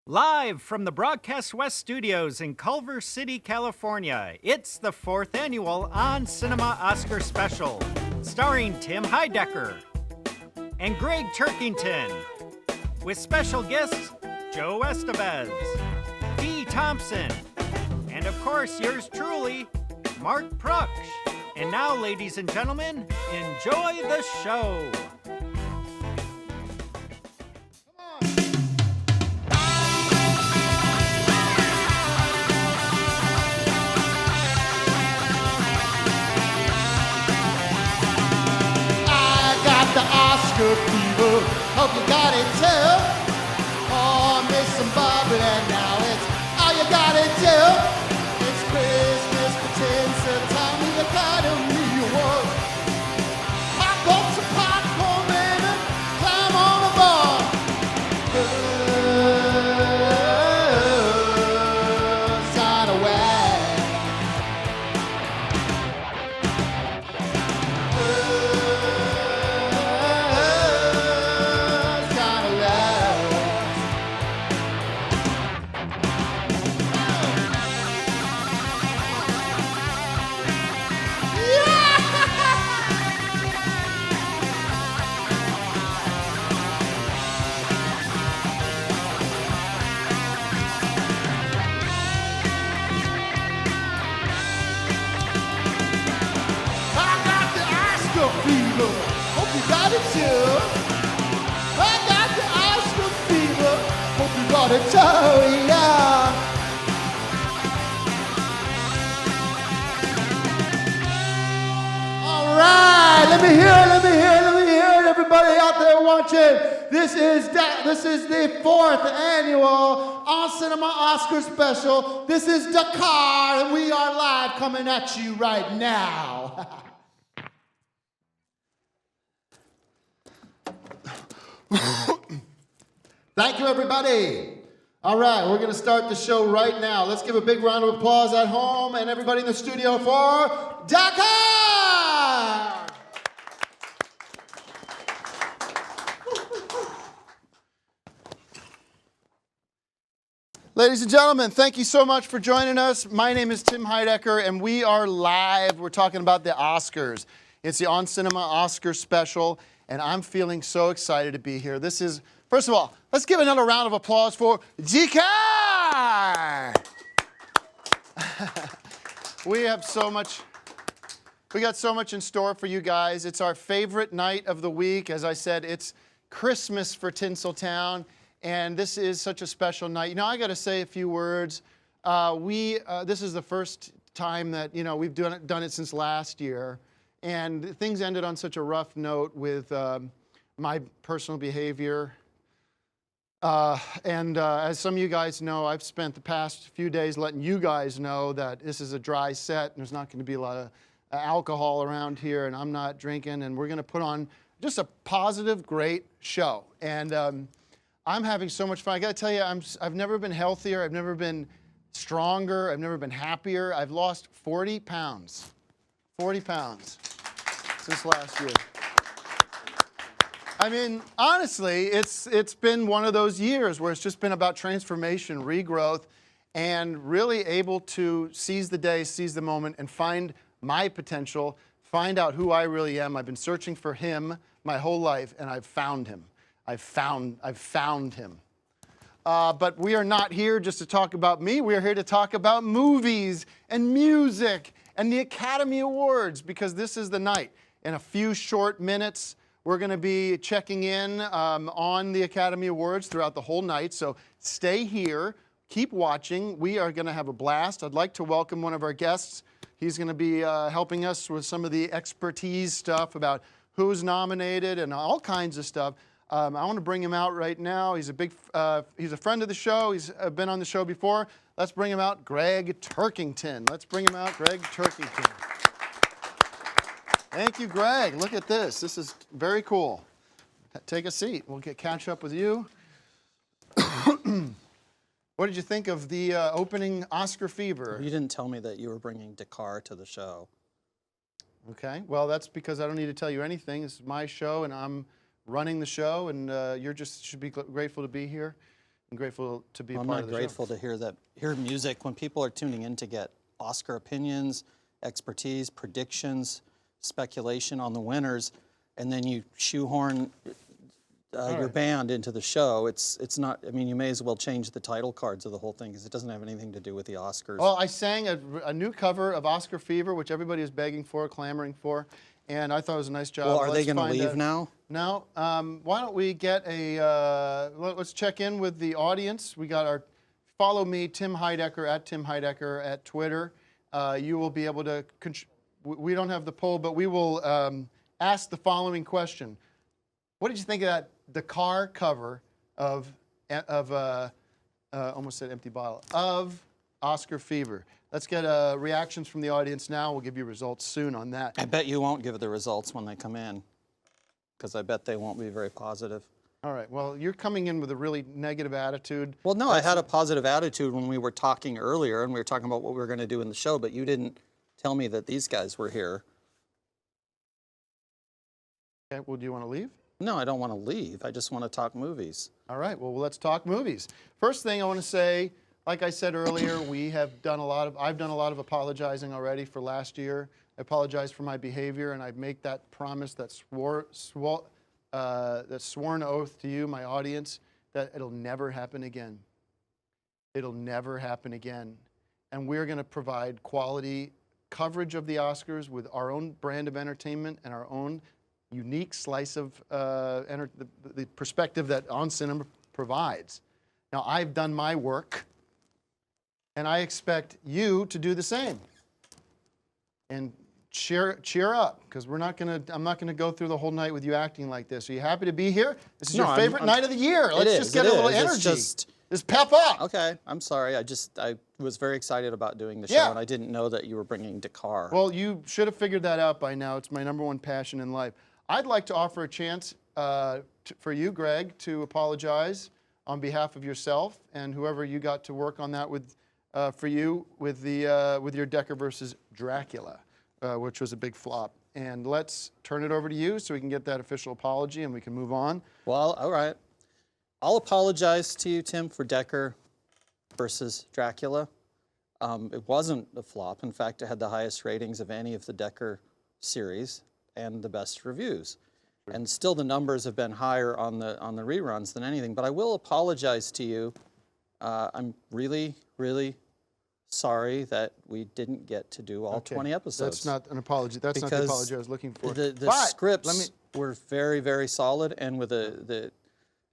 Live from the Broadcast West studios in Culver City, California, it's the 4th annual On Cinema Oscar Special, starring Tim Heidecker and Gregg Turkington, with special guests Joe Estevez, Dee Thompson, and of course yours truly, Mark Pruksch. And now, ladies and gentlemen, enjoy the show. Oscar fever, hope you got it too. Oh, miss some bubble and now it's all you gotta do. It's Christmas potential time, the Academy Award. Pop up some popcorn, baby, climb on aboard. Sign away. Hope you got it too. I got the Oscar fever. Hope you got it too, yeah. All right, let me hear it, everybody out there watching. This is the 4th annual On Cinema Oscar Special. This is Dekkar, and we are live coming at you right now. Thank you, everybody. All right, we're going to start the show right now. Let's give a big round of applause at home and everybody in the studio for Dekkar! Ladies and gentlemen, thank you so much for joining us. My name is Tim Heidecker, and we are live. We're talking about the Oscars. It's the On Cinema Oscar Special. And I'm feeling so excited to be here. This is, first of all, let's give another round of applause for Dekkar! We got so much in store for you guys. It's our favorite night of the week. As I said, it's Christmas for Tinseltown, and this is such a special night. You know, I got to say a few words. This is the first time that, we've done it since last year. And things ended on such a rough note with my personal behavior. As some of you guys know, I've spent the past few days letting you guys know that this is a dry set. And there's not going to be a lot of alcohol around here, and I'm not drinking. And we're going to put on just a positive, great show. And I'm having so much fun. I got to tell you, I've never been healthier. I've never been stronger. I've never been happier. I've lost 40 pounds. 40 pounds since last year. I mean, honestly, it's been one of those years where it's just been about transformation, regrowth, and really able to seize the day, seize the moment, and find my potential, find out who I really am. I've been searching for him my whole life, and I've found him. I've found him. But we are not here just to talk about me. We are here to talk about movies and music and the Academy Awards, because this is the night. In a few short minutes, we're going to be checking in on the Academy Awards throughout the whole night. So stay here, keep watching. We are going to have a blast. I'd like to welcome one of our guests. He's going to be helping us with some of the expertise stuff about who's nominated and all kinds of stuff. I want to bring him out right now. He's a friend of the show. He's been on the show before. Let's bring him out, Gregg Turkington. Let's bring him out, Gregg Turkington. Thank you, Gregg. Look at this. This is very cool. Take a seat. We'll catch up with you. What did you think of the opening Oscar fever? You didn't tell me that you were bringing Dekkar to the show. Okay. Well, that's because I don't need to tell you anything. This is my show, and I'm running the show, and you just should be grateful to be here. I'm grateful to be I'm part not of the grateful show. to hear music when people are tuning in to get Oscar opinions, expertise, predictions, speculation on the winners, and then you shoehorn your band into the show. It's not. I mean, you may as well change the title cards of the whole thing because it doesn't have anything to do with the Oscars. Well, I sang a new cover of Oscar Fever, which everybody is begging for, clamoring for, and I thought it was a nice job. Well, are they going to leave now? No. Why don't we get a? Let's check in with the audience. We got our. Follow me, Tim Heidecker at Tim Heidecker at Twitter. You will be able to. We don't have the poll, but we will ask the following question: what did you think of that Dekkar cover of almost said empty bottle of Oscar Fever? Let's get reactions from the audience now. We'll give you results soon on that. I bet you won't give the results when they come in, because I bet they won't be very positive. All right. Well, you're coming in with a really negative attitude. Well, no, I had a positive attitude when we were talking earlier, and we were talking about what we were going to do in the show, but you didn't tell me that these guys were here. Okay. Well, do you want to leave? No, I don't want to leave. I just want to talk movies. All right. Well, let's talk movies. First thing I want to say, like I said earlier, I've done a lot of apologizing already for last year. I apologize for my behavior, and I make that promise, that sworn oath to you, my audience, that it'll never happen again. It'll never happen again. And we're going to provide quality coverage of the Oscars with our own brand of entertainment and our own unique slice of the perspective that On Cinema provides. Now, I've done my work, and I expect you to do the same. And cheer up, because I'm not gonna go through the whole night with you acting like this. Are you happy to be here? This is your favorite night of the year. Let's just get a little energy. Just pep up. Okay, I'm sorry. I was very excited about doing the show, and I didn't know that you were bringing Dekkar. Well, you should have figured that out by now. It's my #1 passion in life. I'd like to offer a chance for you, Greg, to apologize on behalf of yourself and whoever you got to work on that with, for you with your Dekkar versus Dracula, which was a big flop. And let's turn it over to you so we can get that official apology and we can move on. Well, all right. I'll apologize to you, Tim, for Dekkar versus Dracula. It wasn't a flop. In fact, it had the highest ratings of any of the Dekkar series and the best reviews. And still the numbers have been higher on the reruns than anything. But I will apologize to you. I'm really, really sorry that we didn't get to do all 20 episodes. That's not an apology. That's not the apology I was looking for. The scripts were very, very solid, and with the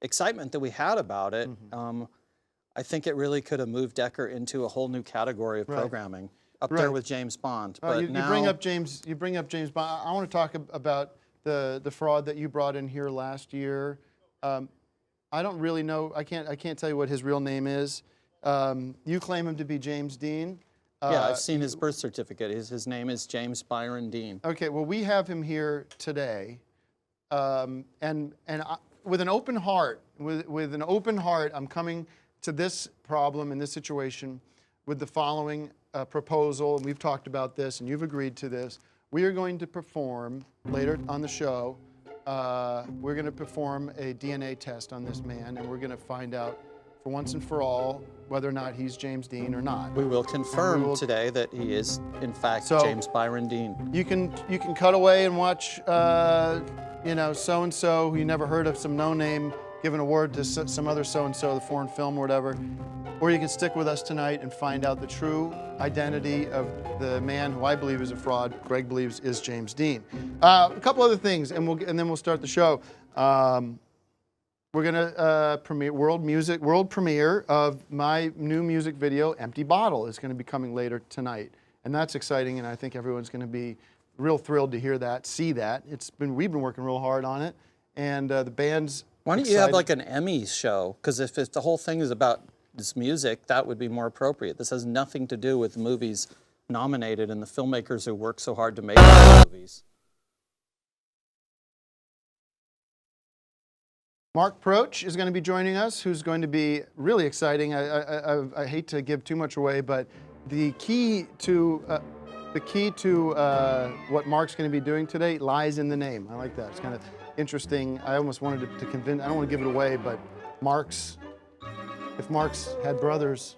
excitement that we had about it, I think it really could have moved Dekkar into a whole new category of programming, up there with James Bond. But you bring up James. You bring up James Bond. I want to talk about the fraud that you brought in here last year. I don't really know. I can't tell you what his real name is. You claim him to be James Dean. Yeah, I've seen his birth certificate. His name is James Byron Dean. Okay, well, we have him here today, and with an open heart, with an open heart, I'm coming to this problem and this situation with the following proposal, and we've talked about this, and you've agreed to this. We are going to perform later on the show. We're going to perform a DNA test on this man, and we're going to find out, for once and for all, whether or not he's James Dean or not. We will confirm today that he is, in fact, James Byron Dean. You can cut away and watch, so-and-so who you never heard of, some no-name, give an award to some other so-and-so, the foreign film or whatever. Or you can stick with us tonight and find out the true identity of the man who I believe is a fraud, Greg believes is James Dean. A couple other things, and then we'll start the show. We're gonna premiere world premiere of my new music video, "Empty Bottle," is gonna be coming later tonight, and that's exciting. And I think everyone's gonna be real thrilled to hear that, see that. We've been working real hard on it, and the band's. Why don't you have like an Emmy show? Because if the whole thing is about this music, that would be more appropriate. This has nothing to do with the movies nominated and the filmmakers who work so hard to make these movies. Mark Proch is going to be joining us, who's going to be really exciting. I hate to give too much away, but the key to what Mark's going to be doing today lies in the name. I like that. It's kind of interesting. I almost wanted to convince. I don't want to give it away, but Mark's if Marx had brothers.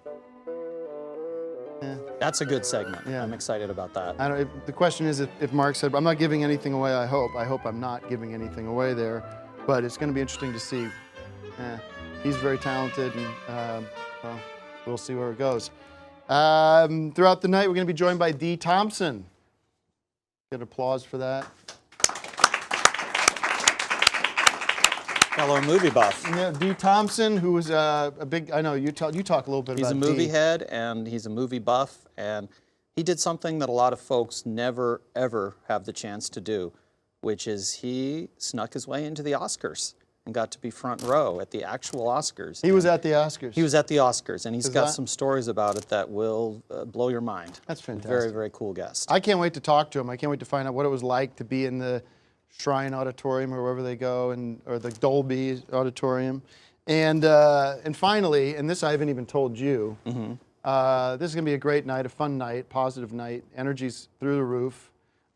That's a good segment. Yeah. I'm excited about that. I don't. The question is if Marx said, I'm not giving anything away. I hope I'm not giving anything away there, but it's going to be interesting to see. He's very talented, and well, we'll see where it goes. Throughout the night, we're going to be joined by Dee Thompson. Get applause for that. Fellow movie buff. Yeah, Dee Thompson, who was a big. I know you talk a little bit He's about. a movie Dee. head, and he's a movie buff, and he did something that a lot of folks never, ever have the chance to do, which is he snuck his way into the Oscars and got to be front row at the actual Oscars. He was at the Oscars. He was at the Oscars, and he's got that- some stories about it that will blow your mind. That's fantastic. Very, very cool guest. I can't wait to talk to him. I can't wait to find out what it was like to be in the Shrine Auditorium or wherever they go, or the Dolby Auditorium. And finally, and this I haven't even told you, this is going to be a great night, a fun night, positive night. Energy's through the roof.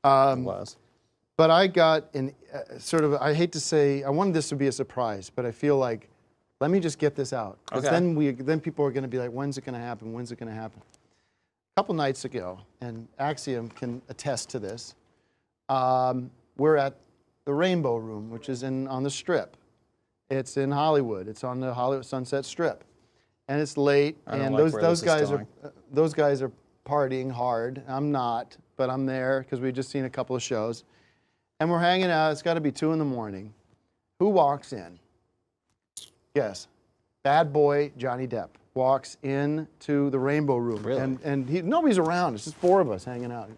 It was. But I got in sort of, I hate to say, I wanted this to be a surprise, but I feel like, let me just get this out. Because Okay. then people are going to be like, when's it going to happen? When's it going to happen? A couple nights ago, and Axiom can attest to this, we're at the Rainbow Room, which is on the Strip. It's in Hollywood. It's on the Hollywood Sunset Strip. And it's late, I don't and like where those this is guys are going. those guys are partying hard. I'm not, but I'm there because we've just seen a couple of shows. And we're hanging out. It's got to be 2 in the morning. Who walks in? Yes, bad boy Johnny Depp walks into the Rainbow Room. Really? And nobody's around. It's just 4 of us hanging out.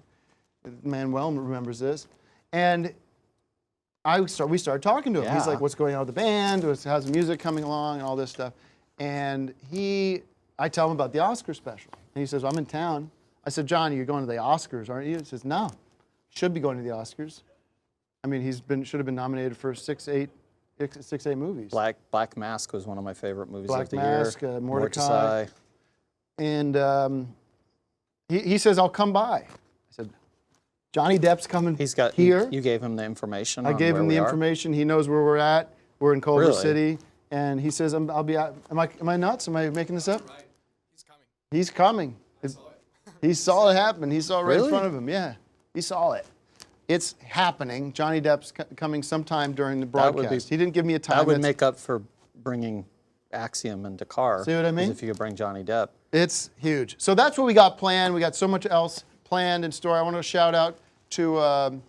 Manuel remembers this. And we started talking to him. He's Yeah. like, what's going on with the band? How's the music coming along and all this stuff? And I tell him about the Oscar special. And he says, I'm in town. I said, Johnny, you're going to the Oscars, aren't you? He says, no, should be going to the Oscars. I mean, should have been nominated for 6, 8 movies. Black Mask was one of my favorite movies Black of the Mask, year. Mordecai. And he says, I'll come by. I said, Johnny Depp's coming here. You gave him the information. I gave him the information. He knows where we're at. We're in Culver Really? City. And he says, I'll be out. Am I nuts? Am I making this up? Right. He's coming. He's coming. He saw it happen. He saw it right in Really? front of him. Yeah, he saw it. It's happening. Johnny Depp's coming sometime during the That would broadcast. be- He didn't give me a time. That would That's- make up for bringing Axiom and Dekkar. See what I mean? If you could bring Johnny Depp. It's huge. So that's what we got planned. We got so much else planned in store. I want to shout out to how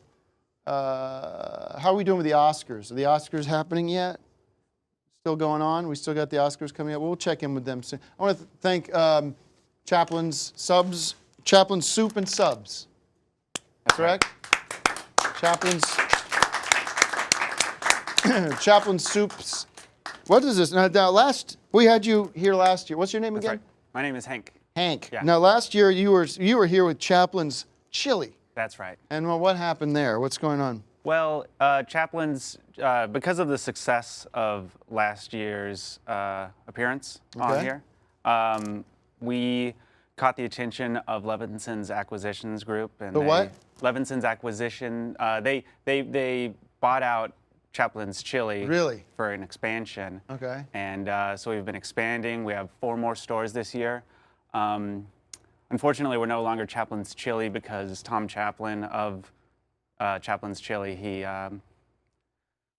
are we doing with the Oscars? Are the Oscars happening yet? Still going on? We still got the Oscars coming up. We'll check in with them soon. I want to thank Chaplin's Soup and Subs. Correct? Chaplin's Soups. What is this? Now, we had you here last year. What's your name again? Right. My name is Hank. Hank. Yeah. Now, last year you were here with Chaplin's Chili. That's right. And well, what happened there? What's going on? Well, Chaplin's, because of the success of last year's appearance on Okay. here, we caught the attention of Levinson's Acquisitions Group. And The what? Levinson's Acquisition. They bought out Chaplin's Chili. Really? For an expansion. Okay. And so we've been expanding. We have 4 more stores this year. Unfortunately, we're no longer Chaplin's Chili because Tom Chaplin of Chaplin's Chili, he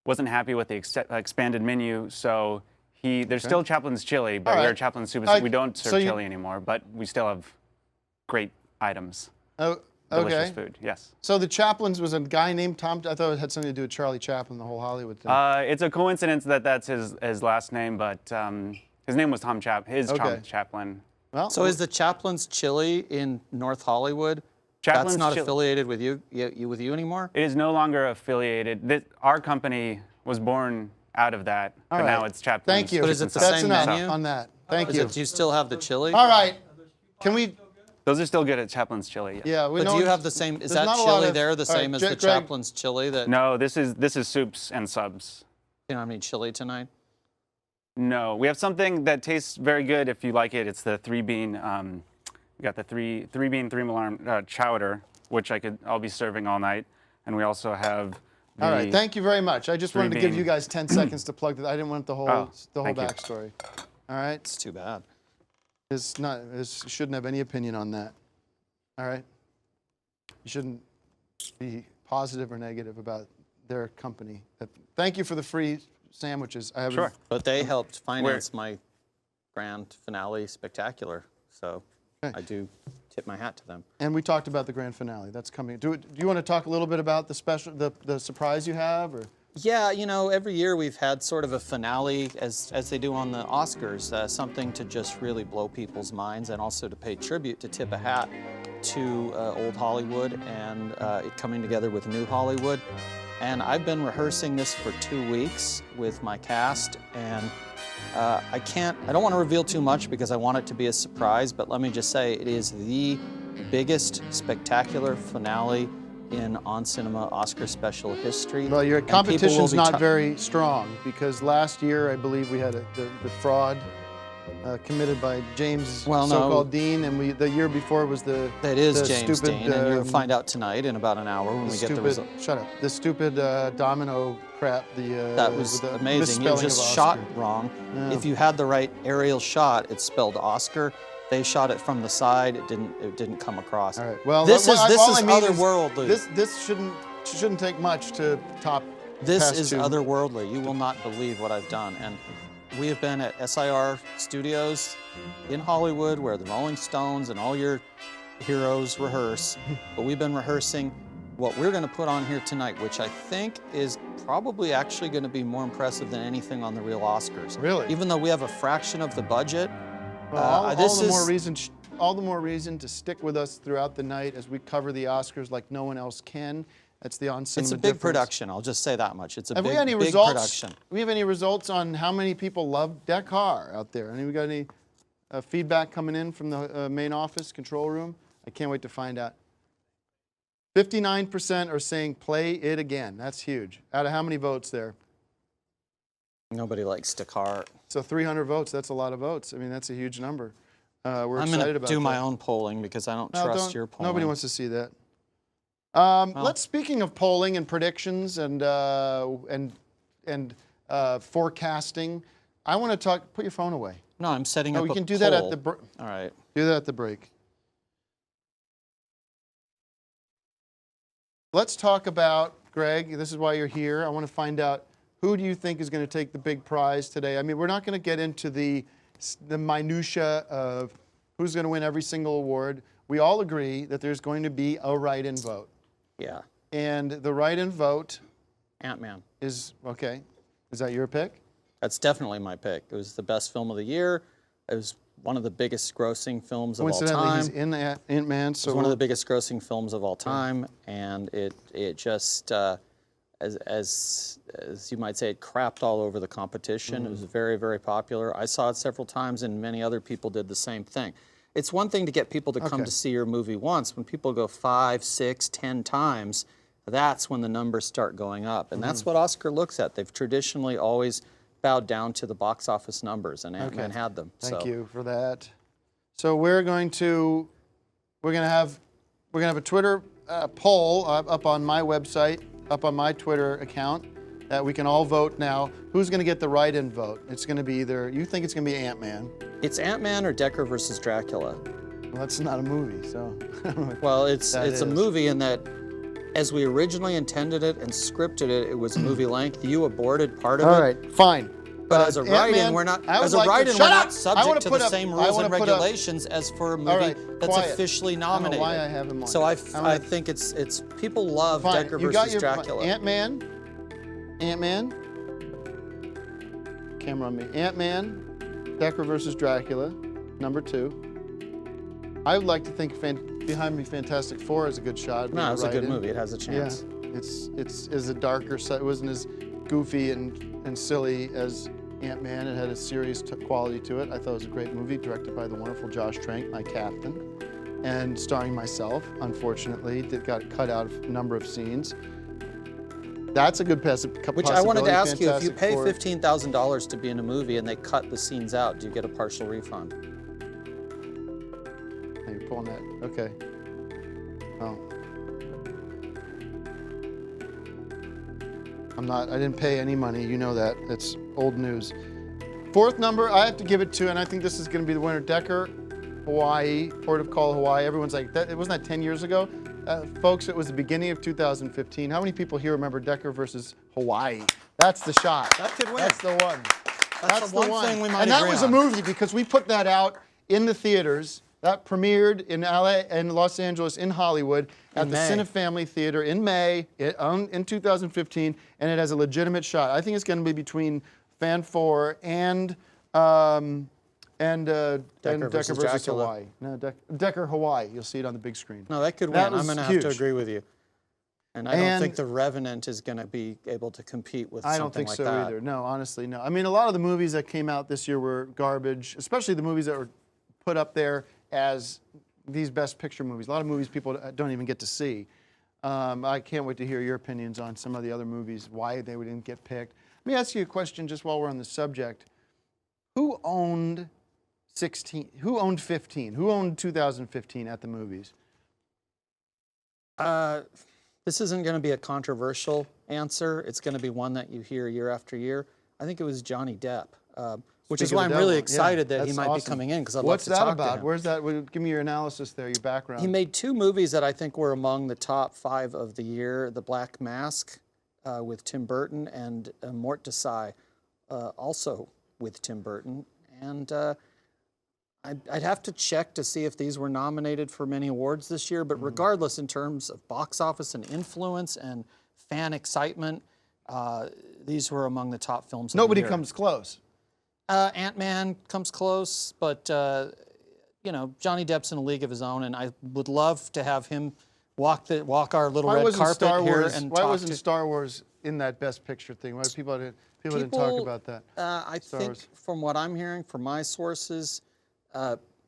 wasn't happy with the expanded menu, so there's still Chaplin's Chili, but All we're right. Chaplin's Soup. All right, We don't so serve you- chili anymore, but we still have great items, Oh, delicious okay. food. Yes. So the Chaplins was a guy named Tom. I thought it had something to do with Charlie Chaplin, the whole Hollywood thing. It's a coincidence that that's his last name, but his name was Tom Chaplin. Well, So is the Chaplin's Chili in North Hollywood? Chaplin's That's not Chili- affiliated with you anymore? It is no longer affiliated. Our company was born out of that, all but right. now it's Chaplin's. Thank you. But is it the That's same enough menu? on that. Thank Do you. you still have the chili? All right. Can we? Those are still good at Chaplin's Chili. Yes. Yeah. We But know do you it's- have the same? Is there's that not a lot chili of- there the all right, same as the Greg, Chaplin's chili? That No, this is soups and subs. you don't have any chili tonight? No, we have something that tastes very good if you like it. It's the 3-bean. We got the three-bean 3-alarm chowder, which I'll be serving all night, and we also have. The, All right. Thank you very much. I just wanted to give 3-bean. you guys 10 seconds to plug that. I didn't want the whole Oh, thank you. backstory. All right. It's too bad. You shouldn't have any opinion on that. All right. You shouldn't be positive or negative about their company. Thank you for the free sandwiches. I haven't, Sure. But they helped finance my grand finale spectacular, so Okay. I do tip my hat to them. And we talked about the grand finale. That's coming. Do you want to talk a little bit about the surprise you have, or? Yeah, you know, every year we've had sort of a finale, as they do on the Oscars, something to just really blow people's minds and also to pay tribute, to tip a hat to old Hollywood and it coming together with new Hollywood. And I've been rehearsing this for 2 weeks with my cast, and I don't want to reveal too much because I want it to be a surprise, but let me just say it is the biggest spectacular finale in On Cinema Oscar special history. Well, your And people will competition's be not very strong because last year I believe we had the fraud committed by James, so-called Dean, and the year before was the That is the James stupid, Dean, and you'll find out tonight in about an hour when we get the result. Shut up. The stupid domino crap. That was with the amazing. You misspelling just of shot Oscar. wrong. Yeah. If you had the right aerial shot, it spelled Oscar. They shot it from the side. It didn't come across. All right. Well, this is all I mean is otherworldly. This shouldn't take much to top. This past is two. otherworldly. You will not believe what I've done. And we have been at SIR Studios in Hollywood, where the Rolling Stones and all your heroes rehearse. But we've been rehearsing what we're going to put on here tonight, which I think is probably actually going to be more impressive than anything on the real Oscars. Really? Even though we have a fraction of the budget. Well, all the more reason to stick with us throughout the night as we cover the Oscars like no one else can. That's the On Cinema It's a big difference. production. I'll just say that much. It's a Have big, we any big results? production. We have any results on how many people love Dekkar out there? We got any feedback coming in from the main office control room? I can't wait to find out. 59% are saying play it again. That's huge. Out of how many votes there? Nobody likes Dekkar. So 300 votes. That's a lot of votes. I mean, that's a huge number. We're I'm excited going to about do my that. own. own polling because I don't No, trust your polling. Nobody wants to see that. Speaking of polling and predictions and forecasting, I want to talk. Put your phone away. No, I'm setting No, up we a can do that at poll. the. All right. Do that at the break. Let's talk about, Greg, this is why you're here. I want to find out, who do you think is going to take the big prize today? I mean, we're not going to get into the minutia of who's going to win every single award. We all agree that there's going to be a write-in vote. Yeah. And the write-in vote Ant-Man. is, okay, is that your pick? That's definitely my pick. It was the best film of the year. It was one of the biggest grossing films of all Coincidentally, time. he's in Ant-Man, It so was one of the biggest grossing films of all time, and it just, as you might say, it crapped all over the competition. It was very, very popular. I saw it several times, and many other people did the same thing. It's one thing to get people to come to see your movie once. When people go 5, 6, 10 times, that's when the numbers start going up, and that's what Oscar looks at. They've traditionally always bowed down to the box office numbers, and Ant-Man had them. Thank you for that. So we're going to have a Twitter poll up on my website, up on my Twitter account, that we can all vote now. Who's going to get the write-in vote? It's going to be either, you think it's going to be Ant-Man. It's Ant-Man or Dekkar versus Dracula. Well, that's not a movie, so. Well, it's is. a movie in that, as we originally intended it and scripted it, it was movie length. You aborted part of it. All right, fine. But as a write-in, Ant-Man, we're not. I would As a like to- write-in, shut we're up! not I subject wanna to put the up- same I rules wanna and put up- regulations as for a movie All right, that's quiet. officially I don't know nominated. why I have him on. So I I'm gonna- think it's people love Fine, Dekkar you got versus your Dracula. Ant-Man. Camera on me. Ant-Man, Dekkar versus Dracula, number 2. I would like to think behind me, Fantastic Four is a good shot. No, it's a good write-in. movie. It has a chance. Yeah, it's a darker side. It wasn't as goofy and silly as Ant-Man. It had a serious quality to it. I thought it was a great movie, directed by the wonderful Josh Trank, my captain, and starring myself. Unfortunately, it got cut out of a number of scenes. That's a good possibility. Which I wanted to ask you, if you Fantastic pay Four. $15,000 to be in a movie and they cut the scenes out, do you get a partial refund? Hey, you're pulling that. Okay. Oh. I didn't pay any money. You know that. That's old news. Fourth number, I have to give it to, and I think this is going to be the winner, Dekkar, Hawaii, Port of Call, Hawaii. Everyone's like, wasn't that 10 years ago? Folks, it was the beginning of 2015. How many people here remember Dekkar versus Hawaii? That's the shot. That could win. That's the one. That's the one thing we might And that agree was on. a movie because we put that out in the theaters. That premiered in LA and Los Angeles, in Hollywood, at the Cine Family Theater in May in 2015, and it has a legitimate shot. I think it's going to be between Fan 4 and Dekkar versus Dracula. Hawaii. No, Dekkar Hawaii. You'll see it on the big screen. No, that could win. I'm going to have to agree with you. And I don't think The Revenant is going to be able to compete with something like that. I don't think so either. No, honestly, no. I mean, a lot of the movies that came out this year were garbage, especially the movies that were put up there as these Best Picture movies. A lot of movies people don't even get to see. I can't wait to hear your opinions on some of the other movies, why they didn't get picked. Let me ask you a question just while we're on the subject. Who owned 16? Who owned 15? Who owned 2015 at the movies? This isn't going to be a controversial answer. It's going to be one that you hear year after year. I think it was Johnny Depp, which is why I'm really excited that he might be coming in, because I'd love to talk to him. What's that about? Where's that? Give me your analysis there, your background. He made 2 movies that I think were among the top 5 of the year: The Black Mask with Tim Burton, and Mort Desai, also with Tim Burton. And I'd have to check to see if these were nominated for many awards this year, but regardless, in terms of box office and influence and fan excitement, these were among the top films of the year. Nobody comes close. Ant-Man comes close, but you know, Johnny Depp's in a league of his own, and I would love to have him walk our little red carpet here and Why wasn't Star Wars in that Best Picture thing? Why people didn't talk about that? I think, from what I'm hearing from my sources,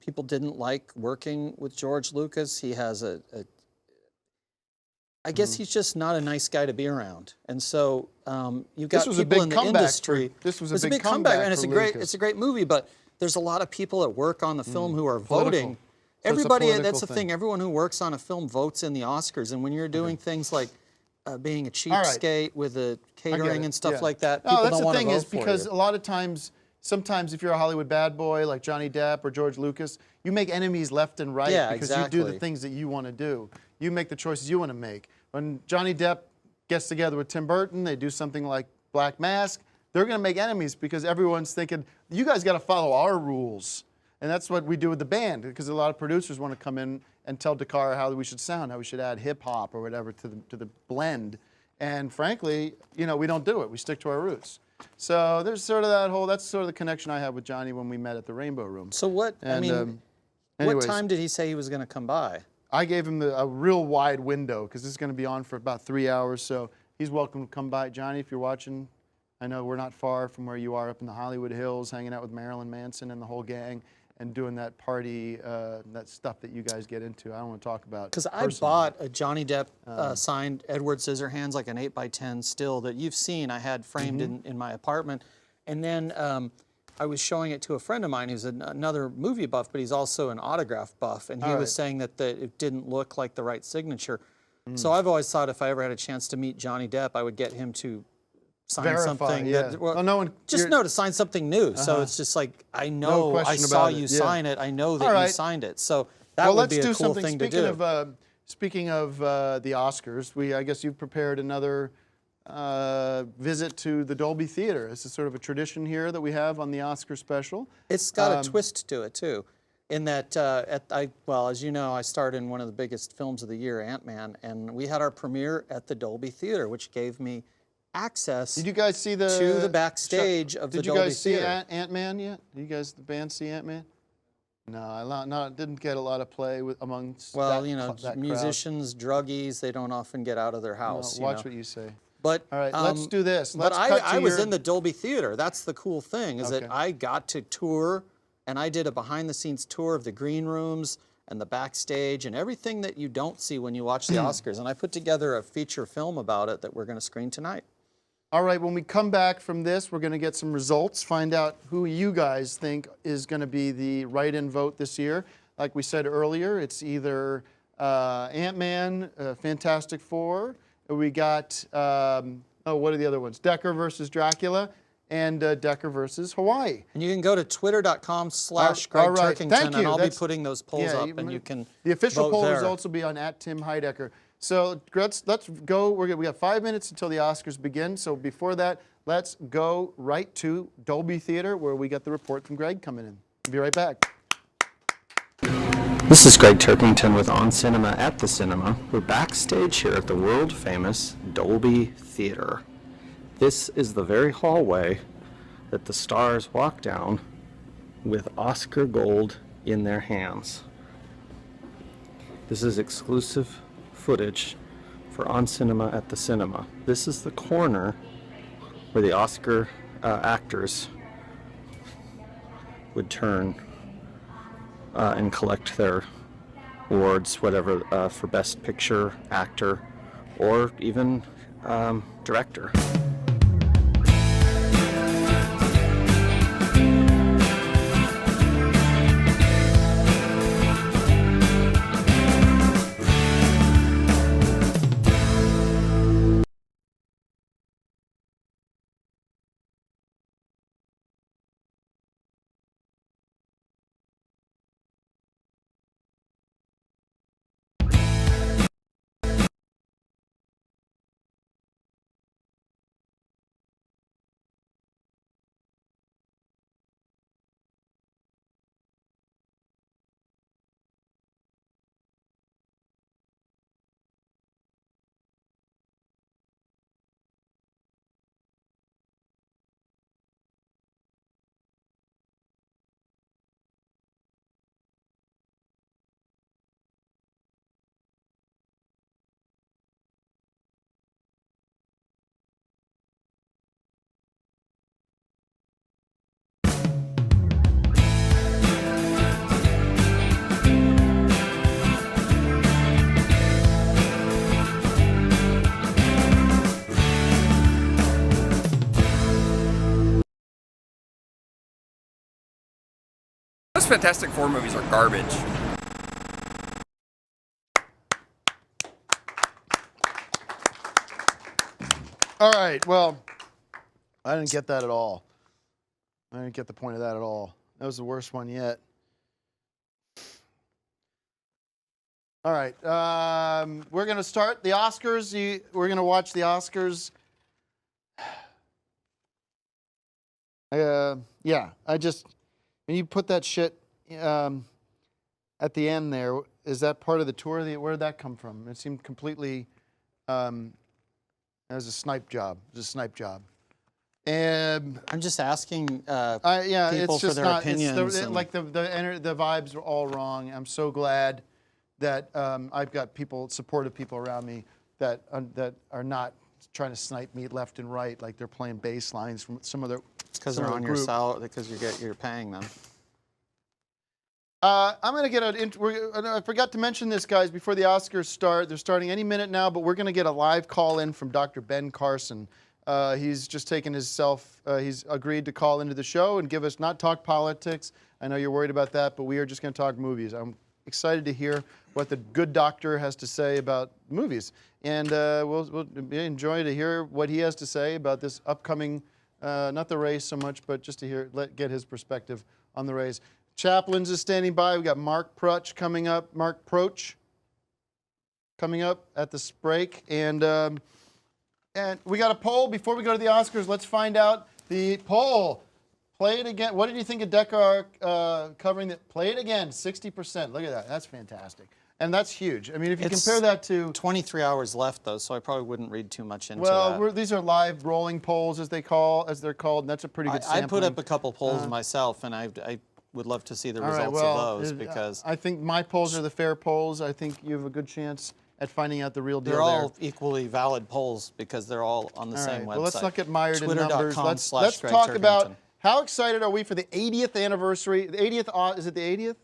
people didn't like working with George Lucas. He has I guess he's just not a nice guy to be around, and so you've got people in the industry. This was a big comeback, and it's a great movie. But there's a lot of people that work on the film who are voting. Everybody, that's the thing. Everyone who works on a film votes in the Oscars, and when you're doing things like being a cheapskate with the catering and stuff like that, people don't want to vote for you. That's the thing, is because a lot of times, sometimes if you're a Hollywood bad boy like Johnny Depp or George Lucas, you make enemies left and right because you do the things that you want to do. You make the choices you want to make. When Johnny Depp gets together with Tim Burton, they do something like Black Mask, they're going to make enemies because everyone's thinking, you guys got to follow our rules. And that's what we do with the band, because a lot of producers want to come in and tell Dekkar how we should sound, how we should add hip-hop or whatever to the blend. And frankly, you know, we don't do it. We stick to our roots. So there's sort of that's sort of the connection I had with Johnny when we met at the Rainbow Room. So what, anyways, what time did he say he was going to come by? I gave him a real wide window, because this is going to be on for about 3 hours, so he's welcome to come by. Johnny, if you're watching, I know we're not far from where you are, up in the Hollywood Hills, hanging out with Marilyn Manson and the whole gang, and doing that party, that stuff that you guys get into. I don't want to talk about. Because I bought a Johnny Depp signed Edward Scissorhands, like an 8x10 still that you've seen. I had framed in my apartment, and then I was showing it to a friend of mine who's another movie buff, but he's also an autograph buff, and he was saying that it didn't look like the right signature. So I've always thought if I ever had a chance to meet Johnny Depp, I would get him to sign something. That, to sign something new. So it's just like, I know, I saw you sign it. I know that you signed it. So that would be a cool thing to do. Speaking of the Oscars, I guess you've prepared another visit to the Dolby Theater. This is sort of a tradition here that we have on the Oscar special. It's got a twist to it too, in that well, as you know, I starred in one of the biggest films of the year, Ant-Man, and we had our premiere at the Dolby Theater, which gave me access to the backstage of the Dolby Theater. Did you guys see Ant-Man yet? Did you guys, the band, see Ant-Man? No, didn't get a lot of play amongst that musicians, druggies, they don't often get out of their house. Watch what you say. But, all right, let's do this. But I was in the Dolby Theater. That's the cool thing, is that I got to tour, and I did a behind-the-scenes tour of the green rooms and the backstage and everything that you don't see when you watch the Oscars. And I put together a feature film about it that we're going to screen tonight. All right, when we come back from this, we're going to get some results, find out who you guys think is going to be the write-in vote this year. Like we said earlier, it's either Ant-Man, Fantastic Four, we got, what are the other ones? Dekkar versus Dracula, and Dekkar versus Hawaii. And you can go to twitter.com/Greg all right. Turkington, Thank you. and I'll be That's- putting those polls yeah, up, and you can The official vote poll there. results will be on @TimHeidecker. So let's go. We got 5 minutes until the Oscars begin. So before that, let's go right to Dolby Theater, where we got the report from Greg coming in. Be right back. This is Greg Turkington with On Cinema at the Cinema. We're backstage here at the world-famous Dolby Theater. This is the very hallway that the stars walk down with Oscar gold in their hands. This is exclusive footage for On Cinema at the Cinema. This is the corner where the Oscar actors would turn and collect their awards, whatever, for Best Picture, Actor, or even Director. Those Fantastic Four movies are garbage. All right, well, I didn't get that at all. I didn't get the point of that at all. That was the worst one yet. All right, we're going to start the Oscars. We're going to watch the Oscars. Yeah, when you put that shit at the end there, is that part of the tour? Where did that come from? It seemed completely, it was a snipe job. It was a snipe job. And I'm just asking yeah, people it's for just their not, opinions. It's like the vibes are all wrong. I'm so glad that I've got supportive people around me that are not trying to snipe me left and right like they're playing bass lines from some other. Because they're on your salary, because you're paying them. I'm going to get I forgot to mention this, guys, before the Oscars start. They're starting any minute now, but we're going to get a live call in from Dr. Ben Carson. He's just taken he's agreed to call into the show and give us, not talk politics. I know you're worried about that, but we are just going to talk movies. I'm excited to hear what the good doctor has to say about movies. And we'll enjoy to hear what he has to say about this upcoming, not the race so much, but just to get his perspective on the race. Chaplains is standing by. We got Mark Proch coming up. Mark Proch coming up at this break. And we got a poll before we go to the Oscars. Let's find out the poll. Play it again. What did you think of Dekkar covering it? Play it again. 60%. Look at that. That's fantastic. And that's huge. I mean, if you compare that to 23 hours left, though, so I probably wouldn't read too much into well, that. these are live rolling polls, as they're called, and that's a pretty good sampling. I put up a couple polls myself, and I would love to see the results of those because I think my polls are the fair polls. I think you have a good chance at finding out the real deal. They're all equally valid polls because they're all on the same website. Well, let's not get mired in numbers. Let's Greg talk Turkington. about how excited are we for the 80th anniversary. The 80th, is it the 80th?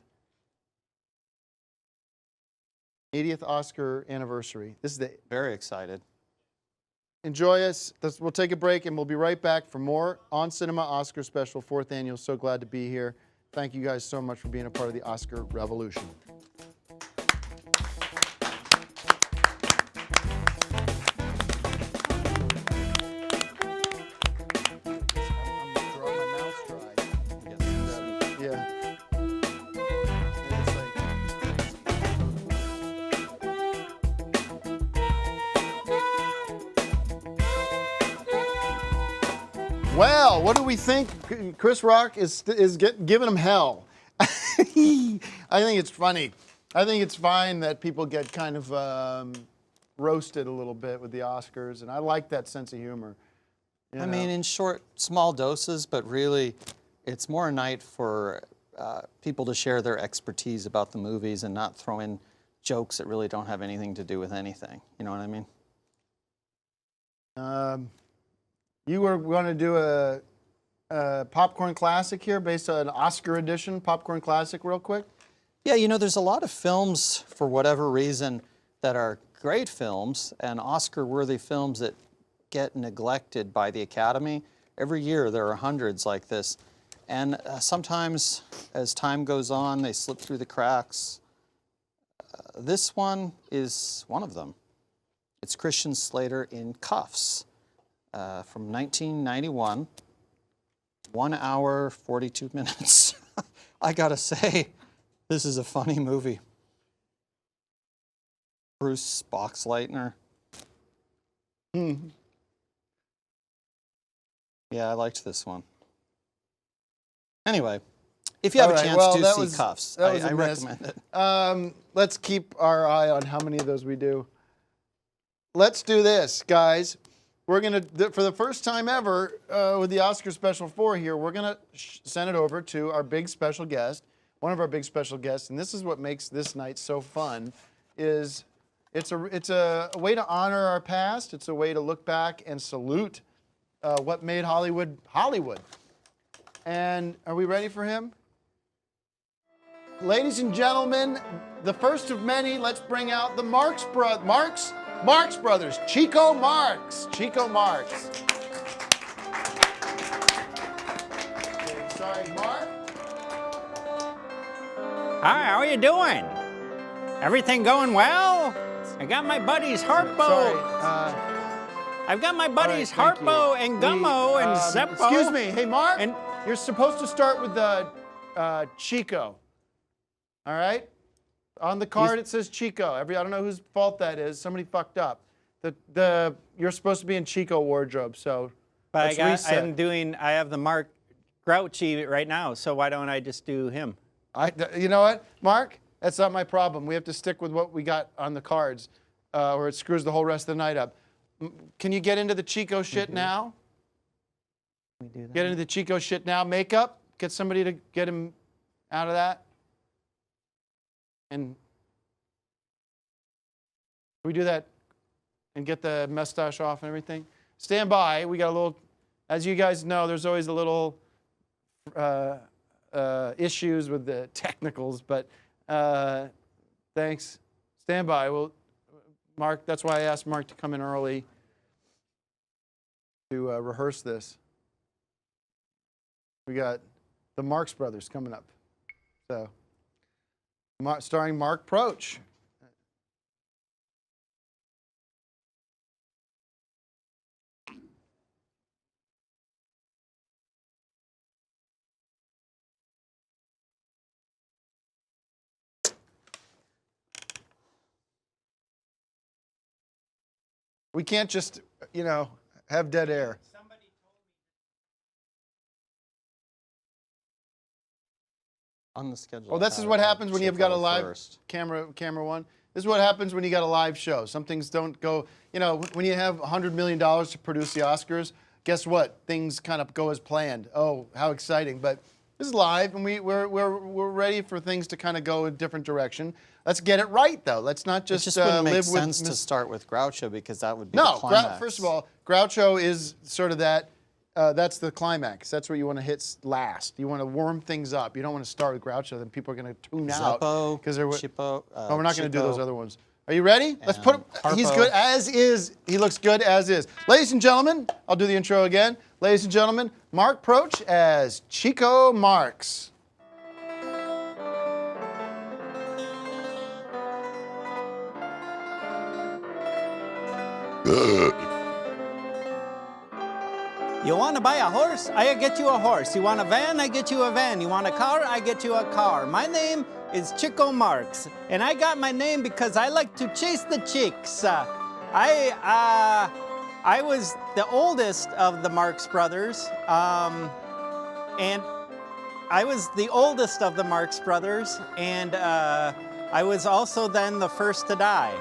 80th Oscar anniversary. This is very excited. Enjoy us. We'll take a break and we'll be right back for more On Cinema Oscar Special, 4th Annual. So glad to be here. Thank you guys so much for being a part of the Oscar revolution. Well, what do we think? Chris Rock is giving him hell. I think it's funny. I think it's fine that people get kind of roasted a little bit with the Oscars, and I like that sense of humor. I mean, in short, small doses, but really, it's more a night for people to share their expertise about the movies and not throw in jokes that really don't have anything to do with anything. You know what I mean? You were going to do a popcorn classic here based on an Oscar edition popcorn classic real quick? Yeah, you know, there's a lot of films, for whatever reason, that are great films and Oscar-worthy films that get neglected by the Academy. Every year there are hundreds like this. And sometimes, as time goes on, they slip through the cracks. This one is one of them. It's Christian Slater in Cuffs from 1991. 1 hour, 42 minutes. I gotta say, this is a funny movie. Bruce Boxleitner. Yeah, I liked this one. Anyway, if you have a chance to see Cuffs, I recommend it. Let's keep our eye on how many of those we do. Let's do this, guys. We're going to, for the first time ever with the Oscar Special 4 here, we're going to send it over to our big special guest, one of our big special guests, and this is what makes this night so fun, is it's a way to honor our past. It's a way to look back and salute what made Hollywood Hollywood. And are we ready for him? Ladies and gentlemen, the first of many, let's bring out the Marx Brothers, Chico Marx. Chico Marx. Okay, sorry, Mark. Hi, how are you doing? Everything going well? I got my buddies Harpo. Sorry. I've got my buddies All right, thank Harpo you. and Gummo and Zeppo. Excuse me. Hey, Mark, And you're supposed to start with Chico. All right? On the card, it says Chico. I don't know whose fault that is. Somebody fucked up. You're supposed to be in Chico wardrobe, so but let's reset. I have the Mark Grouchy right now, so why don't I just do him? You know what, Mark? That's not my problem. We have to stick with what we got on the cards, or it screws the whole rest of the night up. Can you get into the Chico shit now? We do that. Get into the Chico shit now. Makeup. Get somebody to get him out of that. And we do that and get the mustache off and everything. Stand by. We got a little, as you guys know, there's always a little issues with the technicals, but thanks. Stand by. Well, Mark, that's why I asked Mark to come in early to rehearse this. We got the Marx Brothers coming up. So, starring Mark Proch. We can't just, have dead air. On the schedule. Well, this is what happens when you've got a live camera one. This is what happens when you got a live show. Some things don't go, when you have $100 million to produce the Oscars, guess what? Things kind of go as planned. Oh, how exciting. But this is live, and we're ready for things to kind of go a different direction. Let's get it right, though. Let's not just, it just wouldn't make live sense with... to start with Groucho, because that would be the climax. First of all, Groucho is sort of that, that's the climax. That's what you want to hit last. You want to warm things up. You don't want to start with Groucho, then people are going to tune out. Chippo, no, we're not going to do those other ones. Are you ready? Let's put him. He's good as is. He looks good as is. Ladies and gentlemen, I'll do the intro again. Ladies and gentlemen, Mark Proch as Chico Marx. You want to buy a horse? I get you a horse. You want a van? I get you a van. You want a car? I get you a car. My name is Chico Marx, and I got my name because I like to chase the chicks. I was the oldest of the Marx brothers, and I was the oldest of the Marx brothers, and I was also then the first to die.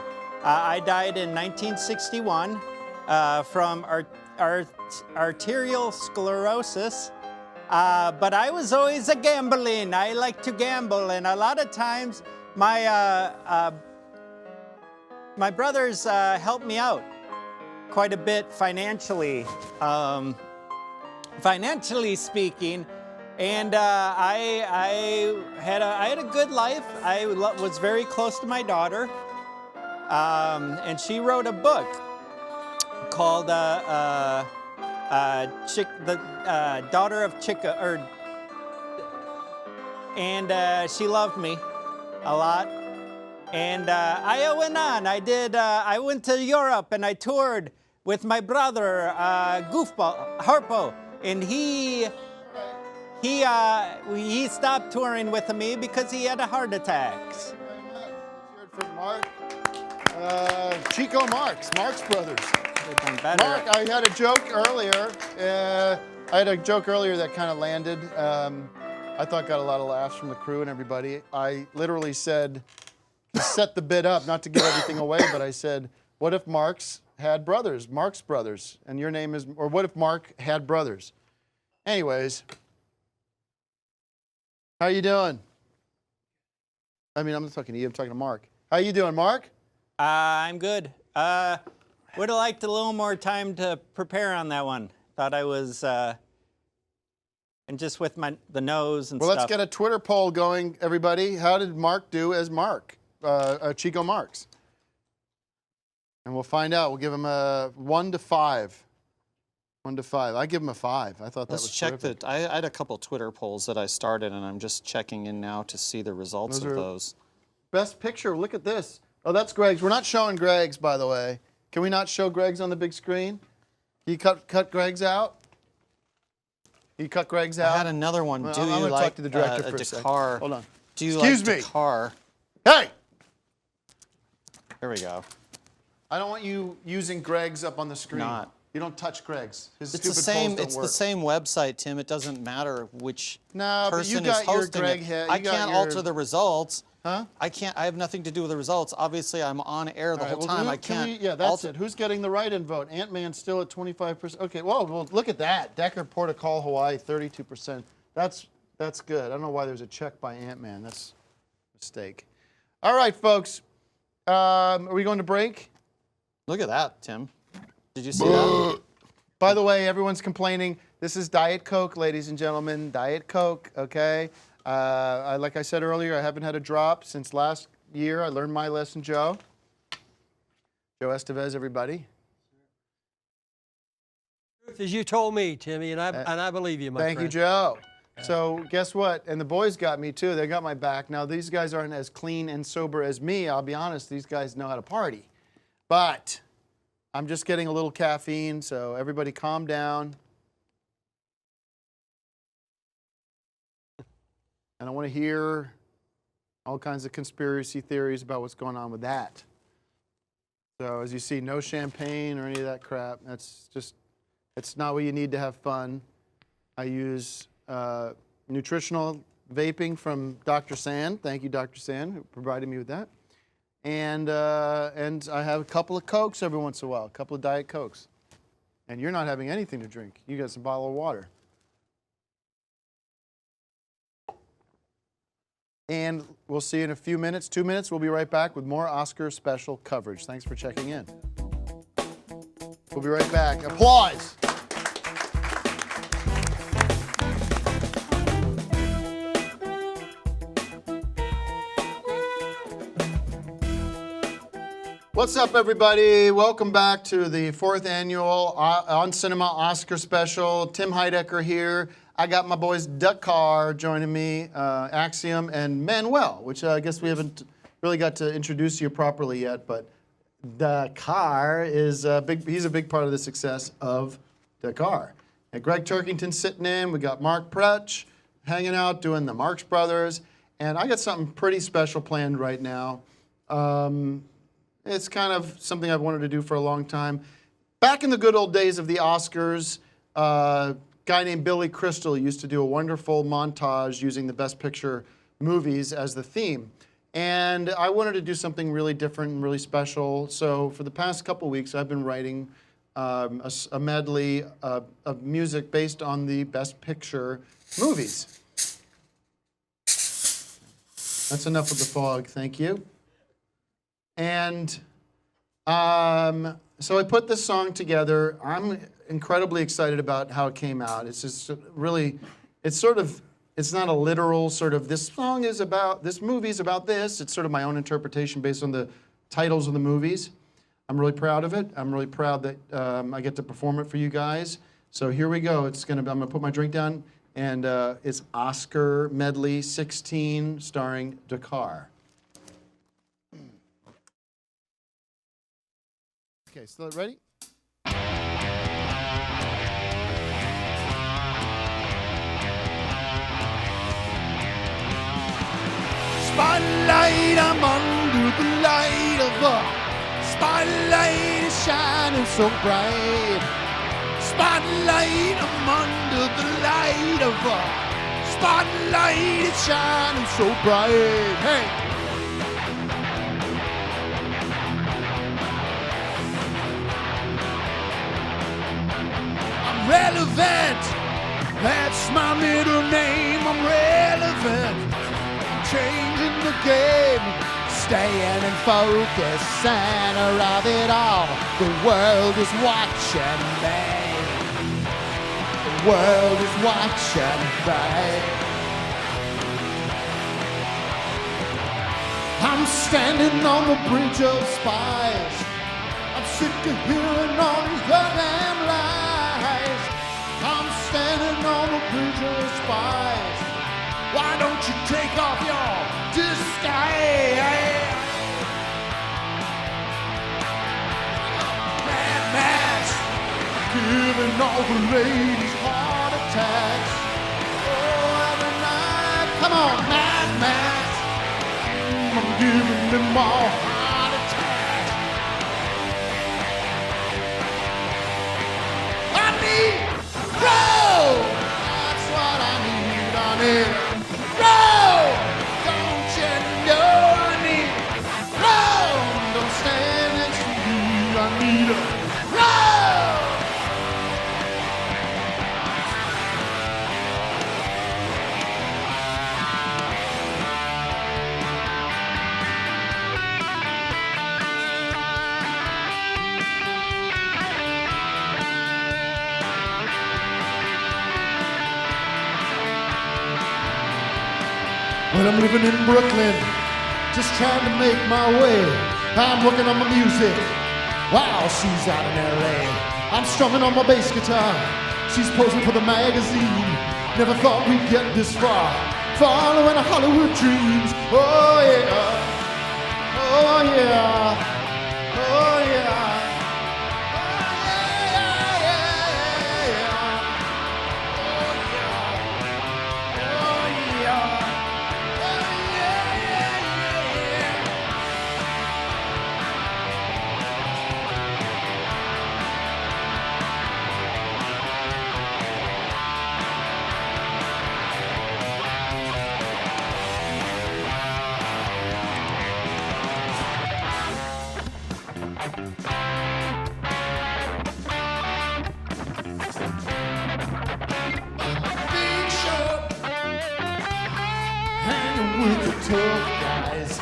I died in 1961 from arterial sclerosis, but I was always a gambling. I like to gamble, and a lot of times my brothers helped me out quite a bit financially, financially speaking. And I had a good life. I was very close to my daughter, and she wrote a book called The Daughter of Chica, and she loved me a lot. And I went on. I went to Europe and I toured with my brother, Goofball Harpo, and he stopped touring with me because he had a heart attack. Let's hear it from Mark. Chico Marx, Marx Brothers. Mark, I had a joke earlier. That kind of landed. I thought got a lot of laughs from the crew and everybody. I literally said, to set the bit up, not to give everything away, but I said, what if Marx had brothers, Marx Brothers, and your name is, or what if Mark had brothers? Anyways, how you doing? I mean, I'm not talking to you, I'm talking to Mark. How you doing, Mark? I'm good. Would have liked a little more time to prepare on that one. Thought I was, and just with the nose and well, stuff. Let's get a Twitter poll going, everybody. How did Mark do as Mark, Chico Marx? And we'll find out. We'll give him a 1 to 5. 1 to 5. I give him a 5. I thought that was check terrific. I had a couple Twitter polls that I started, and I'm just checking in now to see the results of those. Best picture. Look at this. Oh, that's Greg's. We're not showing Greg's, by the way. Can we not show Greg's on the big screen? You cut Greg's out? You cut Greg's out? I had another one. Well, Do I'm you gonna like talk to the director a for a second. Dekkar? Hold on. Do you Excuse like me. Dekkar? Hey! Here we go. I don't want you using Greg's up on the screen. Not. You don't touch Greg's. His It's the stupid same. polls don't It's work. the same website, Tim. It doesn't matter which No, but you person got is your hosting Greg it. head. I You got can't your- alter the results. Huh? I have nothing to do with the results. Obviously, I'm on air the All right, whole well, time. who- I can't. yeah, that's alter. it. Who's getting the write-in vote? Ant-Man's still at 25%. Okay, well, look at that. Dekkar, Port of Call, Hawaii, 32%. That's good. I don't know why there's a check by Ant-Man. That's a mistake. All right, folks. Are we going to break? Look at that, Tim. Did you see that? By the way, everyone's complaining. This is Diet Coke, ladies and gentlemen. Diet Coke, okay? Like I said earlier, I haven't had a drop since last year. I learned my lesson, Joe. Joe Estevez, everybody. As you told me, Timmy, and I believe you, my friend. Thank you, Joe. So guess what? And the boys got me too. They got my back. Now these guys aren't as clean and sober as me. I'll be honest. These guys know how to party. But I'm just getting a little caffeine, so everybody calm down. And I want to hear all kinds of conspiracy theories about what's going on with that. So as you see, no champagne or any of that crap. That's just, it's not what you need to have fun. I use nutritional vaping from Dr. Sand. Thank you, Dr. Sand, who provided me with that. And I have a couple of Cokes every once in a while, a couple of Diet Cokes. And you're not having anything to drink. You got some bottle of water. And we'll see you in a few minutes, 2 minutes. We'll be right back with more Oscar special coverage. Thanks for checking in. We'll be right back. Applause. What's up, everybody? Welcome back to the 4th annual On Cinema Oscar special. Tim Heidecker here. I got my boys Dekkar joining me, Axiom, and Manuel, which I guess we haven't really got to introduce you properly yet, but Dekkar is he's a big part of the success of Dekkar. And Greg Turkington's sitting in. We got Mark Pretch hanging out doing the Marx Brothers. And I got something pretty special planned right now. It's kind of something I've wanted to do for a long time. Back in the good old days of the Oscars, a guy named Billy Crystal used to do a wonderful montage using the Best Picture movies as the theme. And I wanted to do something really different and really special. So for the past couple weeks, I've been writing a medley of music based on the Best Picture movies. That's enough of the fog, thank you. And so I put this song together. I'm incredibly excited about how it came out. It's just really, it's not a literal sort of, this song is about, this movie's about this. It's sort of my own interpretation based on the titles of the movies. I'm really proud of it. I'm really proud that I get to perform it for you guys. So here we go. I'm gonna put my drink down, and it's Oscar Medley 16 starring Dekkar. Okay, so ready? Spotlight, I'm under the light of a spotlight is shining so bright. Spotlight, I'm under the light of a spotlight is shining so bright. Hey. I'm relevant. That's my middle name. I'm relevant. Changing the game, staying in focus, center of it all. The world is watching me. The world is watching me. I'm standing on the bridge of spies. I'm sick of hearing all these goddamn lies. I'm standing on the bridge of spies. Why don't you take off your disguise? Mad Max, giving all the ladies heart attacks. Oh, every night, come on, Mad Max, I'm giving them all heart attacks. I need road, that's what I need, I need. Don't you know I need road? Don't stand next to me, I need a road. Well, I'm living in Brooklyn, just trying to make my way. I'm working on my music while she's out in LA. I'm strumming on my bass guitar, she's posing for the magazine. Never thought we'd get this far, following our Hollywood dreams. Oh yeah, oh yeah, oh yeah. With the tough guys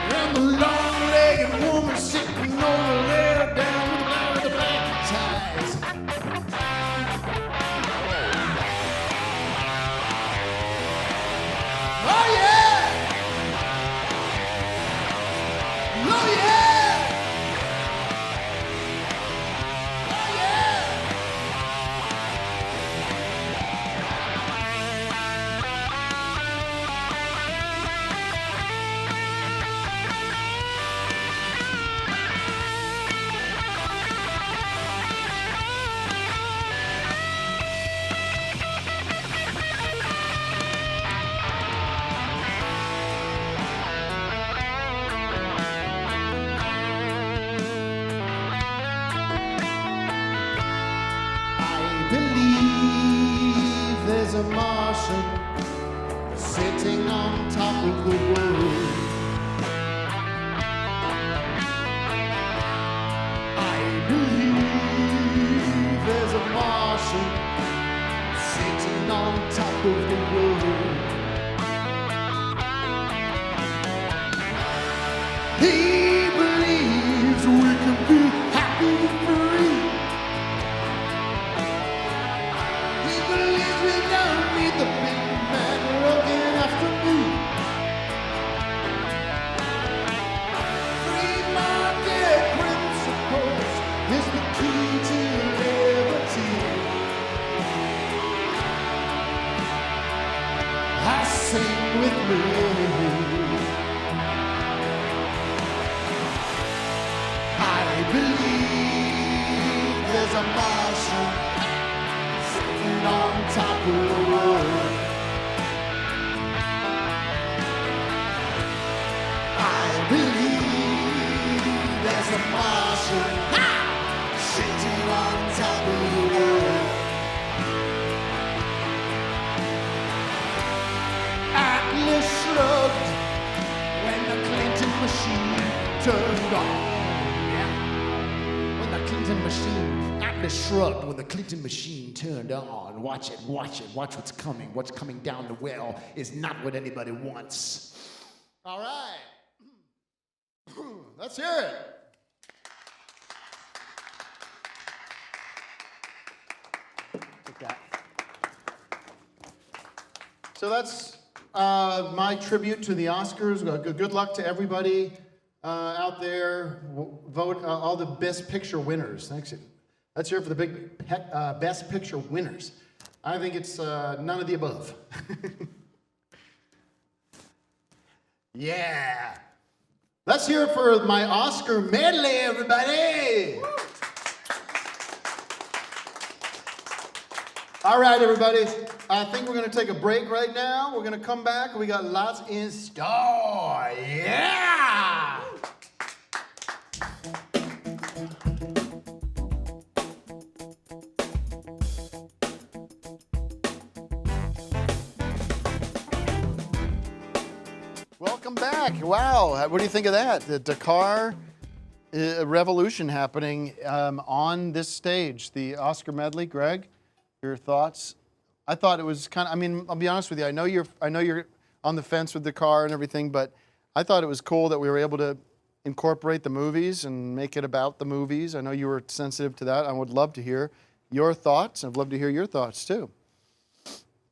and the long-legged woman sitting over there down with the black ties. Oh yeah! Oh yeah! Oh yeah! Martian sitting on top of the world. I believe there's a Martian sitting on top of the world. He believes we can be happy and free. He believes we don't need the big man looking after me. Free market principles is the key to liberty. I sing with me. I believe there's a Martian sitting on top of the world. I believe there's a Martian sitting on top of the world. Atlas shrugged when the Clinton machine turned on. Clinton machine, Atlas shrugged when the Clinton machine turned on. Watch it, watch it, watch what's coming. What's coming down the well is not what anybody wants. All right. Let's hear it. Take that. So that's my tribute to the Oscars. Good luck to everybody out there. Vote all the Best Picture winners. Thanks. Let's hear it for the big Best Picture winners. I think it's none of the above. Yeah. Let's hear it for my Oscar medley, everybody. All right, everybody. I think we're going to take a break right now. We're going to come back. We got lots in store. Yeah! Welcome back. Wow. What do you think of that? The Dekkar revolution happening on this stage. The Oscar medley. Greg, your thoughts? I thought it was kind of, I mean, I'll be honest with you. I know you're on the fence with Dekkar and everything, but I thought it was cool that we were able to incorporate the movies and make it about the movies. I know you were sensitive to that. I would love to hear your thoughts. I'd love to hear your thoughts too.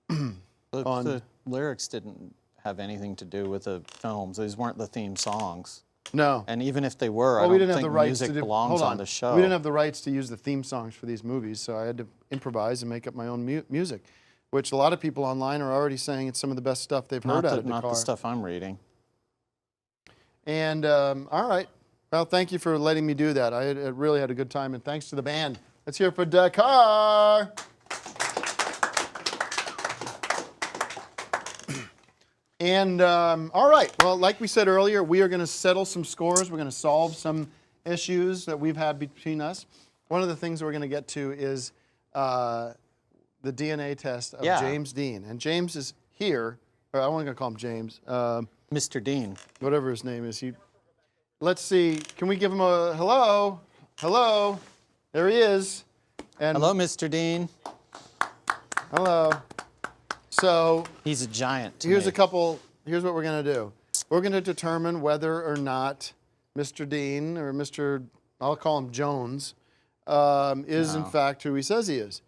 The lyrics didn't have anything to do with the films. These weren't the theme songs. No. And even if they were, Well, I we don't didn't have think the rights music to do, belongs hold on the show. We didn't have the rights to use the theme songs for these movies, so I had to improvise and make up my own music, which a lot of people online are already saying it's some of the best stuff they've heard out of Dekkar. Not the stuff I'm reading. And all right. Well, thank you for letting me do that. I really had a good time, and thanks to the band. Let's hear it for Dekkar. And all right, well, like we said earlier, we are going to settle some scores. We're going to solve some issues that we've had between us. One of the things we're going to get to is the DNA test of James Dean. And James is here. Or I'm only going to call him James. Mr. Dean. Whatever his name is. Let's see. Can we give him a hello? Hello. There he is. And hello, Mr. Dean. Hello. So he's a giant. Here's what we're going to do. We're going to determine whether or not Mr. Dean or I'll call him Jones, is in fact who he says he is.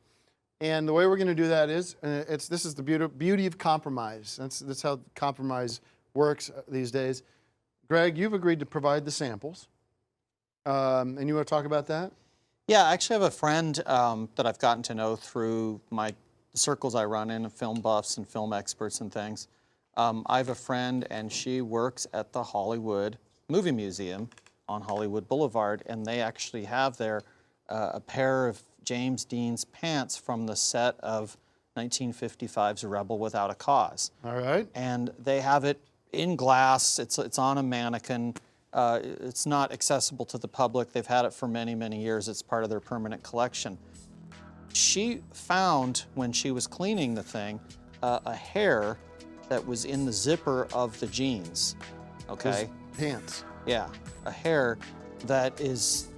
And the way we're going to do that is, this is the beauty of compromise. That's how compromise works these days. Greg, you've agreed to provide the samples. And you want to talk about that? Yeah, I actually have a friend that I've gotten to know through my circles I run in, of film buffs and film experts and things. I have a friend, and she works at the Hollywood Movie Museum on Hollywood Boulevard, and they actually have there a pair of James Dean's pants from the set of 1955's Rebel Without a Cause. All right. And they have it in glass. It's on a mannequin. It's not accessible to the public. They've had it for many, many years. It's part of their permanent collection. she found, when she was cleaning the thing, a hair that was in the zipper of the jeans, okay? Pants. Yeah, a hair that is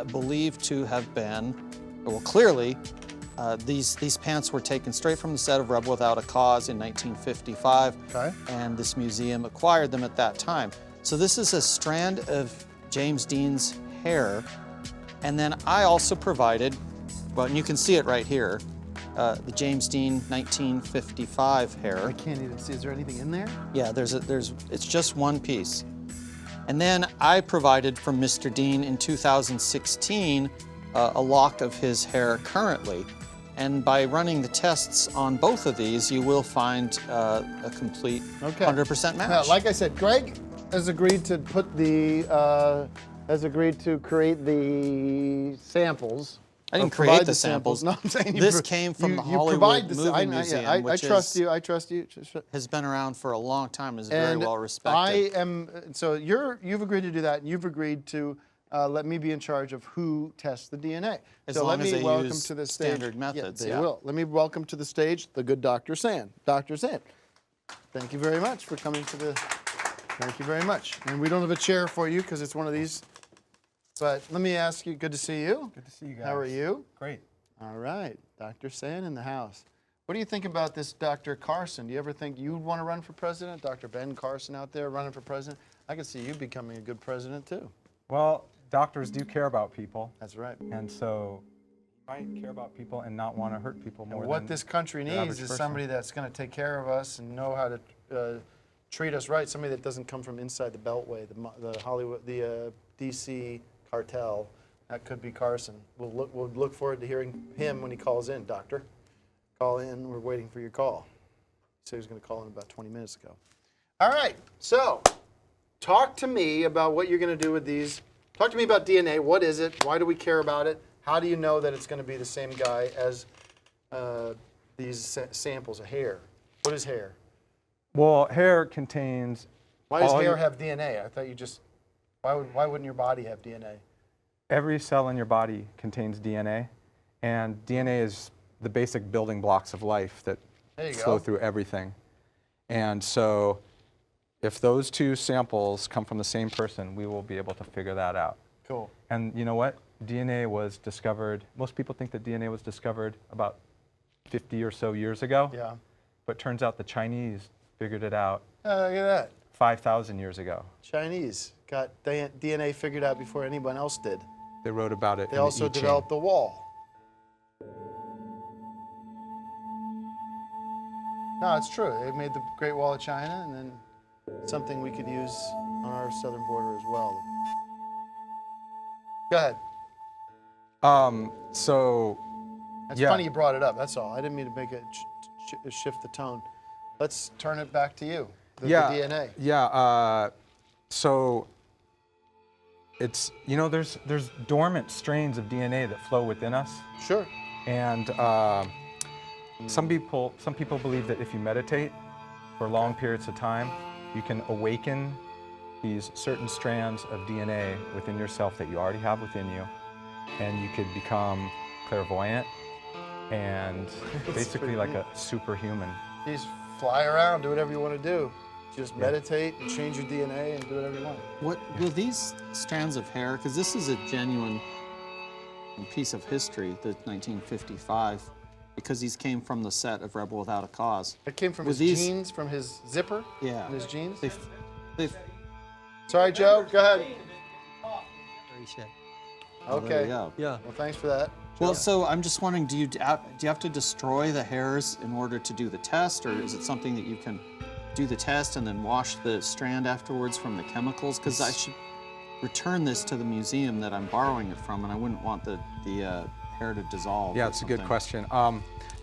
believed to have been, well, clearly, these pants were taken straight from the set of Rebel Without a Cause in 1955, Okay. and this museum acquired them at that time. So this is a strand of James Dean's hair, and then I also provided, well, and you can see it right here, the James Dean 1955 hair. I can't even see. Is there anything in there? Yeah, it's just one piece. And then I provided from Mr. Dean in 2016 a lock of his hair currently. And by running the tests on both of these, you will find a complete 100% match. Now, like I said, Greg has agreed to create the samples. I didn't provide create the samples. No, I'm saying This came from the Hollywood Movie Museum, I which trust you. I trust you. has been around for a long time, is very well I respected. am. So you've agreed to do that, and you've agreed to let me be in charge of who tests the DNA. As so long let as me they welcome use to the stage. standard methods, They yeah. will. Let me welcome to the stage the good Dr. Sand. Dr. Sand, thank you very much for coming to the. Thank you very much. And we don't have a chair for you because it's one of these. But let me ask you. Good to see you. Good to see you guys. How are you? Great. All right, Dr. Sand in the house. What do you think about this Dr. Carson? Do you ever think you'd want to run for president? Dr. Ben Carson out there running for president? I could see you becoming a good president too. Well, doctors do care about people, That's right. and so you might care about people and not want to hurt people more And what than this country the needs average is person. somebody that's going to take care of us and know how to treat us right. Somebody that doesn't come from inside the Beltway, the Hollywood, the DC cartel. That could be Carson. We'll look forward to hearing him when he calls in, Doctor. Call in. We're waiting for your call. He said he was going to call in about 20 minutes ago. All right. So, talk to me about what you're going to do with these. Talk to me about DNA. What is it? Why do we care about it? How do you know that it's going to be the same guy as these samples of hair? What is hair? Well, hair contains. Why does all hair your- have DNA? I thought you just. Why wouldn't your body have DNA? Every cell in your body contains DNA, and DNA is the basic building blocks of life that There you flow go. through everything. And so, if those two samples come from the same person, we will be able to figure that out. Cool. And you know what? DNA was discovered. Most people think that DNA was discovered about 50 or so years ago. Yeah. But turns out the Chinese figured it out Look at that. 5,000 years ago. Chinese got DNA figured out before anyone else did. They wrote about it. They in the also I Ching. developed the wall. No, it's true. They made the Great Wall of China, and then something we could use on our southern border as well. Go ahead. So, It's yeah. funny you brought it up. That's all. I didn't mean to make it shift the tone. Let's turn it back to you. The DNA. Yeah. So it's, you know, there's dormant strains of DNA that flow within us, Sure. and some people believe that if you meditate for long periods of time, you can awaken these certain strands of DNA within yourself that you already have within you, and you could become clairvoyant and basically pretty like neat. a superhuman. You just fly around, do whatever you want to do. Just meditate and change your DNA and do whatever you want. What will these strands of hair, because this is a genuine piece of history, the 1955, because these came from the set of Rebel Without a Cause. It came from With his these- jeans, from his zipper? Yeah. In his jeans? They've Sorry, Joe, go ahead. oh, there Okay. you go. Yeah. Well, thanks for that. Well, so I'm just wondering, do you have to destroy the hairs in order to do the test, or is it something that you can do the test and then wash the strand afterwards from the chemicals? Because I should return this to the museum that I'm borrowing it from, and I wouldn't want the hair to dissolve. Yeah, or it's a good something. question.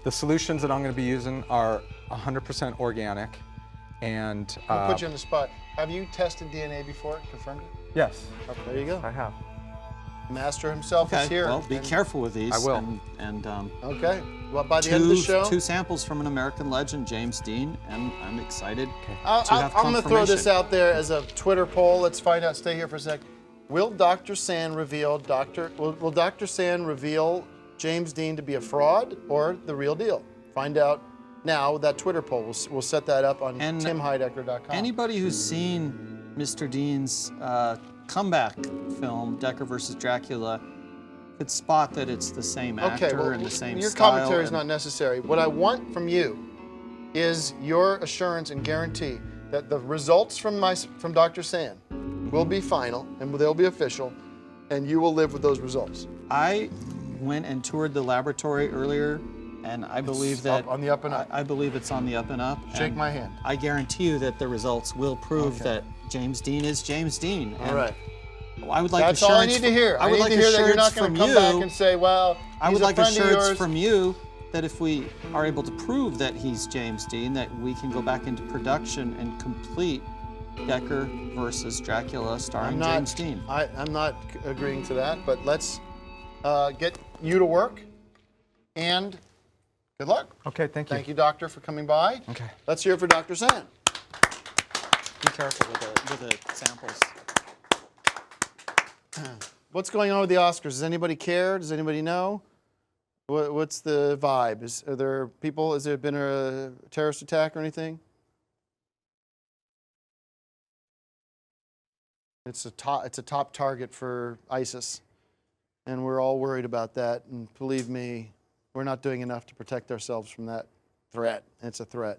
The solutions that I'm going to be using are 100% organic, and I'll put you on the spot. Have you tested DNA before? Confirmed it? yes, There you go. I have. Master himself Okay, is here. well, be and- careful with these. I will. And Okay. Well, by the end of the show, two samples from an American legend, James Dean, and I'm excited to I'm have going to throw this confirmation. out there as a Twitter poll. Let's find out. Stay here for a sec. Will Dr. Sand reveal Will Dr. Sand reveal James Dean to be a fraud or the real deal? Find out now with that Twitter poll. We'll set that up on timheidecker.com. Anybody who's seen Mr. Dean's comeback film, Dekkar versus Dracula, could spot that it's the same actor and the same your style. commentary is not necessary. What I want from you is your assurance and guarantee that the results from Dr. Sand will be final and they'll be official, and you will live with those results. I went and toured the laboratory earlier, and I believe that on the up and up. I believe it's on the up and up. Shake my hand. I guarantee you that the results will prove that James Dean is James Dean. All right. I would like That's all I need to hear. I would like to hear that you're not assurance going to come back and say, well, I would he's a like friend of assurance yours. from you that if we are able to prove that he's James Dean, that we can go back into production and complete Dekkar versus Dracula starring James Dean. I'm not agreeing to that, but let's get you to work, and good luck. Okay, thank you. Thank you, Doctor, for coming by. Okay. Let's hear it for Dr. Sand. Be careful with the samples. What's going on with the Oscars? Does anybody care? Does anybody know? What's the vibe? Are there people? Has there been a terrorist attack or anything? It's a top target for ISIS, and we're all worried about that. And believe me, we're not doing enough to protect ourselves from that threat. It's a threat.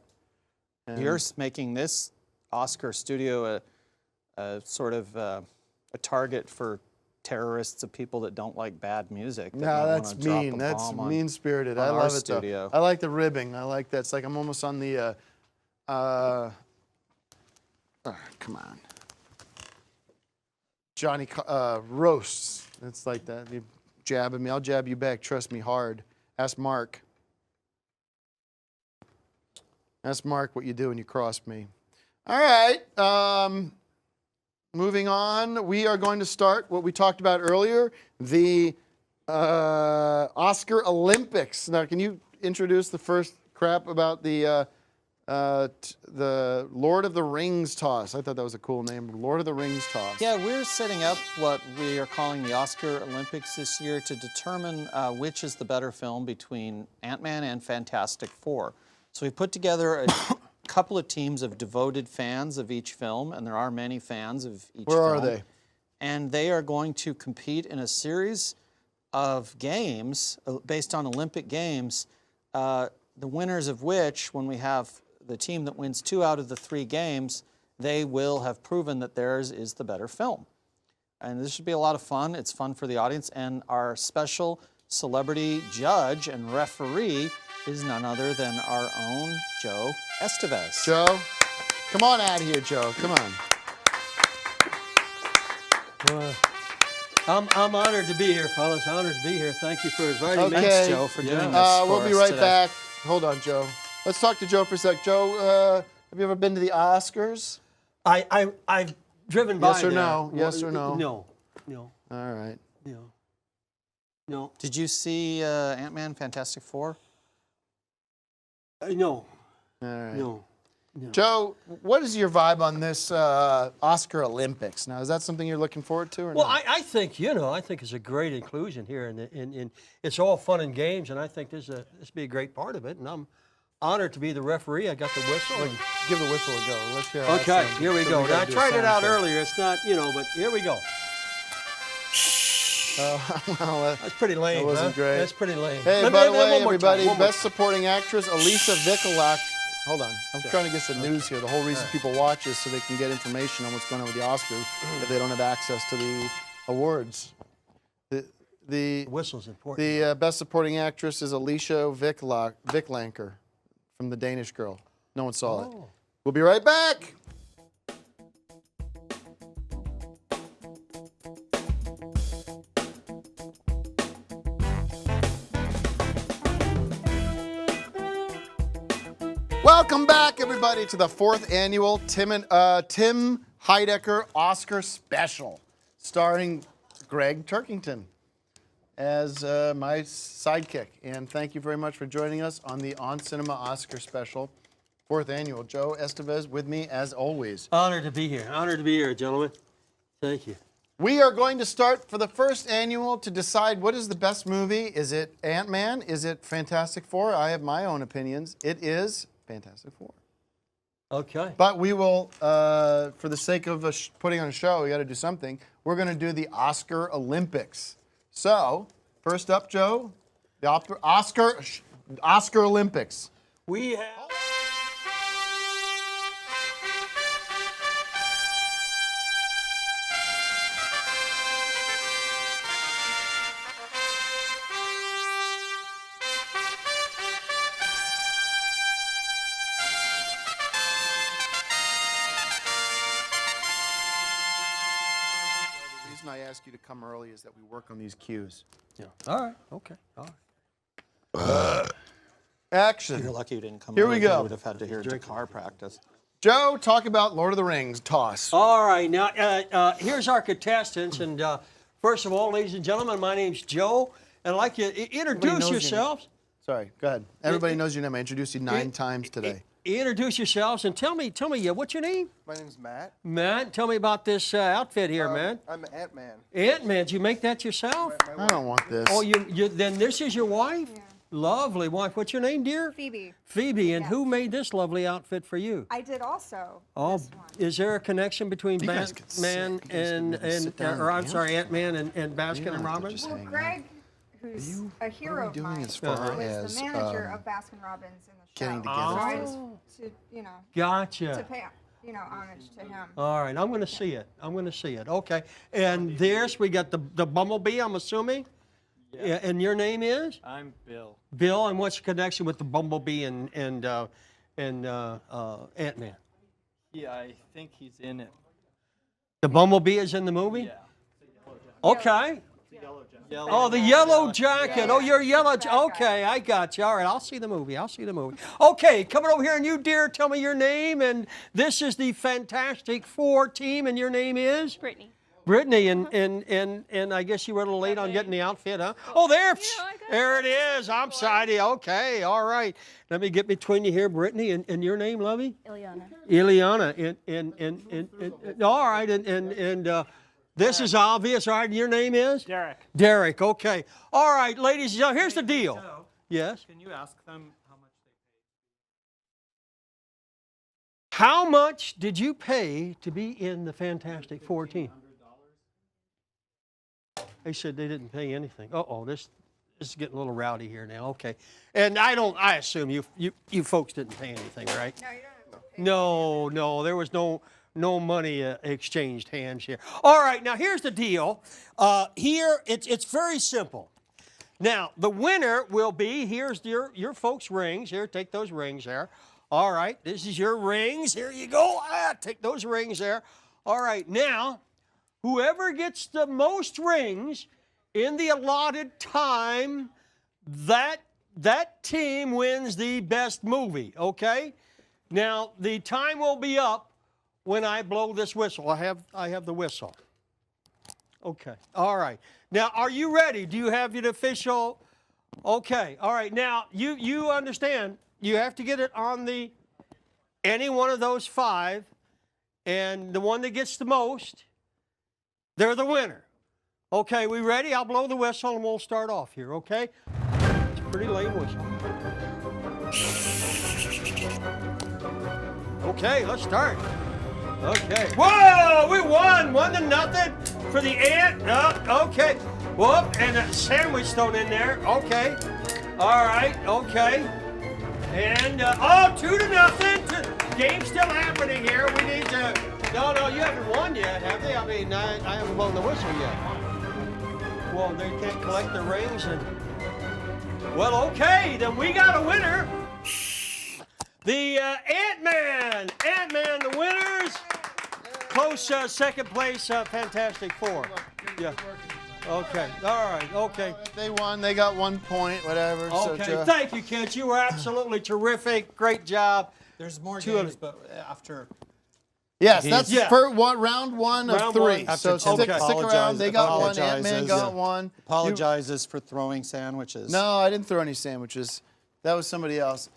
And You're making this Oscar studio a sort of a target for terrorists of people that don't like bad music. No, that's mean. That's mean-spirited. I love it, though. I like the ribbing. I like that. It's like I'm almost on the, come on. Johnny roasts. It's like that. You jab at me. I'll jab you back. Trust me, hard. Ask Mark. Ask Mark what you do when you cross me. All right. Moving on, we are going to start what we talked about earlier, the Oscar Olympics. Now, can you introduce the first crap about the Lord of the Rings toss? I thought that was a cool name, Lord of the Rings toss. Yeah, we're setting up what we are calling the Oscar Olympics this year to determine which is the better film between Ant-Man and Fantastic Four. So we put together a couple of teams of devoted fans of each film, and there are many fans of each film. Where are they? And they are going to compete in a series of games based on Olympic Games, the winners of which, when we have the team that wins 2 out of the 3 games, they will have proven that theirs is the better film. And this should be a lot of fun. It's fun for the audience. And our special celebrity judge and referee is none other than our own Joe Estevez. Joe, come on out here, Joe. Come on. I'm honored to be here, fellas. Honored to be here. Thank you for inviting me. Thanks, Joe, for doing this for We'll be us right today. back. Hold on, Joe. Let's talk to Joe for a sec. Joe, have you ever been to the Oscars? I've driven by Yes or there. no? Yes or no? No. All right. No. Did you see Ant-Man Fantastic Four? No. All right. No. Joe, what is your vibe on this Oscar Olympics? Now, is that something you're looking forward to or Well, not? I think I think it's a great inclusion here, and it's all fun and games, and I think this will be a great part of it. And I'm honored to be the referee. I got the whistle. Well, give the whistle a go. Let's hear Okay, here we go. Now, I tried it out earlier. It's not, but here we go. Well, That's pretty lame. that wasn't great. That's pretty lame. Hey, Let by me- the way, one more time, everybody, one more Best Supporting Actress, Elisa Vikalak. Hold on. I'm trying to get some news here. The whole reason people watch is so they can get information on what's going on with the Oscars if they don't have access to the awards. The whistle's important. The Best Supporting Actress is Alicia Vikander from The Danish Girl. No one saw it. We'll be right back. Welcome back, everybody, to the 4th annual Tim Heidecker Oscar Special, starring Greg Turkington as my sidekick. And thank you very much for joining us on the On Cinema Oscar Special, 4th annual. Joe Estevez with me, as always. Honored to be here. Honored to be here, gentlemen. Thank you. We are going to start for the first annual to decide what is the best movie. Is it Ant-Man? Is it Fantastic Four? I have my own opinions. It is Fantastic Four. Okay. But we will, for the sake of putting on a show, we got to do something. We're going to do the Oscar Olympics. So, first up, Joe, the Oscar Olympics. We have. The reason I ask you to come early is that we work on these cues. Yeah. All right. Okay. All right. Action. You're lucky you didn't come Here early, we go. You would have had to hear Dekkar practice. Joe, talk about Lord of the Rings. Toss. All right. Now, here's our contestants. And first of all, ladies and gentlemen, my name's Joe. And I'd like you to introduce yourselves. Sorry, go ahead. Everybody knows your name. I introduced you 9 times today. Introduce yourselves and tell me, what's your name? My name's Matt. Matt, tell me about this outfit here, man. I'm Ant-Man. Ant-Man, did you make that yourself? I don't want this. Oh, then this is your wife? Yeah. Lovely wife. What's your name, dear? Phoebe. Phoebe, and Yes. who made this lovely outfit for you? I did also. Oh, this one. is there a connection between You guys could sit. Batman You guys could maybe sit down or I'm and sorry, answer. Ant-Man and Baskin and Robbins? just Well, hang out. Greg, who's a hero of doing mine, as far was as, the manager of Baskin Robbins in the show. getting So together? I just, to, you know, to Gotcha. pay, you know, homage to him. All right, I'm going to see it. I'm going to see it. Okay. And this, we got the bumblebee, I'm assuming? Yeah. And your name is? I'm Bill. Bill, and what's the connection with the bumblebee and Ant-Man? Yeah, I think he's in it. The bumblebee is in the movie? Yeah. Okay. Yellow. Oh, the yellow jacket. Oh, you're yellow. Okay, I got you. All right, I'll see the movie. Okay, coming over here, and you, dear, tell me your name. And this is the Fantastic Four team, and your name is? Brittany. Brittany, and I guess you were a little late on getting the outfit, huh? Oh, there it is. I'm sorry. Okay, all right. Let me get between you here, Brittany, and your name, lovey? Ileana. Ileana. All right, and this is obvious. All right, and your name is? Derek. Derek, okay. All right, ladies and gentlemen, here's the deal. Yes? Can you ask them how much they paid? How much did you pay to be in the Fantastic Four team? They said they didn't pay anything. Uh-oh, this is getting a little rowdy here now. Okay. And I assume you folks didn't pay anything, right? No, you don't have to pay. No, there was no money exchanged hands here. All right, now here's the deal. Here, it's very simple. Now, the winner will be, here's your folks' rings. Here, take those rings there. All right, this is your rings. Here you go. Take those rings there. All right, now, whoever gets the most rings in the allotted time, that team wins the best movie, okay? Now, the time will be up when I blow this whistle. I have the whistle. Okay, all right. Now, are you ready? Do you have your official? Okay, all right. Now, you understand, you have to get it on any one of those 5, and the one that gets the most, they're the winner. Okay, we ready? I'll blow the whistle and we'll start off here, okay? It's a pretty lame whistle. Okay, let's start. Okay. Whoa, we won! 1-0 for the Ant. Okay. Whoop, and a sandwich thrown in there. Okay. All right, okay. And, 2-0. Game's still happening here. We need to... No, you haven't won yet, have they? I mean, I haven't blown the whistle yet. Well, they can't collect the rings and... Well, okay, then we got a winner. The Ant-Man, the winners. Close second place, Fantastic Four. Yeah. Okay, all right, okay. They won, they got 1 point, whatever. Okay, So, thank you, kids. You were absolutely terrific. Great job. There's more Two of games, but after yes, that's Yeah. round one of Round 3. one. So Tim stick around. They got one. Ant-Man got one. apologizes for throwing sandwiches. No, I didn't throw any sandwiches. That was somebody else.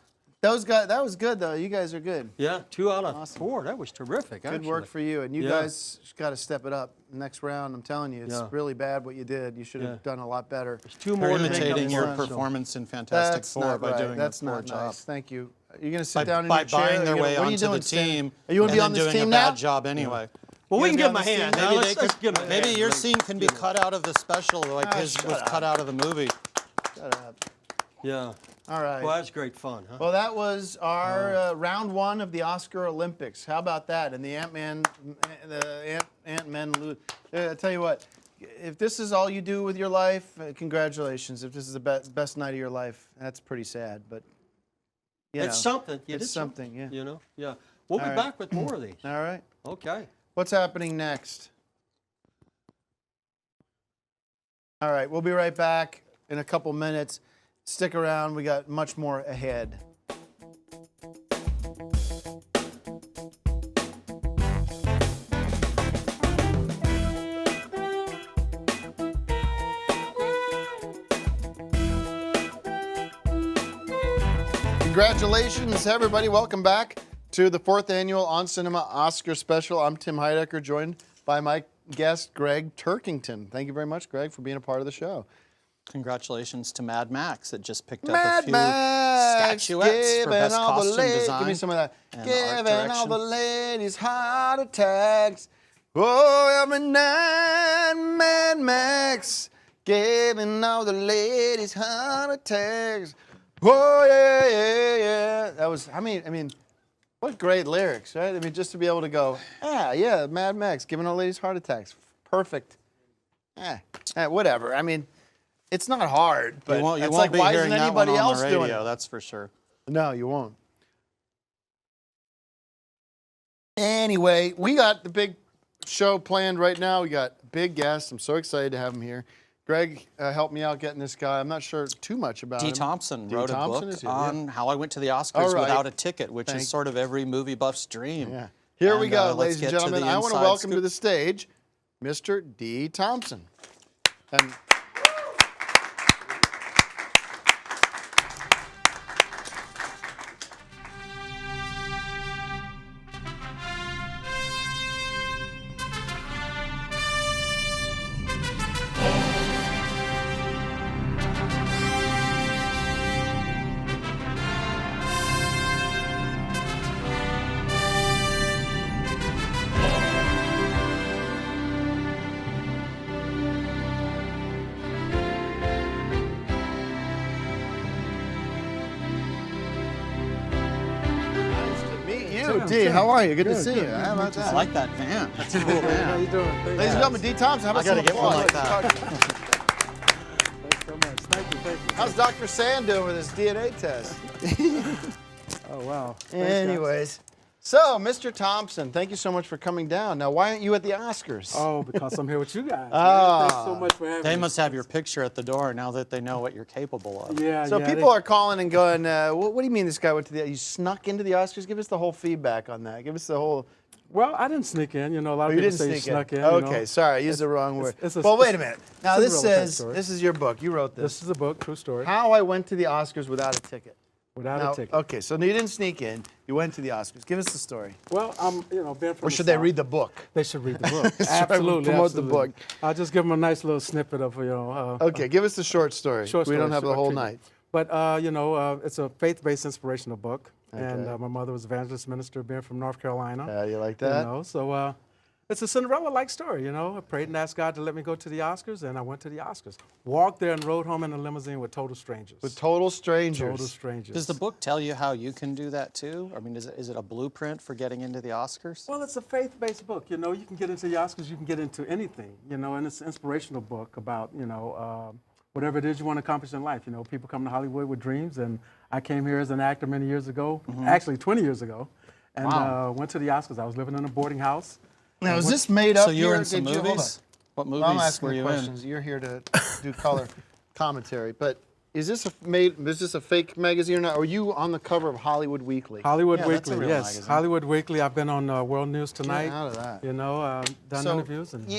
Those guys, that was good though. You guys are good. Yeah, 2 out of 4. That was terrific. Good work for you. And you guys got to step it up. Next round, I'm telling you, it's really bad what you did. You should have done a lot better. There's 2 They're more to imitating your make up for. performance in Fantastic That's Four not by right. doing That's a poor not job. nice. Thank you. You're going to sit down in By your chair? buying their way what are you onto doing, the team Are you going to and be then on this doing team a now? bad job anyway. Well, we can You give him a gonna be on hand. this Now, team? let's give him a Maybe hand. your scene can be cut out of the special like his shut was cut out of the movie. Shut up. Yeah. All right. Well, that's great fun, huh? Well, that was our round 1 of the Oscar Olympics. How about that? And the Ant-Man, I tell you what, if this is all you do with your life, congratulations. If this is the best night of your life, that's pretty sad. But It's something. You it's did something. Yeah. You know? Yeah. We'll be All right. back with more of these. All right. Okay. What's happening next? All right, we'll be right back in a couple minutes. Stick around, we got much more ahead. Congratulations, everybody. Welcome back to the 4th annual On Cinema Oscar Special. I'm Tim Heidecker, joined by my guest, Gregg Turkington. Thank you very much, Gregg, for being a part of the show. Congratulations to Mad Max. It just picked up Mad a few Max, statuettes for best costume design. Give me some of that. and art Giving all direction. the ladies heart attacks. Oh, every night, Mad Max. Giving all the ladies heart attacks. Oh, yeah, yeah, yeah. That was, I mean, what great lyrics, right? I mean, just to be able to go, yeah, Mad Max, giving all ladies heart attacks. Perfect. Whatever. I mean, it's not hard, but You it's won't like, be why hearing isn't that one anybody on else the doing radio, it? that's for sure. No, you won't. Anyway, we got the big show planned right now. We got big guests. I'm so excited to have him here. Gregg helped me out getting this guy. I'm not sure too much about him. Dee Thompson wrote a Thompson book is here, on how I went to the Oscars All right. without a ticket, which Thank is sort of every movie buff's dream. Yeah. Here we And, go, let's ladies and get to gentlemen. the I want to inside welcome to scoop. the stage Mr. Dee Thompson. And Dee, how are you? Good to see you. How about I that? like that van. That's a cool How van. you doing? Ladies and gentlemen, Dee Thompson, how about I gotta some get one applause? like that. Thanks so much. Thank you. How's Dr. Sand doing with his DNA test? Oh, wow. Anyways, so Mr. Thompson, thank you so much for coming down. Now, why aren't you at the Oscars? Oh, because I'm here with you guys. Ah. Thanks so much for having me. They must have your picture at the door now that they know what you're capable of. Yeah, So people are calling and going, what do you mean this guy went to the, you snuck into the Oscars? Give us the whole feedback on that. Give us the whole. Well, I didn't sneak in. You know, a lot of You people didn't say you sneak snuck in. you Okay, know. sorry, I used the wrong word. it's a- well, wait a it's- minute. Now it's a this real life says, story. this is your book. You wrote This is a book, true story. How I went to the Oscars without a ticket. Without Now, a ticket. Okay, so you didn't sneak in. You went to the Oscars. Give us the story. Well, I'm, you know, being from Or the should they South, read the book? They should read the book. Should I Absolutely. promote the absolutely. book? I'll just give them a nice little snippet of, you know. Okay, give us the short story. Short We don't story, have the short whole treatment. night. But, you know, it's a faith-based inspirational book. And Okay. my mother was evangelist minister, being from North Carolina. You like that? You know, so it's a Cinderella-like story, you know. I prayed and asked God to let me go to the Oscars, and I went to the Oscars. Walked there and rode home in a limousine with total strangers. With total strangers. Total strangers. Does the book tell you how you can do that too? I mean, is it a blueprint for getting into the Oscars? Well, it's a faith-based book. You know, you can get into the Oscars, you can get into anything, you know, and it's an inspirational book about, you know, whatever it is you want to accomplish in life. You know, people come to Hollywood with dreams, and I came here as an actor many years ago, actually 20 years ago, and went to the Oscars. I was living in a boarding house. Now, is this made up So you were here? in some Did you- hold movies? What on. movies Well, I'm asking were the you questions. You're here to do color commentary. But is this a fake magazine or not? Or are you on the cover of Hollywood Weekly? Hollywood Yeah, that's a Weekly, real yes. magazine. Hollywood Weekly. I've been on World News Tonight. out of that. You know, done So interviews. And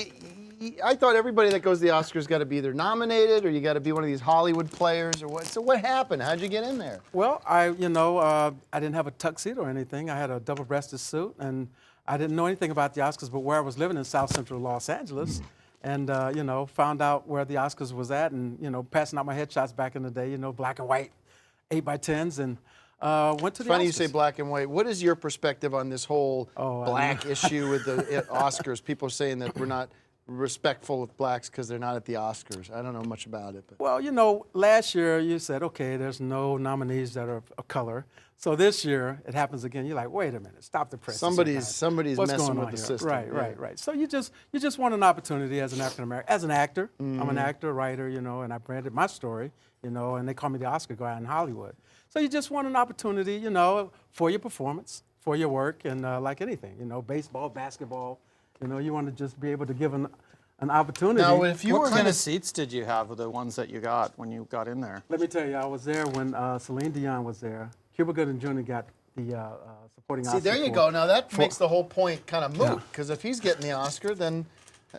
I thought everybody that goes to the Oscars got to be either nominated or you got to be one of these Hollywood players or what. So what happened? How'd you get in there? Well, I didn't have a tuxedo or anything. I had a double-breasted suit, and I didn't know anything about the Oscars, but where I was living in South Central Los Angeles, and found out where the Oscars was at, and passing out my headshots back in the day, black and white, 8x10s, and went to the Funny Oscars. you say black and white. What is your perspective on this whole black issue with the Oscars? People saying that we're not respectful of blacks because they're not at the Oscars. I don't know much about it. But. Well, last year you said, okay, there's no nominees that are of color. So this year it happens again. You're like, wait a minute, stop the press. Somebody's What's messing going with on the here? system. Right. So you just want an opportunity as an African American, as an actor. I'm an actor, writer, and I branded my story, and they call me the Oscar guy in Hollywood. So you just want an opportunity, for your performance, for your work, and like anything, baseball, basketball, you want to just be able to give an opportunity. Now, if you What kind of seats did you have, the ones that you got when you got in there? Let me tell you, I was there when Celine Dion was there. Cuba Gooding Jr. got the supporting Oscar. See, there you go. Now that makes the whole point kind of moot, because if he's getting the Oscar, then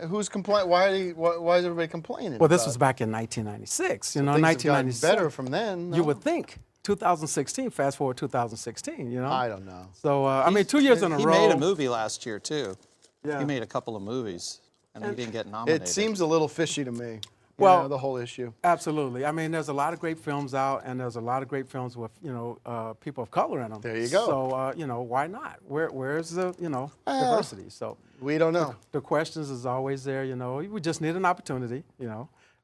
who's complaining? Why is everybody complaining? Well, this was back in 1996. So 1996. Better from then. You would think. 2016. Fast forward 2016. I don't know. So 2 years in a row. He made a movie last year too. Yeah. He made a couple of movies, and he didn't get nominated. It seems a little fishy to me. Well, the whole issue. Absolutely. There's a lot of great films out, and there's a lot of great films with people of color in them. There you go. So why not? Where's the diversity? So we don't know. The questions is always there. We just need an opportunity.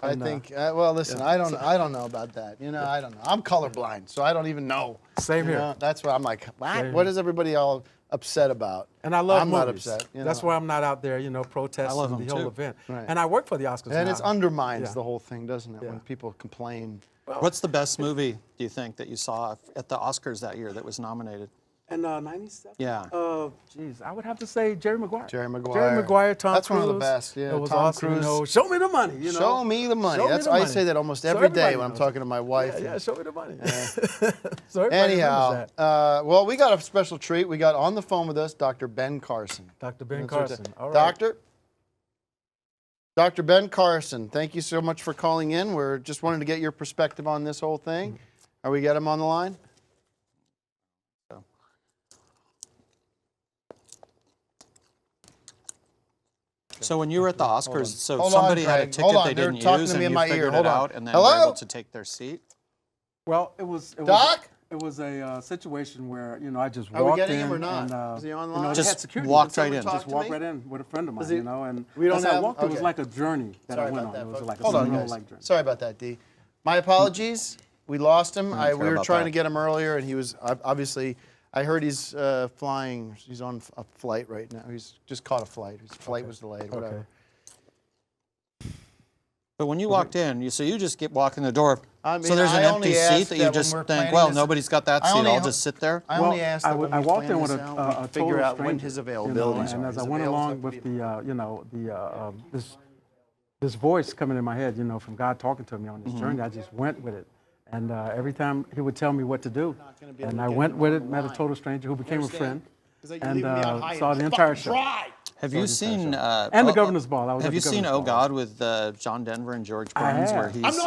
I think. Well, listen. I don't know about that. I don't know. I'm colorblind, so I don't even know. Same here. That's why I'm like, what is everybody all upset about? And I love I'm movies. not upset. That's why I'm not out there, protesting the whole event. Right. And I work for the Oscars and now. it undermines the whole thing, doesn't it? When people complain. What's the best movie, do you think, that you saw at the Oscars that year that was nominated? In 97? Yeah. Geez, I would have to say Jerry Maguire. Jerry Maguire. Jerry Maguire, Tom That's Cruise. one of the best. Yeah. It was Tom awesome. Cruise. Show me the money. Show me the money. I say that almost every day when I'm talking to my wife. Yeah, show me the money. So anyhow, well, we got a special treat. We got on the phone with us Dr. Ben Carson. Dr. Ben Carson. All right. Dr. Ben Carson, thank you so much for calling in. We're just wanting to get your perspective on this whole thing. Are we get him on the line? So when you were at the Oscars, somebody had a ticket they didn't use, and you figured it out, and then were able to take their seat? Well, it was Doc? It was a situation where I just walked in. Are we getting him or not? Is he online? Just had security. walked right in. Just walked right in with a friend of mine, and we don't as I have, walked, it was like a journey that I went on. It was like a solo-like journey. Sorry about that, D. My apologies. We lost him. We were trying to get him earlier, and he was obviously. I heard he's flying. He's on a flight right now. He's just caught a flight. His flight was delayed. Whatever. But when you walked in, so you just walk in the door. I mean, so there's an empty seat that you just think, well, nobody's got that seat. I'll just sit there. I only asked that I walked in with a figure out stranger, when his availability is. and as I went along with this voice coming in my head, from God talking to me on this journey, I just went with it. And every time he would tell me what to do, and I went with it, met a total stranger who became a friend, and saw the entire show. Have you seen and the Governor's Ball? Have you seen Oh God with John Denver and George Burns, where he's?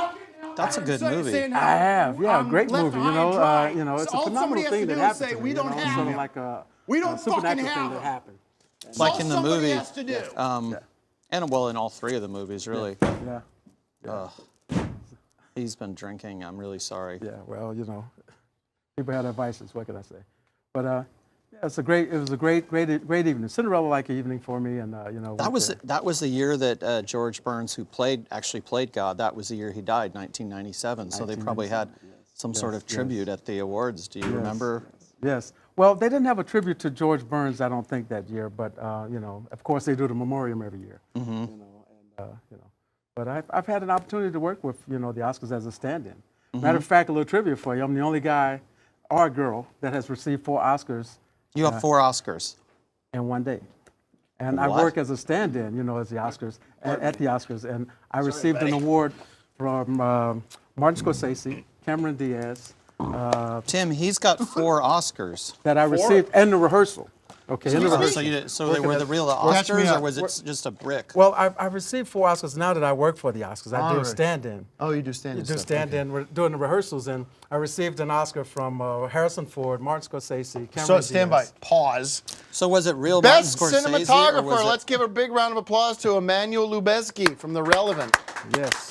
That's a good movie. I have, yeah, great movie. It's a phenomenal thing that happened to me. Sort of like a supernatural thing that happened. Like in the movie, and well, in all three of the movies, really. Yeah. He's been drinking. I'm really sorry. Yeah, well, people have their vices. What can I say? But yeah, it was a great evening. Cinderella-like evening for me, and That was the year that George Burns, who actually played God, that was the year he died, 1997. So they probably had some sort of tribute at the awards. Do you remember? Yes. Well, they didn't have a tribute to George Burns, I don't think, that year. But of course, they do the memoriam every year. But I've had an opportunity to work with, the Oscars as a stand-in. Matter of fact, a little trivia for you. I'm the only guy or girl that has received 4 Oscars. You have 4 Oscars. In one day. And I work as a stand-in, as the Oscars, at the Oscars. And I received an award from Martin Scorsese, Cameron Diaz. Tim, he's got 4 Oscars. That I received, and the rehearsal. Okay. So, in the so, rehearsal. so they were the real Catch me Oscars, up. or was it just a brick? Well, I've received 4 Oscars now that I work for the Oscars. I do Honorary. stand-in. Oh, you do stand-in You do stuff, stand-in. We're doing the rehearsals, and I received an Oscar from Harrison Ford, Martin Scorsese, Cameron So stand by. Diaz. Pause. So was it real Best Martin Scorsese, or cinematographer. was it, Let's give a big round of applause to Emmanuel Lubezki from The Relevant. Yes.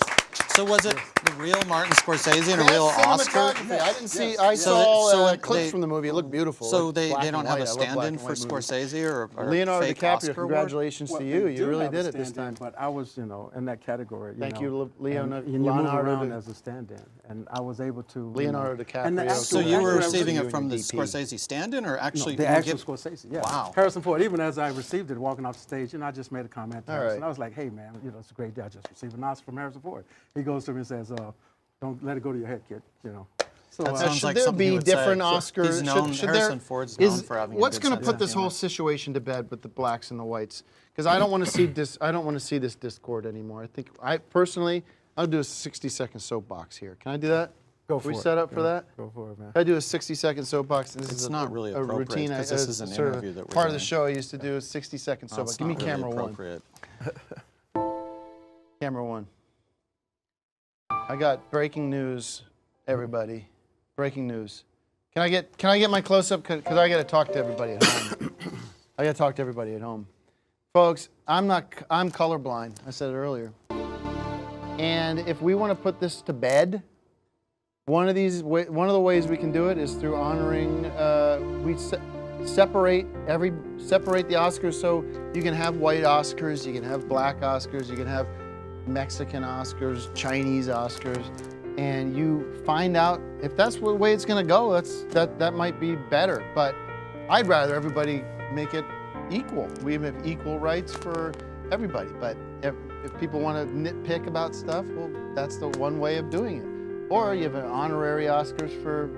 so was it the real Martin Scorsese and a Best real Oscar? cinematography. I didn't see. I So saw they- clips they- from the movie. It looked beautiful. So It they looked black don't and have a white. I love black stand-in and for white movies. Scorsese or Leonardo fake DiCaprio, Oscar award? congratulations to Well, you. they You do really have a did it this stand-in, time. But I was, in that category. Thank you, you, Leonardo. And you move Leonardo around di- as a stand-in, and I was able to. Leonardo DiCaprio. And the actual, So you were actual- receiving you it and from your the DP. Scorsese stand-in, or actually the you were actual giv- Scorsese, yeah. Wow. Harrison Ford, even as I received it, walking off the stage, I just made a comment to All Harrison. right. I was like, hey, man, it's a great day. I just received an Oscar from Harrison Ford. He goes to me and says, don't let it go to your head, kid, So, That sounds should like there something he be would different say. Oscars? He's known, should Harrison there, Ford's known for having a what's good going to sense put of this whole humor. situation to bed with the blacks and the whites? Because I don't want to see this. I don't want to see this discord anymore. I think I'll do a 60-second soapbox here. Can I do that? Go Are for we it. set up for that? Go for it, man. I do a 60-second soapbox. This It's is not really a appropriate, routine. because this is an sort of interview that we're part of the doing. show I used to do a 60-second No, soapbox. it's Give me not really camera one. appropriate. Camera one. I got breaking news, everybody. Breaking news. Can I get my close up? Because I got to talk to everybody at home. I got to talk to everybody at home, folks. I'm colorblind. I said it earlier. And if we want to put this to bed, one of the ways we can do it is through honoring. Separate the Oscars, so you can have white Oscars, you can have black Oscars, you can have Mexican Oscars, Chinese Oscars, and you find out if that's the way it's going to go. That might be better, but I'd rather everybody make it equal. We have equal rights for everybody, but if people want to nitpick about stuff, well, that's the one way of doing it. Or you have an honorary Oscars for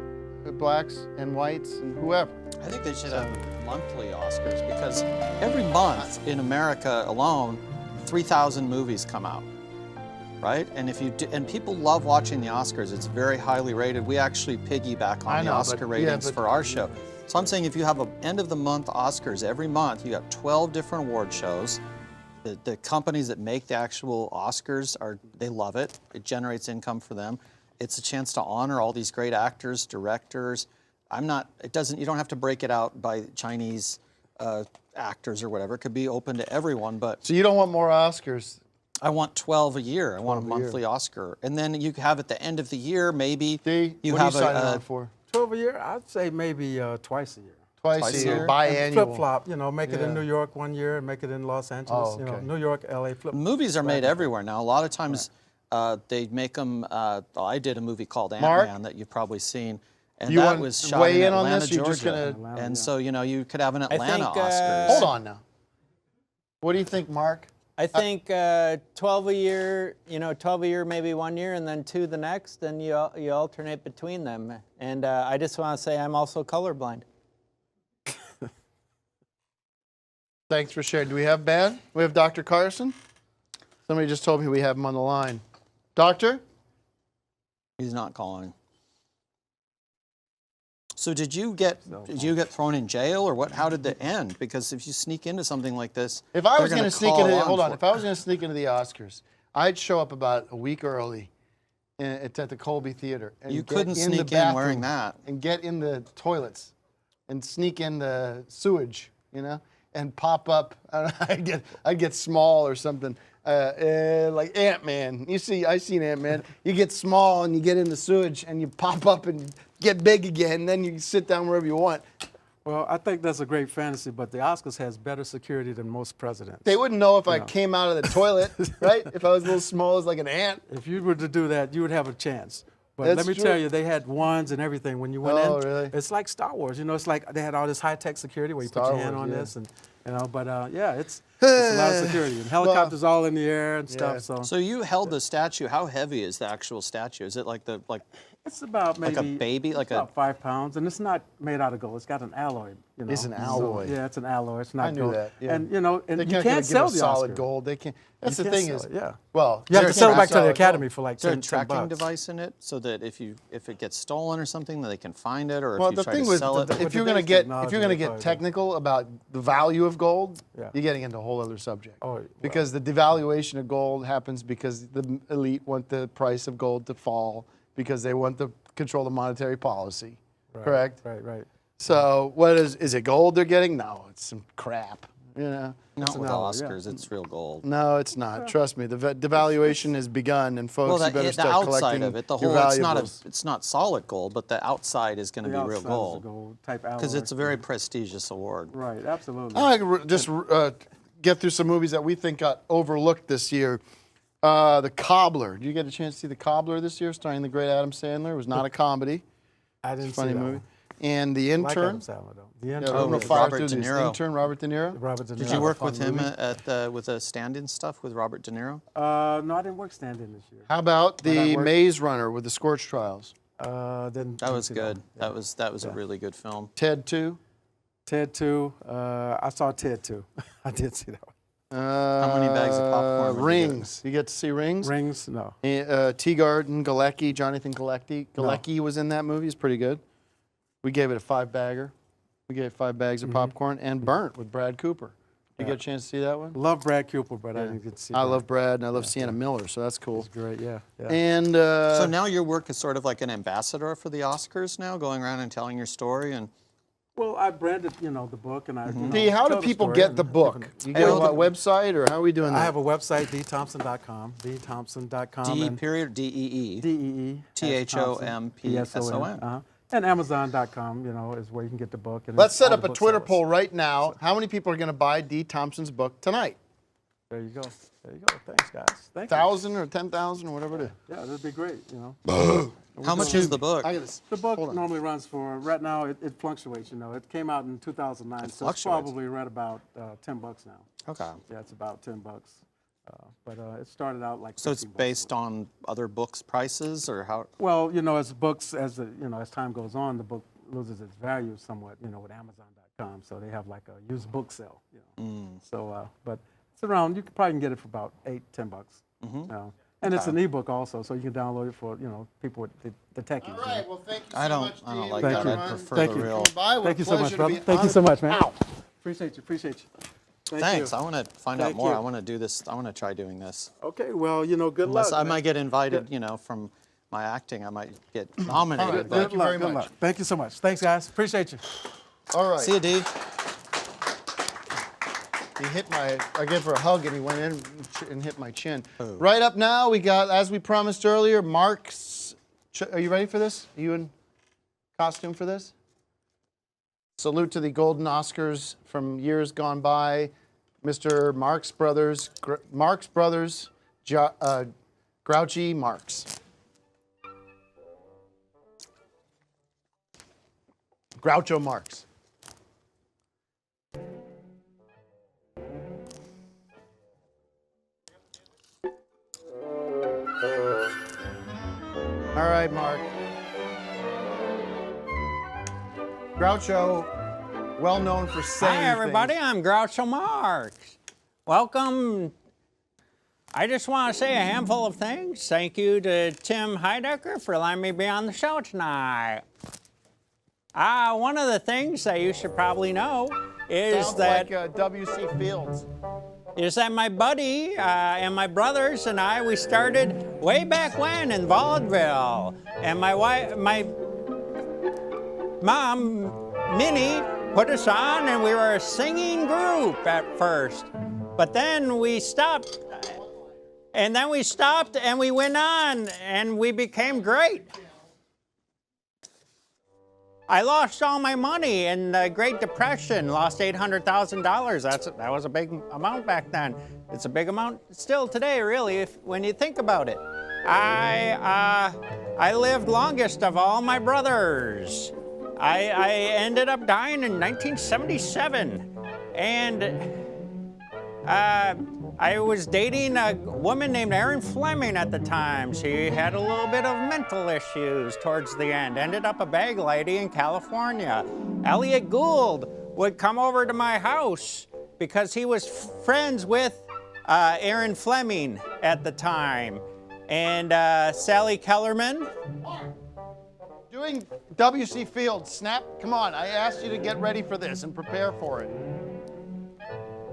blacks and whites and whoever. I think they should have monthly Oscars, because every month in America alone, 3,000 movies come out, right? And if you do, and people love watching the Oscars. It's very highly rated. We actually piggyback on the Oscar ratings for our show. So I'm saying if you have an end of the month Oscars every month, you got 12 different award shows. The companies that make the actual Oscars they love it. It generates income for them. It's a chance to honor all these great actors, directors. You don't have to break it out by Chinese actors or whatever. It could be open to everyone, but. So you don't want more Oscars? I want 12 a year. I want a monthly Oscar. And then you have at the end of the year, maybe you what have are you signing on for? 12 a year? I'd say maybe twice a year. Twice a year, biannual. Flip-flop, make it in New York one year and make it in Los Angeles. New York, LA, flip. Movies are made everywhere now. A lot of times they make them, I did a movie called Ant-Man that you've probably seen. And you that was shot weigh in in on Atlanta, this? You're just Georgia. gonna... And so, you could have an Atlanta think, Oscars. Hold on now. What do you think, Mark? I think 12 a year, 12 a year, maybe 1 year, and then 2 the next, and you alternate between them. And I just want to say I'm also colorblind. Thanks for sharing. Do we have Ben? We have Dr. Carson? Somebody just told me we have him on the line. Doctor? He's not calling. So did you get thrown in jail, or what? How did it end? Because if you sneak into something like this, If I was going to sneak into if I was going to sneak into the Oscars, I'd show up about a week early at the Colby Theater. And You get couldn't the sneak in bathroom wearing that. And get in the toilets and sneak in the sewage, and pop up. I'd get small or something. Like Ant-Man. I seen Ant-Man. You get small and you get in the sewage and you pop up and get big again. And then you sit down wherever you want. Well, I think that's a great fantasy, but the Oscars has better security than most presidents. They wouldn't know if I came out of the toilet, right? If I was a little small as like an ant. If you were to do that, you would have a chance. But That's let me true. tell you, they had wands and everything when you went in. Really? It's like Star Wars. It's like they had all this high-tech security where you put your hand on this, and but it's a lot of security. And helicopters all in the air and stuff. So you held the statue. How heavy is the actual statue? Is it like It's about maybe Like a baby, like about 5 pounds, and it's not made out of gold. It's got an alloy. You know? It's an alloy. So, yeah, it's an alloy. It's not I knew gold. that. Yeah. And you know, and they you can't can't give sell us the solid Oscar. gold. They can't. That's You the can't thing sell is, it, yeah. well, You have to sell it back to the solid academy gold. for like Is there a 10 tracking bucks. device in it so that if it gets stolen or something, that they can find it, or Well, if you the try thing to with sell it? if you're going to get technical about the value of gold, you're getting into a whole other subject. Oh, well. Because the devaluation of gold happens because the elite want the price of gold to fall because they want to control the monetary policy. Right, Correct? Right. So what is it gold they're getting? No, it's some crap. You know. Not with Oscars, it's real gold. No, it's not. Trust me, the devaluation has begun, and folks, Well, you better the start outside collecting of it, the your whole, valuables. it's not solid gold, but the outside is going to The be real outside is a gold. gold type alloy. Because it's a very prestigious award. Right, absolutely. I like to just get through some movies that we think got overlooked this year. The Cobbler. Did you get a chance to see The Cobbler this year, starring the great Adam Sandler? It was not a comedy. I didn't It's a funny see that movie. one. And The I like Intern. Adam Sandler, though. The Yeah, Intern. Room with of Fire Robert through De this. Niro. Intern, Robert De Niro. Robert De Niro. Did you work Fun with him movie. with the stand-in stuff with Robert De Niro? No, I didn't work stand-in this year. How about But I The worked- Maze Runner with the Scorch Trials? That was good. That was a really good film. Ted 2? Ted 2. I saw Ted 2. I did see that one. How many bags of popcorn would you get? Rings. You get to see Rings? Rings? No. Teagarden, Galecki, Jonathan Galecki. Galecki was in that movie. It's pretty good. We gave it a 5-bagger. We gave 5 bags of popcorn. And Burnt with Brad Cooper. You get a chance to see that one? Love Brad Cooper, but I didn't get to see I Brad. love Brad, and I love Sienna Miller, so that's cool. It's great, yeah. And So now your work is sort of like an ambassador for the Oscars now, going around and telling your story and. Well, I branded, the book, and I. D, how do people get the book? You get it on a website, or how are we doing that? I have a website, dthompson.com, dthompson.com. D period D-E-E. D-E-E. T-H-O-M-P-S-O-N. And Amazon.com, is where you can get the book. And Let's it's set all up the a Twitter booksellers. poll right now. How many people are going to buy D. Thompson's book tonight? There you go. There you go. Thanks, guys. Thank you. 1,000 or 10,000 or whatever it is. Yeah, that'd be great, How much is the book? The book normally runs for, right now, it fluctuates, It came out in 2009, so it's fluctuates. probably right about $10 now. Okay. Yeah, it's about $10. But it started out like So it's 15 bucks. based on other books' prices, or how? Well, as books, as time goes on, the book loses its value somewhat, with Amazon.com. So they have like a used book sale, So, but it's around, you probably get it for about $8-10. And it's an ebook also, so you can download it for, people with the techies. All right, well, thank you so I don't much, like Dean. Thank that. you. I prefer Thank the you. real. Thank you so much, brother. Pleasure to be Thank you so much, man. Ow. Appreciate you. Thanks. I want to find out Thank more. you. I want to do this. I want to try doing this. Okay, well, good Unless luck. I man. might get invited, from my acting, I might get nominated. All right, but thank you very Good much. luck. Thank you so much. Thanks, guys. Appreciate you. All right. see you, D. He hit I gave her a hug and he went in and hit my chin. Right up now, we got, as we promised earlier, Mark's. Are you ready for this? Are you in costume for this? Salute to the Golden Oscars from years gone by. Mr. Marx Brothers, Grouchy Marx. Groucho Marx. All right, Mark. Groucho, well known for saying Hi, everybody. things. I'm Groucho Marx. Welcome. I just want to say a handful of things. Thank you to Tim Heidecker for letting me be on the show tonight. One of the things that you should probably know is Sounds that like W.C. Fields. my buddy and my brothers and I, we started way back when in vaudeville. And my mom, Minnie, put us on, and we were a singing group at first. But then we stopped. And then we stopped and we went on and we became great. I lost all my money in the Great Depression, lost $800,000. That was a big amount back then. It's a big amount still today, really, when you think about it. I lived longest of all my brothers. I ended up dying in 1977. And I was dating a woman named Erin Fleming at the time. She had a little bit of mental issues towards the end. Ended up a bag lady in California. Elliot Gould would come over to my house because he was friends with Erin Fleming at the time. And Sally Kellerman. Doing W.C. Fields, snap, come on. I asked you to get ready for this and prepare for it.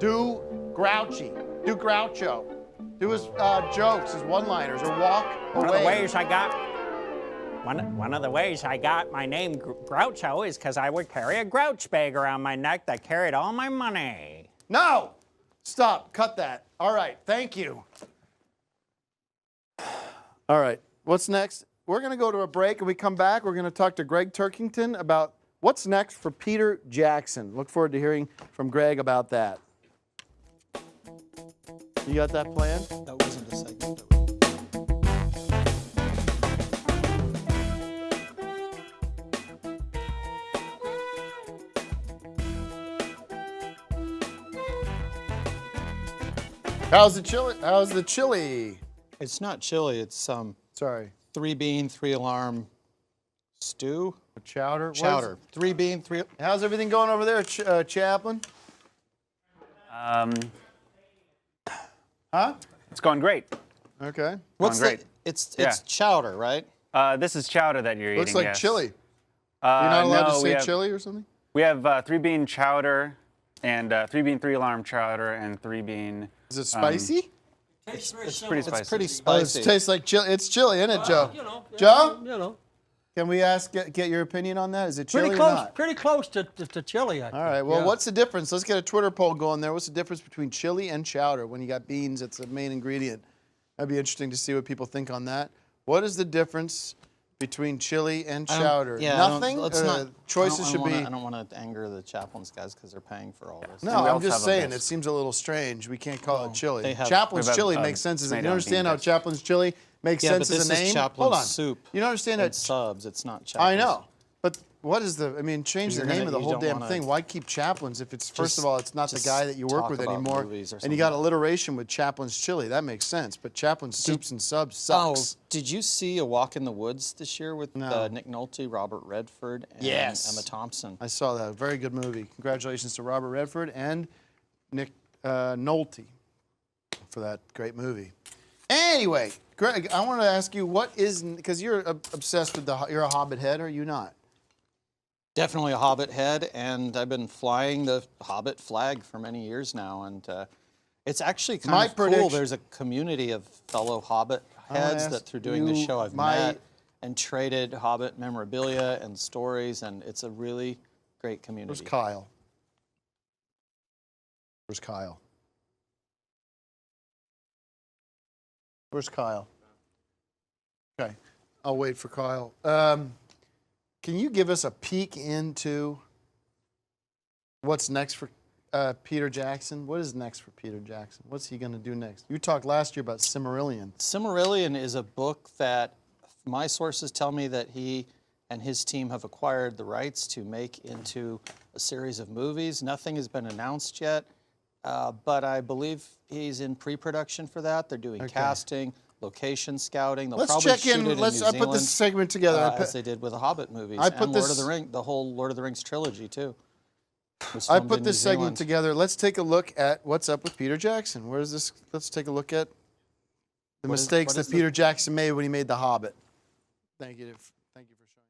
Do Grouchy, do Groucho. Do his jokes, his one-liners, or walk away. One of the ways I got my name Groucho is because I would carry a grouch bag around my neck that carried all my money. No! Stop, cut that. All right, thank you. All right, what's next? We're gonna go to a break, and we come back, we're gonna talk to Greg Turkington about what's next for Peter Jackson. Look forward to hearing from Greg about that. You got that plan? That wasn't a segment. How's the chili? How's the chili? It's not chili. It's sorry, 3-bean, 3-alarm stew. A chowder. Chowder. 3-bean, 3. How's everything going over there, Chaplain? Huh? It's going great. Okay. What's great. It's Yeah. chowder, right? This is chowder that you're Looks eating. like yes. chili. You're not allowed no, to we say have- chili or something? We have 3-bean chowder and 3-bean 3-alarm chowder and 3-bean. Is it spicy? It's pretty It's spicy. pretty Oh, it spicy. tastes like chili. It's chili, isn't it, Joe? Joe? Can we get your opinion on that? Is it chili Pretty or close, not? pretty close to chili, I think. All right. Well, Yeah. what's the difference? Let's get a Twitter poll going there. What's the difference between chili and chowder? When you got beans, it's the main ingredient. That'd be interesting to see what people think on that. What is the difference between chili and chowder? Nothing. Choices should be. I don't want to anger the chaplain's guys because they're paying for all this. No, I'm just saying it seems a little strange. We can't call it chili. they have- Chaplain's We have, chili makes sense as a. You tomato and understand bean how dish. Chaplain's chili makes Yeah, sense but as this a name? is chaplain's Hold on. soup. You don't understand and that. subs. It's not chaplain's. I know, but what is the? I mean, change the You're name gonna- of the you whole don't damn wanna thing. Why keep chaplains if it's first of all it's not the just guy that you work talk with about anymore, movies or and you got something. alliteration with chaplain's chili. That makes sense. But chaplain's soups and subs sucks. Oh, did you see A Walk in the Woods this year with No. Nick Nolte, Robert Redford, and Yes. Emma Thompson? I saw that. Very good movie. Congratulations to Robert Redford and Nick Nolte for that great movie. Anyway, Greg, I want to ask you what is, because you're obsessed with you're a Hobbit head, are you not? Definitely a Hobbit head, and I've been flying the Hobbit flag for many years now, and it's actually kind of cool. There's a community of fellow Hobbit heads that through doing this show I've met and traded Hobbit memorabilia and stories, and it's a really great community. Where's Kyle? Where's Kyle? Where's Kyle? Okay, I'll wait for Kyle. Can you give us a peek into what's next for Peter Jackson? What is next for Peter Jackson? What's he going to do next? You talked last year about Silmarillion. Silmarillion is a book that my sources tell me that he and his team have acquired the rights to make into a series of movies. Nothing has been announced yet, but I believe he's in pre-production for that. They're doing casting, location scouting. They'll Let's probably check shoot in. it in Let's. New I put this Zealand, segment together. as they did with the Hobbit movies I put and Lord this- of the Rings, the whole Lord of the Rings trilogy too. was I filmed put in this New segment Zealand. together. Let's take a look at what's up with Peter Jackson. Where is this? Let's take a look at the What is- mistakes what that is the- Peter Jackson made when he made The Hobbit. Thank you. Thank you for showing.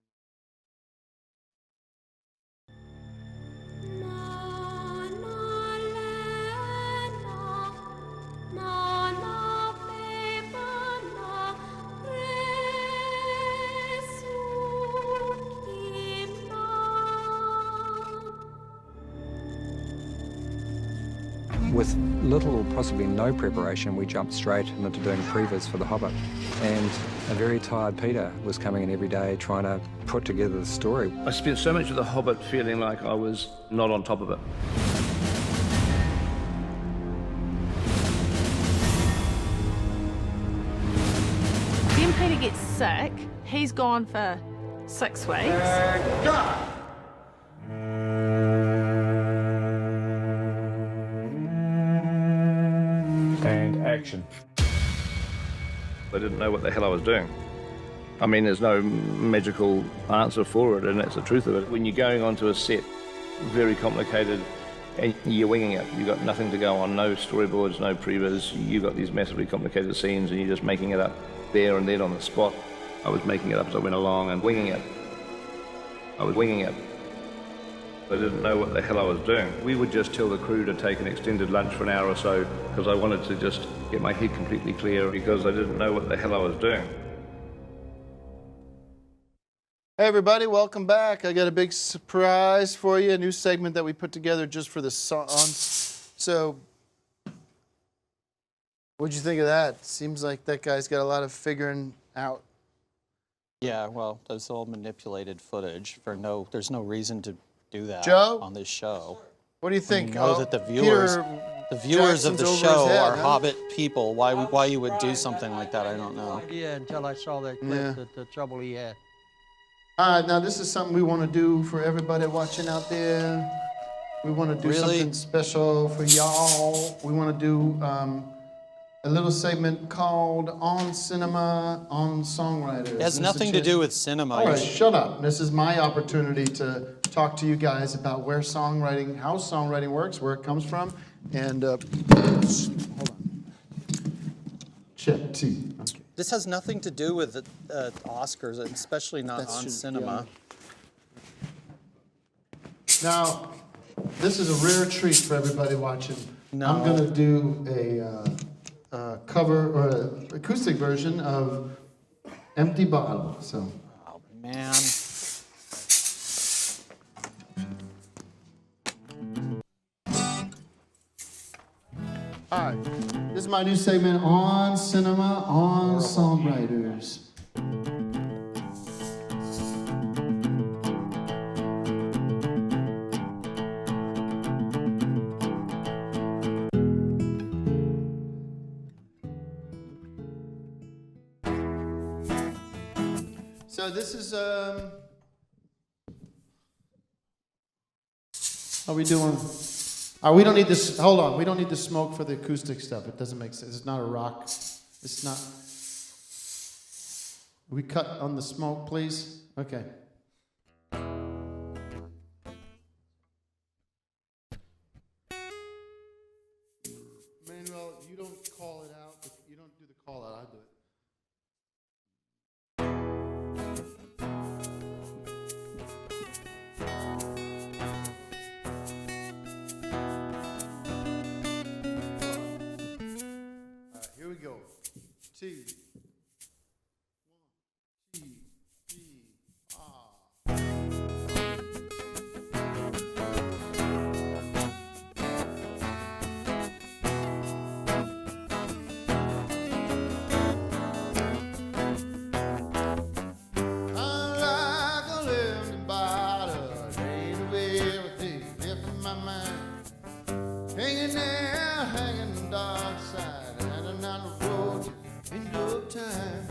With little or possibly no preparation, we jumped straight into doing previs for The Hobbit. And a very tired Peter was coming in every day trying to put together the story. I spent so much of The Hobbit feeling like I was not on top of it. Then Peter gets sick. He's gone for 6 weeks. And action. I didn't know what the hell I was doing. I mean, there's no magical answer for it, and that's the truth of it. When you're going onto a set, very complicated, and you're winging it. You've got nothing to go on, no storyboards, no previs. You've got these massively complicated scenes, and you're just making it up there and then on the spot. I was making it up as I went along and winging it. I was winging it. I didn't know what the hell I was doing. We would just tell the crew to take an extended lunch for an hour or so because I wanted to just get my head completely clear because I didn't know what the hell I was doing. Hey everybody, welcome back. I got a big surprise for you, a new segment that we put together just for the song. So, what'd you think of that? Seems like that guy's got a lot of figuring out. Yeah, well, that's all manipulated footage. There's no reason to do that Joe? on this show. What do you think? You know that the viewers of the show are Hobbit people. Why you would do something like that, I don't know. idea until I saw that clip that the trouble he had. All right, now this is something we want to do for everybody watching out there. We want to do something special for y'all. We want to do a little segment called On Cinema, On Songwriters. It has nothing to do with cinema. All right, shut up. This is my opportunity to talk to you guys about where songwriting, how songwriting works, where it comes from, and hold on. Check T. Okay. This has nothing to do with the Oscars, especially not on cinema. Now, this is a rare treat for everybody watching. No. I'm going to do a cover or an acoustic version of Empty Bottle. So. Oh, man. All right, this is my new segment on cinema, on songwriters. So this is, how are we doing? We don't need this, hold on, we don't need the smoke for the acoustic stuff. It doesn't make sense. It's not a rock. It's not. We cut on the smoke, please? Okay. Manuel, you don't call it out. If you don't do the call out, I'll do it. Here we go. Two. 1, 2, 3, I'm like a living bottle, drained away everything left in my mind. Hanging there, hanging dark side, and on the road into time.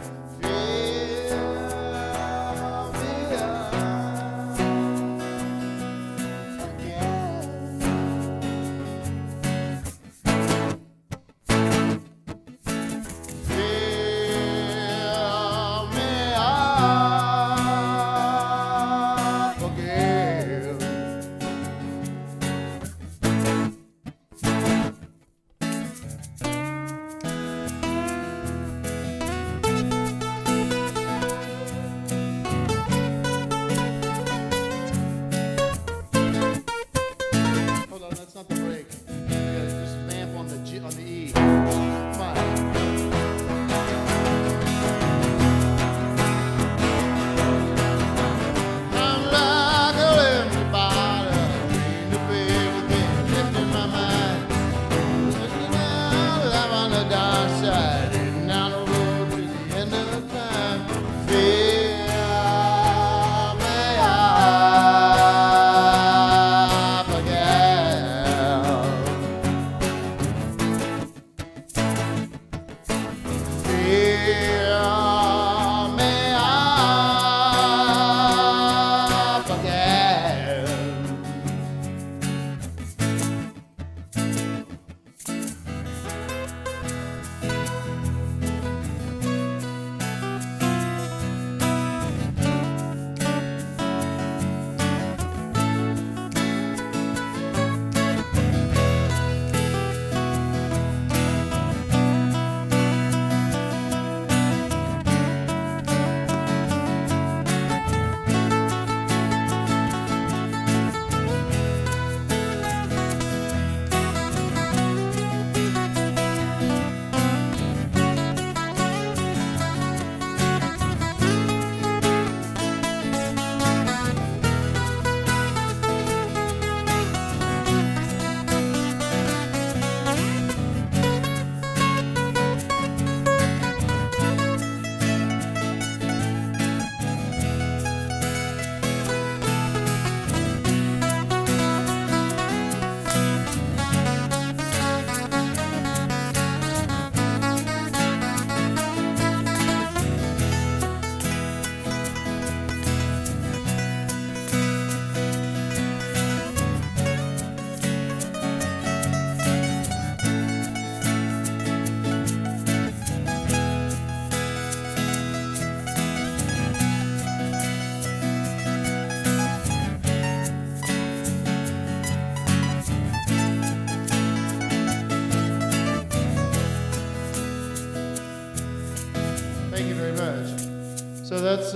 that's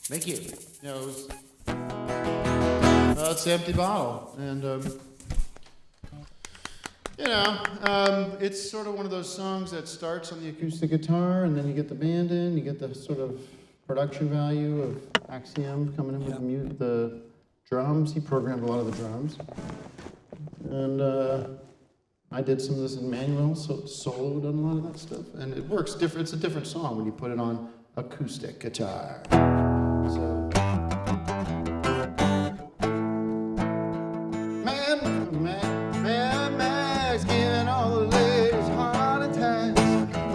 thank you. You know, it's the Empty Bottle, and it's sort of one of those songs that starts on the acoustic guitar, and then you get the band in, you get the sort of production value of Axiom coming in with the drums. He programmed a lot of the drums, and I did some of this in manual, soloed on a lot of that stuff, and it works different. It's a different song when you put it on acoustic guitar. So, Max giving all the ladies heart attacks.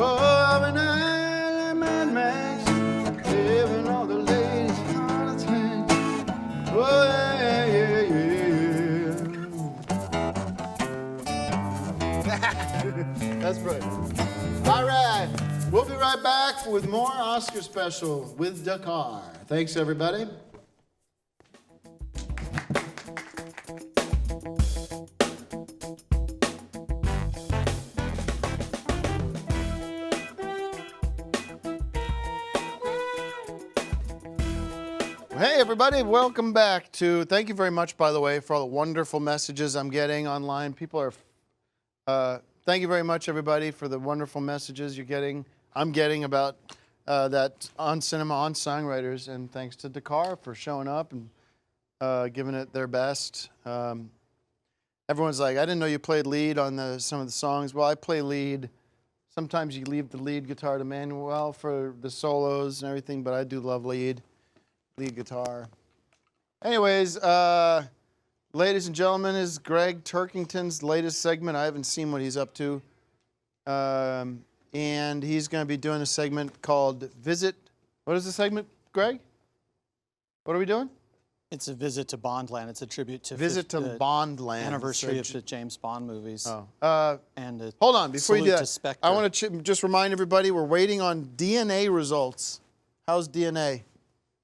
Oh, every night, man, Max giving all the ladies heart attacks. Oh, yeah, yeah, yeah. That's right. All right, we'll be right back with more Oscar special with Dekkar. Thanks, everybody. Hey, everybody, welcome back to, thank you very much, by the way, for all the wonderful messages I'm getting online. People are, thank you very much, everybody, for the wonderful messages I'm getting about that On Cinema, On Songwriters, and thanks to Dekkar for showing up and giving it their best. Everyone's like, I didn't know you played lead on some of the songs. Well, I play lead. Sometimes you leave the lead guitar to Manuel for the solos and everything, but I do love lead guitar. Anyways, ladies and gentlemen, is Gregg Turkington's latest segment. I haven't seen what he's up to. And he's going to be doing a segment called Visit. What is the segment, Gregg? What are we doing? It's a visit to Bondland. It's a tribute to Bondland. Anniversary of the James Bond movies. Oh. And hold on, before you do that, Spectre. I want to just remind everybody we're waiting on DNA results. How's DNA?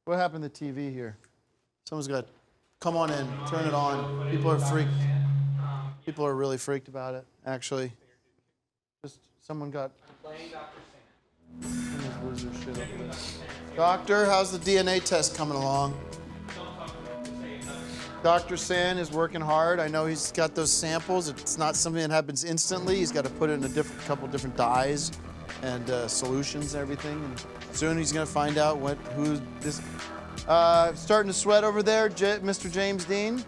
What happened to TV here? Someone's got, come on in, turn it on. People are freaked. People are really freaked about it, actually. Just someone got. Doctor, how's the DNA test coming along? Dr. San is working hard. I know he's got those samples. It's not something that happens instantly. He's got to put it in a couple different dyes and solutions and everything. And soon he's going to find out who this. Starting to sweat over there, Mr. James Dean?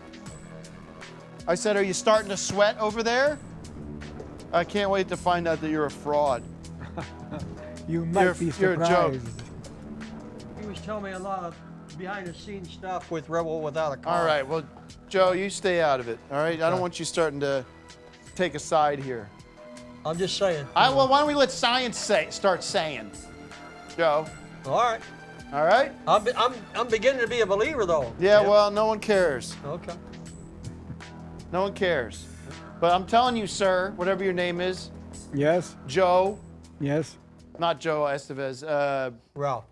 I said, are you starting to sweat over there? I can't wait to find out that you're a fraud. You might be You're a joke. surprised. He was telling me a lot of behind-the-scenes stuff with Rebel Without a Cause. All right, well, Joe, you stay out of it, all right? I don't want you starting to take a side here. I'm just saying. Well, why don't we let science start saying, Joe? All right. All right? I'm beginning to be a believer, though. Yeah, well, no one cares. Okay. No one cares. But I'm telling you, sir, whatever your name is. Yes. Joe. Yes. Not Joe Estevez. Ralph.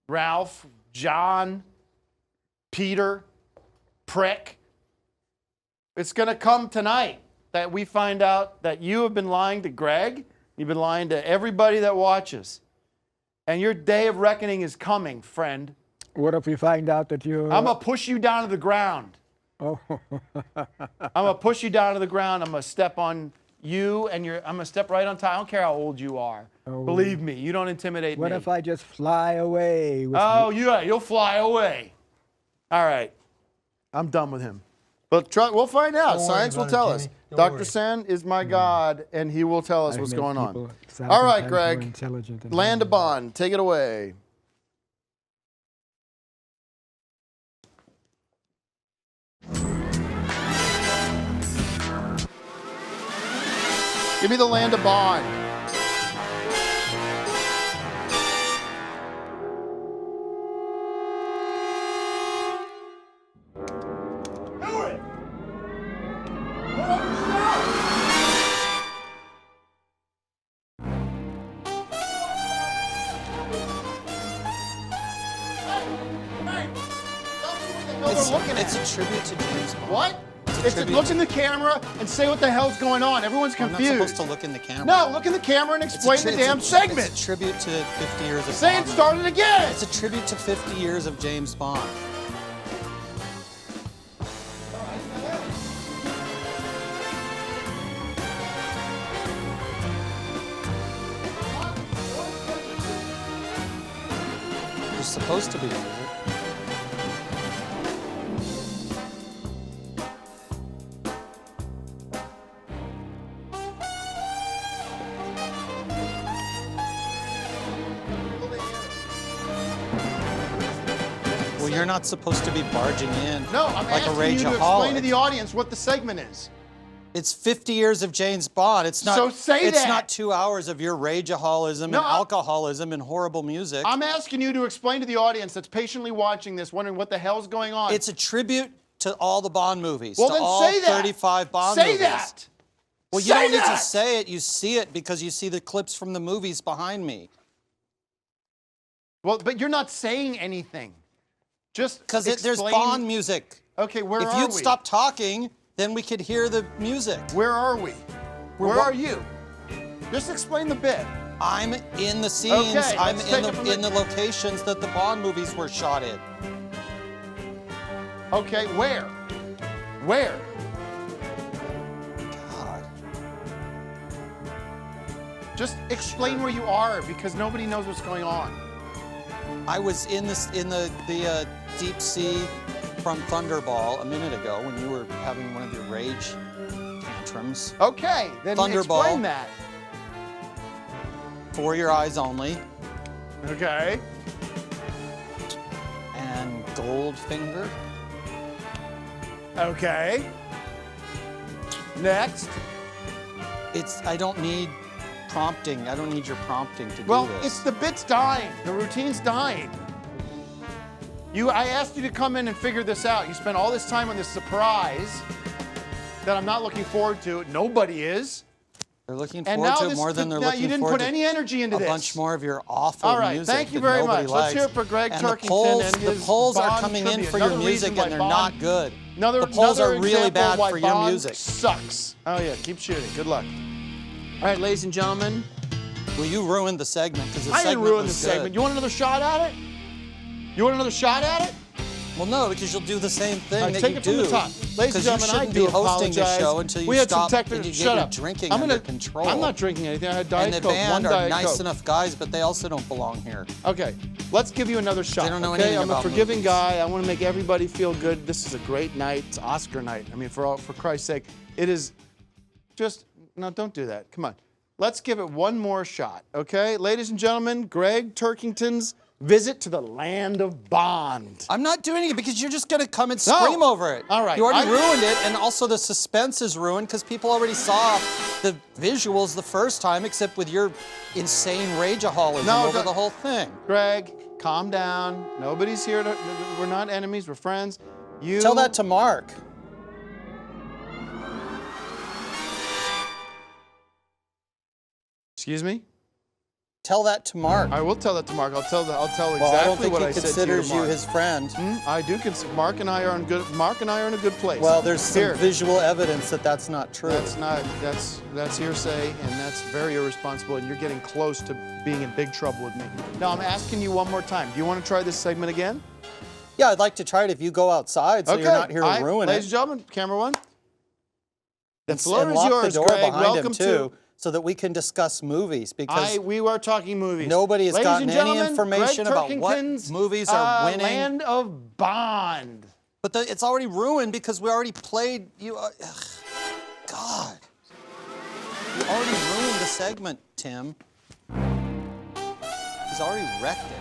Ralph, John, Peter, Prick. It's going to come tonight that we find out that you have been lying to Gregg. You've been lying to everybody that watches. And your day of reckoning is coming, friend. What if we find out that you... I'm going to push you down to the ground. Oh. I'm going to push you down to the ground. I'm going to step on you, and I'm going to step right on top. I don't care how old you are. Oh. Believe me, you don't intimidate me. What if I just fly away? Oh, you'll fly away. All right. I'm done with him. But we'll find out. Science will tell us. Dr. San is my God, and he will tell us what's going on. All right, Gregg. Land of Bond. Take it away. Give me the Land of Bond. It's a tribute to James Bond. What? look in the camera and say what the hell's going on. Everyone's I'm confused. not supposed to look in the camera. No, look in the camera and explain the damn segment. It's a tribute to 50 years of Say Bond. it started again. It's a tribute to 50 years of James Bond. There's supposed to be music. Well, you're not supposed to be barging in No, I'm like a asking you to rageaholic. explain to the audience what the segment is. It's 50 years of James Bond. It's not. So say it's that. not 2 hours of your rageaholism No, and alcoholism and horrible music. I'm asking you to explain to the audience that's patiently watching this, wondering what the hell's going on. It's a tribute to all the Bond movies. Well, to then all say that. 35 Bond Say movies. that. Well, you Say don't need that. to say it. You see it because you see the clips from the movies behind me. Well, but you're not saying anything. Just Because there's explain- Bond music. Okay, where If are you'd we? stop talking, then we could hear the music. Where are we? Where are you? Just explain the bit. I'm in the scenes. Okay, I'm let's take it from in the locations that the Bond movies were shot in. Okay, where? Where? God. Just explain where you are because nobody knows what's going on. I was in the deep sea from Thunderball a minute ago when you were having one of your rage tantrums. Okay, then Thunderball. explain that. For your eyes only. Okay. And Goldfinger. Okay. Next. I don't need prompting. I don't need your prompting to Well, do this. it's the bit's dying. The routine's dying. I asked you to come in and figure this out. You spent all this time on this surprise that I'm not looking forward to. Nobody is. They're looking And forward now to it this- more than they're now looking you didn't forward put to any energy into a this. bunch more of your awful All right, music thank you that very nobody much. likes. Let's hear it for Greg And Turkington and the his polls are Bond coming in tribute. for your Another music reason why and they're Bond- not good. Another, the polls another are really example bad why for your Bond music. Sucks. Oh yeah, keep shooting. Good luck. All right, ladies and gentlemen. Well, you ruined the segment because the I segment didn't ruin the was segment. good. You want another shot at it? You want another shot at it? Well, no, because you'll do the same thing All right, that take you it do. from the top. Ladies and Because you gentlemen, I shouldn't do be hosting the apologize. show until you We had some stop technical. and you get Shut your up. drinking I'm under control. I'm not drinking anything. I had And Diet the Coke. band one are Diet nice Coke. enough guys, but they also don't belong here. Okay, let's give you another shot. They don't know okay? anything I'm a about forgiving movies. guy. I want to make everybody feel good. This is a great night. It's Oscar night. I mean, for Christ's sake, it is. Just no, don't do that. Come on, let's give it one more shot. Okay, ladies and gentlemen, Greg Turkington's visit to the land of Bond. I'm not doing it because you're just going to come and scream over it. All right. You already ruined it, and also the suspense is ruined because people already saw the visuals the first time, except with your insane rageaholism over don't- the whole thing. Greg, calm down. Nobody's here to. We're not enemies. We're friends. You Tell that to Mark. Excuse me. Tell that to Mark. I will tell that to Mark. I'll tell Well, exactly I don't think what he I said to you. considers to you Mark. his friend. I do consider Mark and I are in good. Mark and I are in a good place. Well, there's some Here. visual evidence that that's not true. That's hearsay, and that's very irresponsible. And you're getting close to being in big trouble with me. Now I'm asking you one more time. Do you want to try this segment again? Yeah, I'd like to try it if you go outside, so okay. you're not here to ruin Ladies it. and gentlemen, camera one. The And floor is lock yours, the door Greg. behind Welcome him too, so that we can discuss movies because we are talking movies. nobody has Ladies gotten and any gentlemen, information Greg about what Turkington's, movies are winning. Land of Bond. But it's already ruined because we already played you. God, you already ruined the segment, Tim. He's already wrecked it.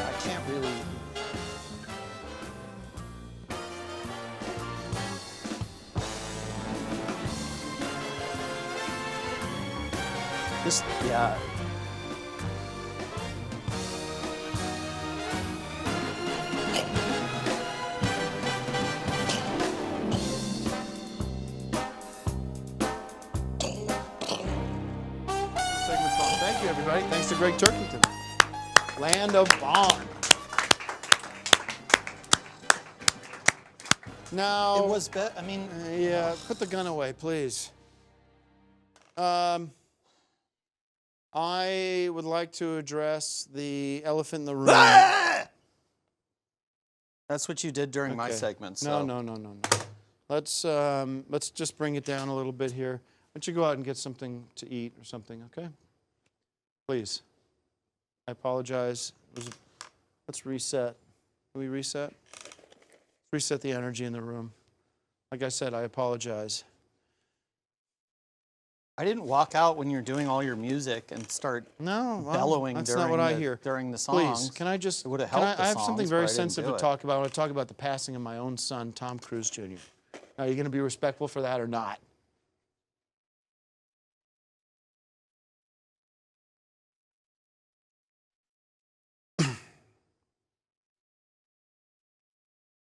I can't really. Just, yeah. coffee, everybody. Thanks to Greg Turkington. Land of Bond. Now, It was, I mean, yeah, put the gun away, please. I would like to address the elephant in the room. That's what you did during my Okay. segment. So. No. Let's just bring it down a little bit here. Why don't you go out and get something to eat or something, okay? Please. I apologize. Let's reset. Can we reset? Reset the energy in the room. Like I said, I apologize. I didn't walk out when you're doing all your music and start bellowing that's during not what I the, hear. during the songs. Please, can I just? It would have can helped I the have something songs, very but I didn't sensitive do to it. talk about. I want to talk about the passing of my own son, Tom Cruise Jr. Are you going to be respectful for that or not?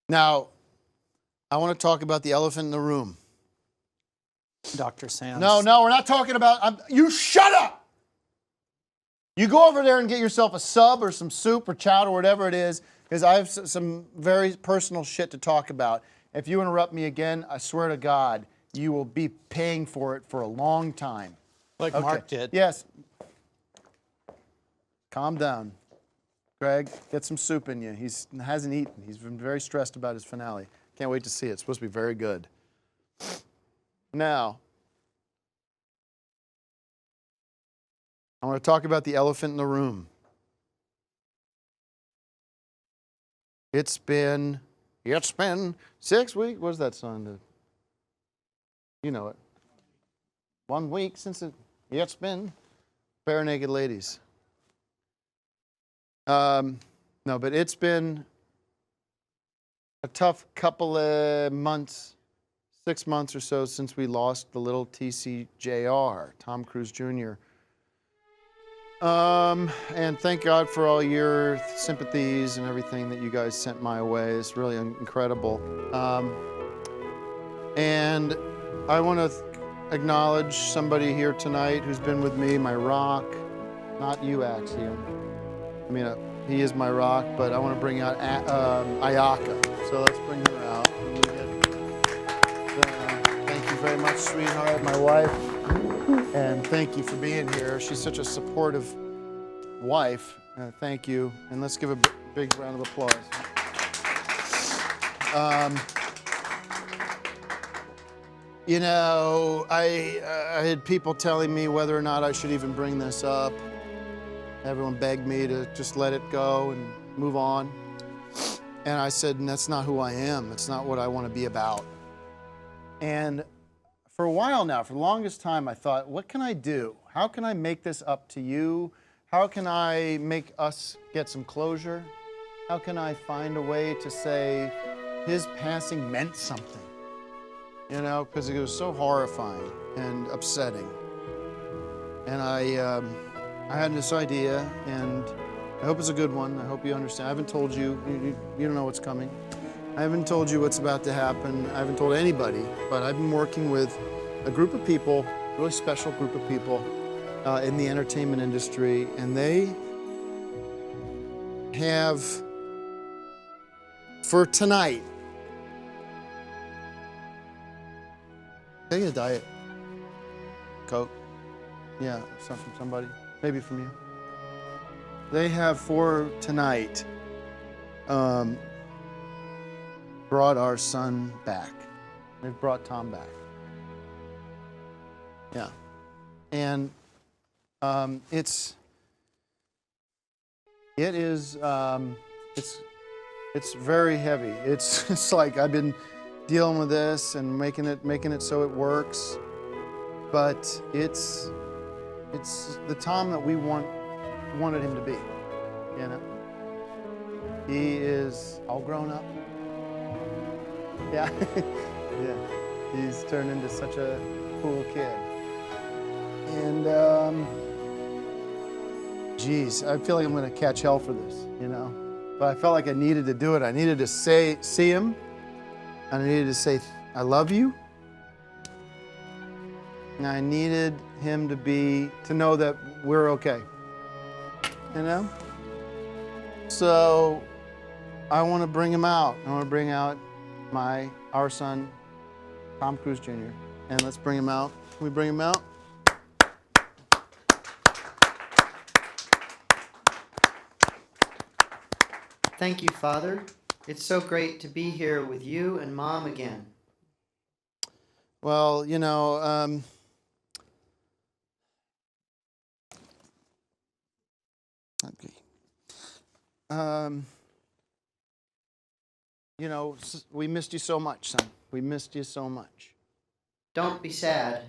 Now, I want to talk about the elephant in the room. Dr. Sands. No, we're not talking about. You shut up! You go over there and get yourself a sub or some soup or chowder or whatever it is, because I have some very personal shit to talk about. If you interrupt me again, I swear to God, you will be paying for it for a long time. Like Mark did. Yes. Calm down. Greg, get some soup in you. He hasn't eaten. He's been very stressed about his finale. Can't wait to see it. It's supposed to be very good. Now, I want to talk about the elephant in the room. It's been 6 weeks. What's that song? You know it. 1 week since it's been Bare Naked Ladies. No, but it's been a tough couple of months, 6 months or so since we lost the little TCJR, Tom Cruise Jr. And thank God for all your sympathies and everything that you guys sent my way. It's really incredible. And I want to acknowledge somebody here tonight who's been with me, my rock, not you, Axiom. I mean, he is my rock, but I want to bring out Ayaka. So let's bring her out. Thank you very much, sweetheart, my wife. And thank you for being here. She's such a supportive wife. Thank you. And let's give a big round of applause. You know, I had people telling me whether or not I should even bring this up. Everyone begged me to just let it go and move on. And I said, that's not who I am. It's not what I want to be about. And for a while now, for the longest time, I thought, what can I do? How can I make this up to you? How can I make us get some closure? How can I find a way to say his passing meant something? You know, because it was so horrifying and upsetting. And I had this idea, and I hope it's a good one. I hope you understand. I haven't told you. You don't know what's coming. I haven't told you what's about to happen. I haven't told anybody, but I've been working with a group of people, a really special group of people in the entertainment industry, and they have, for tonight, take a Diet Coke. Yeah, something from somebody. Maybe from you. They have for tonight brought our son back. They've brought Tom back. Yeah. And it's very heavy. It's like I've been dealing with this and making it so it works. But it's the Tom that we wanted him to be, you know? He is all grown up. Yeah, yeah. He's turned into such a cool kid. And, geez, I feel like I'm gonna catch hell for this, you know? But I felt like I needed to do it. I needed to see him, and I needed to say, I love you. And I needed him to know that we're okay. You know? So I want to bring him out. I want to bring out our son, Tom Cruise Jr. And let's bring him out. Can we bring him out? Thank you, Father. It's so great to be here with you and Mom again. Well, you know, you know, we missed you so much, son. We missed you so much. Don't be sad.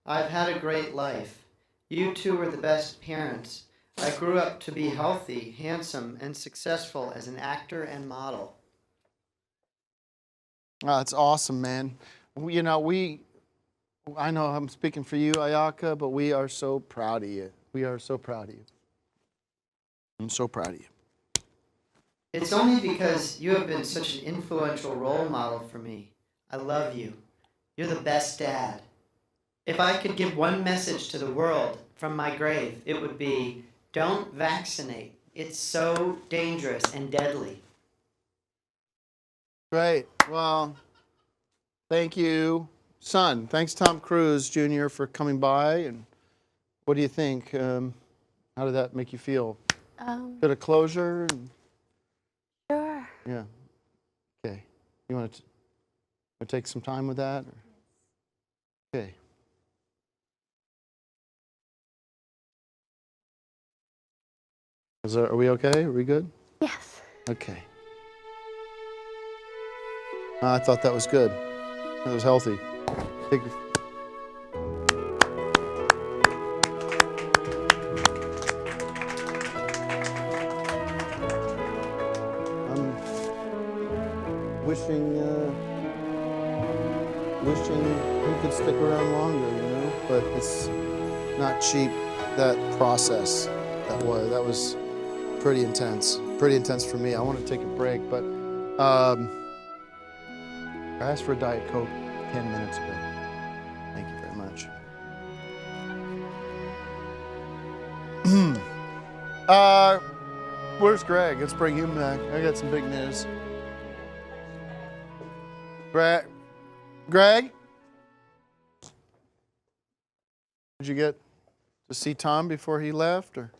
I've had a great life. You two were the best parents. I grew up to be healthy, handsome, and successful as an actor and model. Oh, that's awesome, man. You know, I know I'm speaking for you, Ayaka, but we are so proud of you. We are so proud of you. I'm so proud of you. It's only because you have been such an influential role model for me. I love you. You're the best dad. If I could give one message to the world from my grave, it would be, don't vaccinate. It's so dangerous and deadly. Great. Well, thank you, son. Thanks, Tom Cruise Jr., for coming by. And what do you think? How did that make you feel? Bit of closure? Sure. Yeah. Okay. You want to take some time with that? Or? Okay. Are we okay? Are we good? Yes. Okay. I thought that was good. That was healthy. I'm wishing he could stick around longer, you know. But it's not cheap. That process that was pretty intense. Pretty intense for me. I want to take a break, but I asked for a Diet Coke 10 minutes ago. Thank you very much. Where's Greg? Let's bring him back. I got some big news. Greg? Did you get to see Tom before he left, or?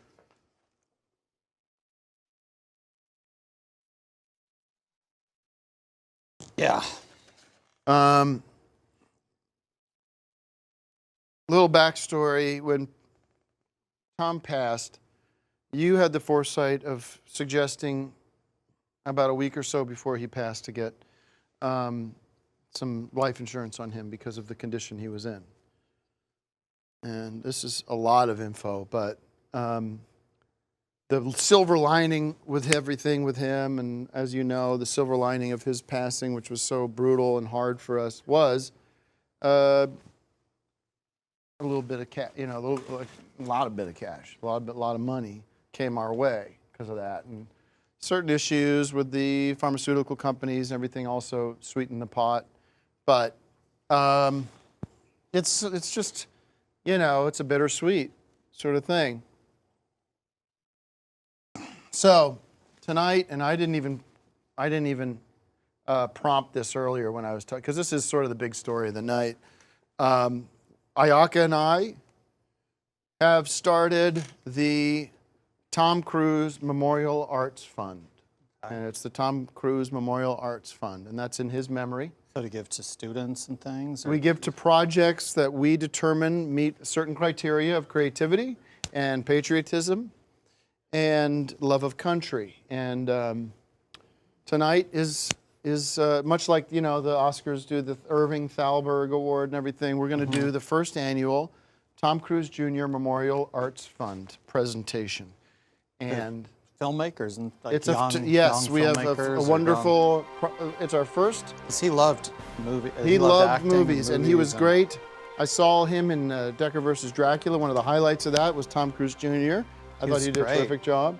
Yeah. Little backstory. When Tom passed, you had the foresight of suggesting about a week or so before he passed to get some life insurance on him because of the condition he was in. And this is a lot of info, but the silver lining with everything with him, and as you know, the silver lining of his passing, which was so brutal and hard for us, was a little bit of cash, you know, a lot of cash, a lot of money came our way because of that, and certain issues with the pharmaceutical companies and everything also sweetened the pot, but it's just, you know, it's a bittersweet sort of thing. So tonight, and I didn't even prompt this earlier when I was talking, because this is sort of the big story of the night. Ayaka and I have started the Tom Cruise Memorial Arts Fund. And it's the Tom Cruise Memorial Arts Fund, and that's in his memory. So to give to students and things? Or? We give to projects that we determine meet certain criteria of creativity and patriotism and love of country. And tonight is much like, you know, the Oscars do the Irving Thalberg Award and everything. We're going to do the first annual Tom Cruise Jr. Memorial Arts Fund presentation. And filmmakers and like it's young we have a wonderful. It's our first. He loved movies. He loved movies, and he was great. I saw him in Dekkar versus Dracula. One of the highlights of that was Tom Cruise Jr. I thought he did a terrific job.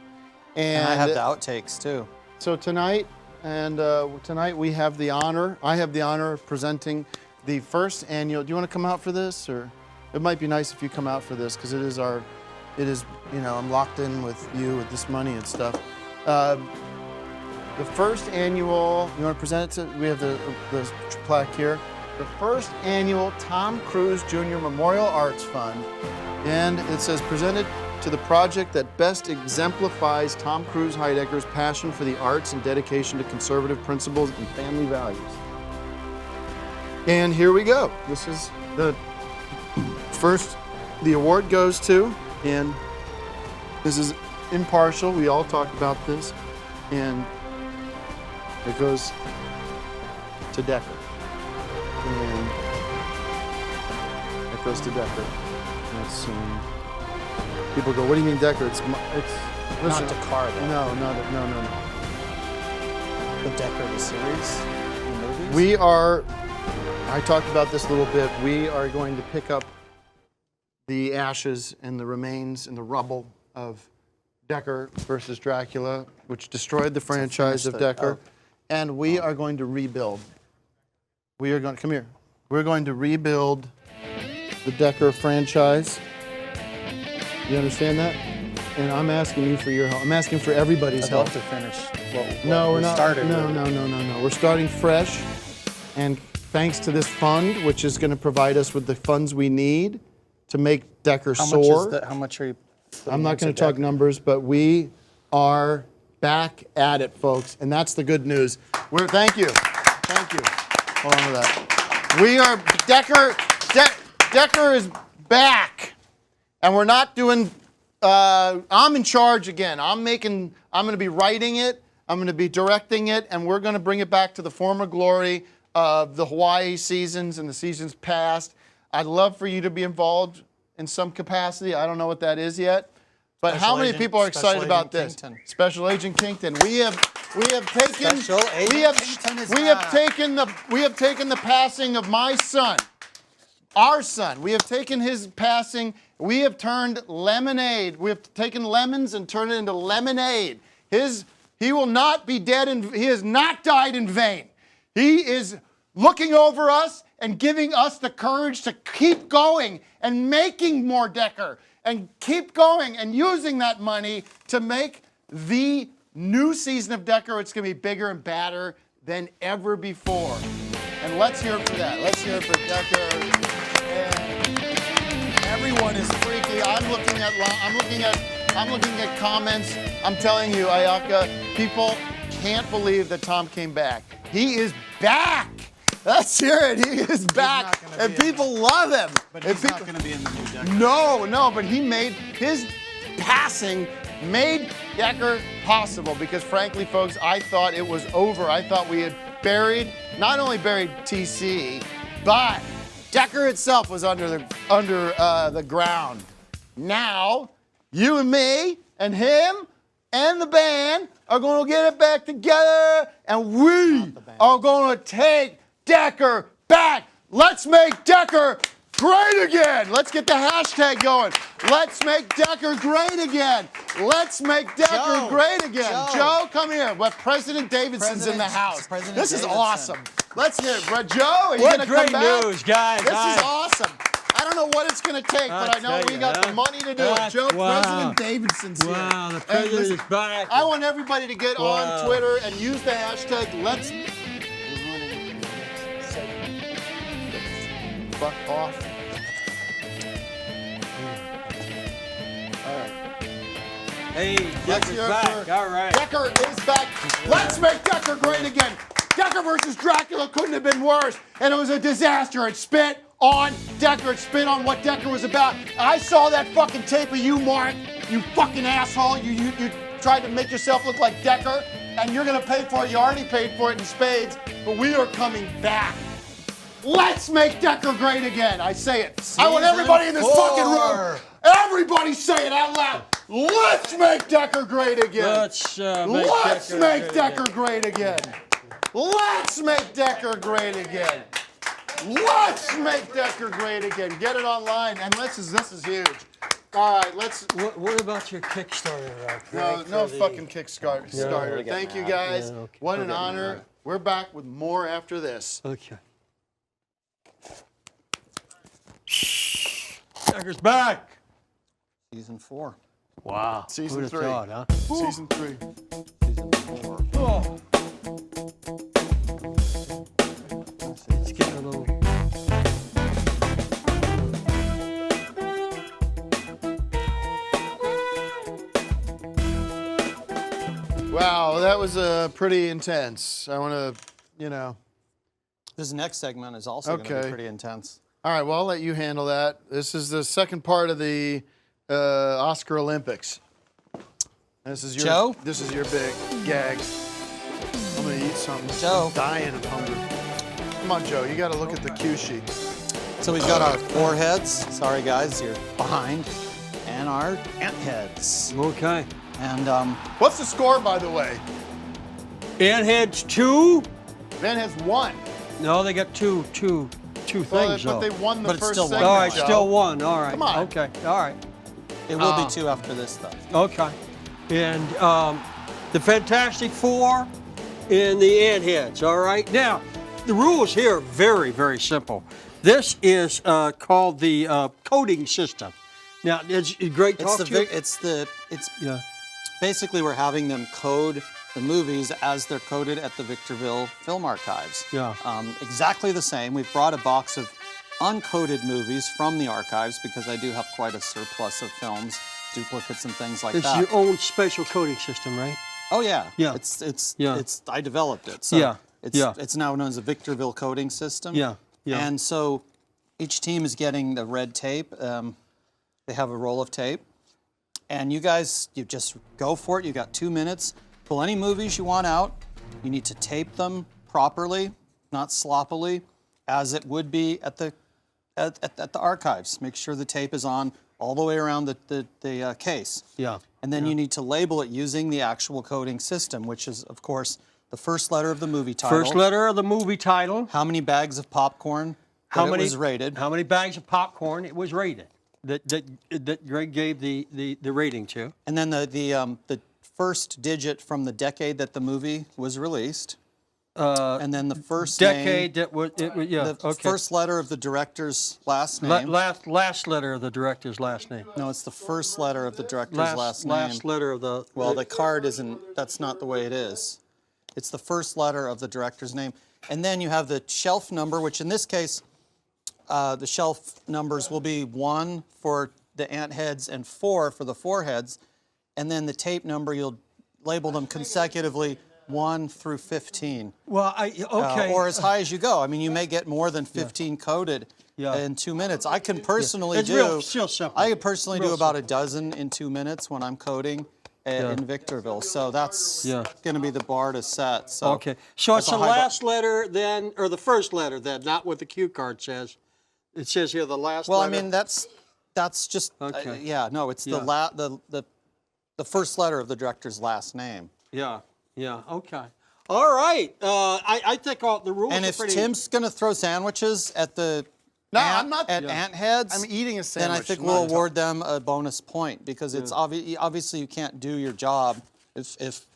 And I have the outtakes too. So tonight, tonight we have the honor. I have the honor of presenting the first annual. Do you want to come out for this, or? it might be nice if you come out for this because I'm locked in with you with this money and stuff. The first annual, you want to present it to, we have the plaque here. The first annual Tom Cruise Jr. Memorial Arts Fund. And it says, presented to the project that best exemplifies Tom Cruise Heidecker's passion for the arts and dedication to conservative principles and family values. And here we go. This is the first, the award goes to, and this is impartial. We all talked about this. And it goes to Dekkar. And it goes to Dekkar. That's, people go, what do you mean Dekkar? It's Not Dekkar, though. No. The Dekkar, the series, the movies? We are, I talked about this a little bit, we are going to pick up the ashes and the remains and the rubble of Dekkar versus Dracula, which destroyed the franchise of Dekkar, and we are going to rebuild. We are going to, come here, we're going to rebuild the Dekkar franchise. You understand that? And I'm asking you for your help. I'm asking for everybody's help. I'd love to finish what No, we're we not. started No. We're starting fresh, and thanks to this fund, which is going to provide us with the funds we need to make Dekkar soar. How much are you? I'm not going to talk numbers, but we are back at it, folks, and that's the good news. Thank you. Hold on to that. We are Dekkar is back, and we're not doing. I'm in charge again. I'm going to be writing it. I'm going to be directing it, and we're going to bring it back to the former glory of the Hawaii seasons and the seasons past. I'd love for you to be involved in some capacity. I don't know what that is yet. But how many people are excited about this? Special Agent Kington. We have taken the passing of my son, our son. We have taken his passing. We have turned lemonade. We have taken lemons and turned it into lemonade. He will not be dead, and he has not died in vain. He is looking over us and giving us the courage to keep going and making more Dekkar and keep going and using that money to make the new season of Dekkar. It's going to be bigger and badder than ever before. And let's hear it for that. Let's hear it for Dekkar. And everyone is freaky. I'm looking at comments. I'm telling you, Ayaka, people can't believe that Tom came back. He is back. Let's hear it. He is back, and people love him. But he's not going to be in the new Dekkar. No, but his passing made Dekkar possible because, frankly, folks, I thought it was over. I thought we had not only buried TC, but Dekkar itself was under the ground. Now, you and me and him and the band are going to get it back together, and we are going to take Dekkar back. Let's make Dekkar great again. Let's get the hashtag going. Let's make Dekkar great again. Let's make Dekkar great again. Joe, come here. Well, President Davidson's in the house. This is awesome. Let's hear it. Joe, are you going to come back? What great news, guys. This is awesome. I don't know what it's going to take, but I know we got the money to do it. Joe, President Davidson's here. Wow, the president is back. I want everybody to get on Twitter and use the hashtag Let's Fuck off. All right. Hey, Dekkar's back. All right. Dekkar is back. Let's make Dekkar great again. Dekkar versus Dracula couldn't have been worse, and it was a disaster. It spit on Dekkar. It spit on what Dekkar was about. I saw that fucking tape of you, Mark. You fucking asshole. You tried to make yourself look like Dekkar, and you're gonna pay for it. You already paid for it in spades, but we are coming back. Let's make Dekkar great again. I say it. I want everybody in this fucking room. Everybody say it out loud. Let's make Dekkar great again. Let's make Dekkar great again. Let's make Dekkar great again. Let's make Dekkar great again. Get it online, and this is huge. All right, let's. What about your Kickstarter? No fucking Kickstarter. No. Thank you guys. Yeah, okay. What an honor. We're back with more after this. Okay. Dekkar's back. Season 4. Wow. Season Who'da 3. thought, huh? Season 3. Season 4. Oh. It's getting a little. Wow, that was pretty intense. I want to, you know. This next segment is also going to be pretty intense. All right, well, I'll let you handle that. This is the second part of the Oscar Olympics. This is your Joe? This is your big gag. I'm gonna eat something. Joe. I'm dying of hunger. Come on, Joe. You got to look at the cue sheet. So we've got our foreheads. Sorry, guys, you're behind. And our ant heads. Okay. And what's the score, by the way? Ant heads 2. Van has 1. No, they got two things. But they won the But it's first still segment. All right, Joe. still 1. All right. Come on. Okay. All right. it will be 2 after this, though. Okay. And the Fantastic Four and the ant heads. All right. Now, the rules here are very, very simple. This is called the coding system. Now, it's great talk to you. It's basically we're having them code the movies as they're coded at the Victorville Film Archives. Yeah. Exactly the same. We've brought a box of uncoded movies from the archives because I do have quite a surplus of films, duplicates and things like It's that. your own special coding system, right? Oh yeah. Yeah. It's I developed it. So Yeah. it's now known as the Victorville coding system. Yeah. Yeah. And so each team is getting the red tape. They have a roll of tape. And you guys, you just go for it. You got 2 minutes. Pull any movies you want out. You need to tape them properly, not sloppily, as it would be at the archives. Make sure the tape is on all the way around the case. Yeah. And then you need to label it using the actual coding system, which is, of course, the first letter of the movie title. First letter of the movie title. How many bags of popcorn it was rated. How many bags of popcorn it was rated. That Greg gave the rating to. And then the first digit from the decade that the movie was released. And then the first decade name, that was the first letter of the director's last name. Last letter of the director's last name. No, it's the first letter of the director's last name. Last letter of the. Well, the card isn't. That's not the way it is. It's the first letter of the director's name, and then you have the shelf number, which in this case, the shelf numbers will be 1 for the ant heads and 4 for the foreheads, and then the tape number you'll label them consecutively 1 through 15. Well, okay. Or as high as you go. I mean, you may get more than 15 coded in 2 minutes. I can personally It's real simple. I could personally Real do about a dozen in 2 minutes when I'm coding in Victorville. So that's going to be the bar to set. So okay. So it's that's the a high last letter then, or the first letter then, not what the cue card says. It says here the last letter. Well, I mean, that's just, no, it's the first letter of the director's last name. Yeah, okay. All right. I think the rules And are if pretty... Tim's going to throw sandwiches at the I'm not. ant heads, I'm eating a then sandwich. I think we'll award them a bonus point because it's obviously you can't do your job if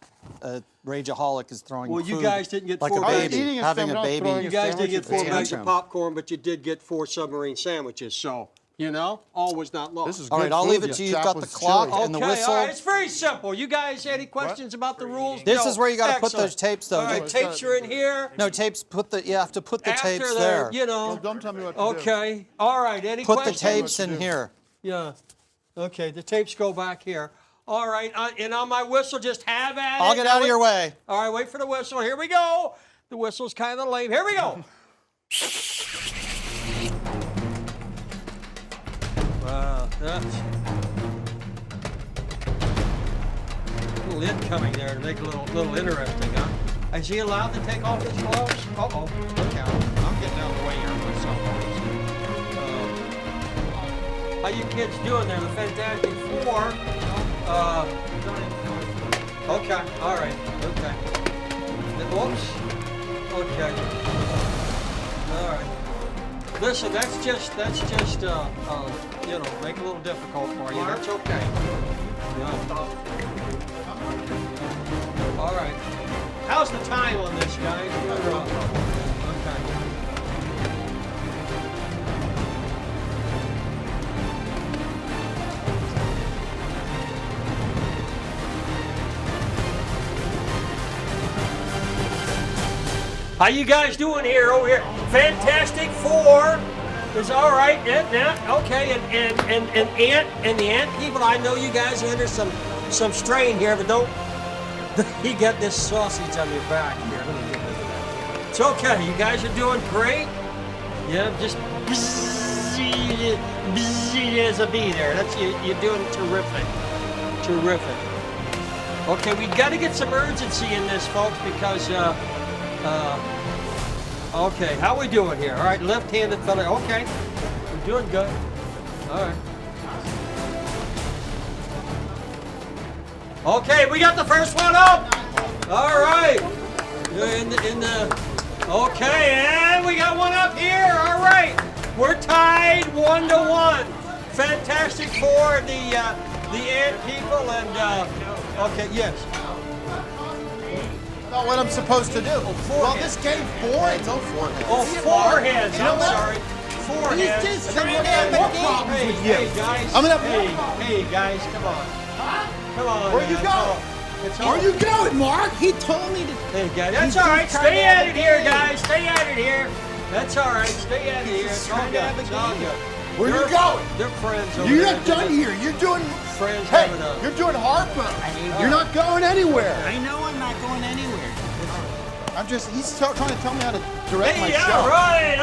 a rageaholic is throwing Well, food you guys didn't get like 4 a baby, having a baby. You guys didn't get 4 bags of tantrum. popcorn, but you did get 4 submarine sandwiches. So, all was not lost. This is All right, I'll leave it to you. You've got the clock and the whistle. All right, it's very simple. You guys, any questions about the rules? This No. is where you got to put Excellent. those tapes, though. All right, tapes are in here. No, tapes. You have to put the After tapes they're, there. Don't tell me what to do. Okay. All right. Any Put questions? the tapes in here. Yeah. Okay. The tapes go back here. All right. And on my whistle, just have at it. I'll get out of your way. All right. Wait for the whistle. Here we go. The whistle's kind of lame. Here we go. Wow. That's a little incoming there to make it a little interesting, huh? Is he allowed to take off his gloves? Uh-oh. Look out. I'm getting out of the way here myself. How you kids doing there? The Fantastic Four. Okay. All right. Okay. Whoops. Okay. All right. Listen, that's just make it a little difficult for you. That's okay. Yeah. All right. How's the time on this, guys? Okay. How you guys doing here over here? Fantastic Four is all right. Yeah, okay. And Ant and the Ant people, I know you guys are under some strain here, but don't. You got this sausage on your back here. Let me get rid of that. It's okay. You guys are doing great. Yeah, just busy as a bee there. That's you're doing terrific. Terrific. Okay, we've got to get some urgency in this, folks, because okay, how we doing here? All right, left-handed fella. Okay, we're doing good. All right. Okay, we got the first one up. All right. Okay, and we got one up here. All right, we're tied 1-1. Fantastic Four, the Ant people, and okay, yes. Not what I'm supposed to do. Well, this game's boring. No foreheads. Oh, foreheads. You know I'm what? sorry. Foreheads. He's just trying to have more problems with you. Hey, guys. I'm gonna have more problems. Hey, guys, come on. Come on. Where you going? Where are you going, Mark? He told me to. Hey, guys, that's all right. Stay at it here, guys. Stay at it here. That's all right. Stay at it here. It's all good. It's all good. Where you going? They're friends over You're there. not done here. You're doing. Friends Hey, having a. you're doing Harpo. You're not going anywhere. I know I'm not going anywhere. He's trying to tell me how to direct my show. All right.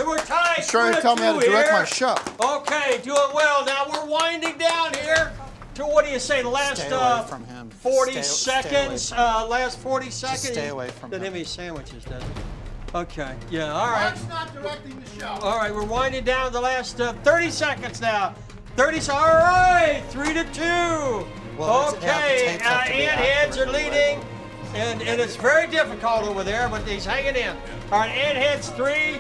We're tied. He's trying to tell me how to direct my show. Okay, doing well. Now we're winding down here to what do you say? The last Stay away from him. 40 Stay seconds. Last 40 seconds. stay away from Doesn't him. have any sandwiches, does it? Okay. Yeah. All right. Mark's not directing the show. All right. We're winding down the last 30 seconds now. 30. All right. 3-2. Well, okay. Ant heads are leading. And it's very difficult over there, but he's hanging in. All right, Ant heads 3,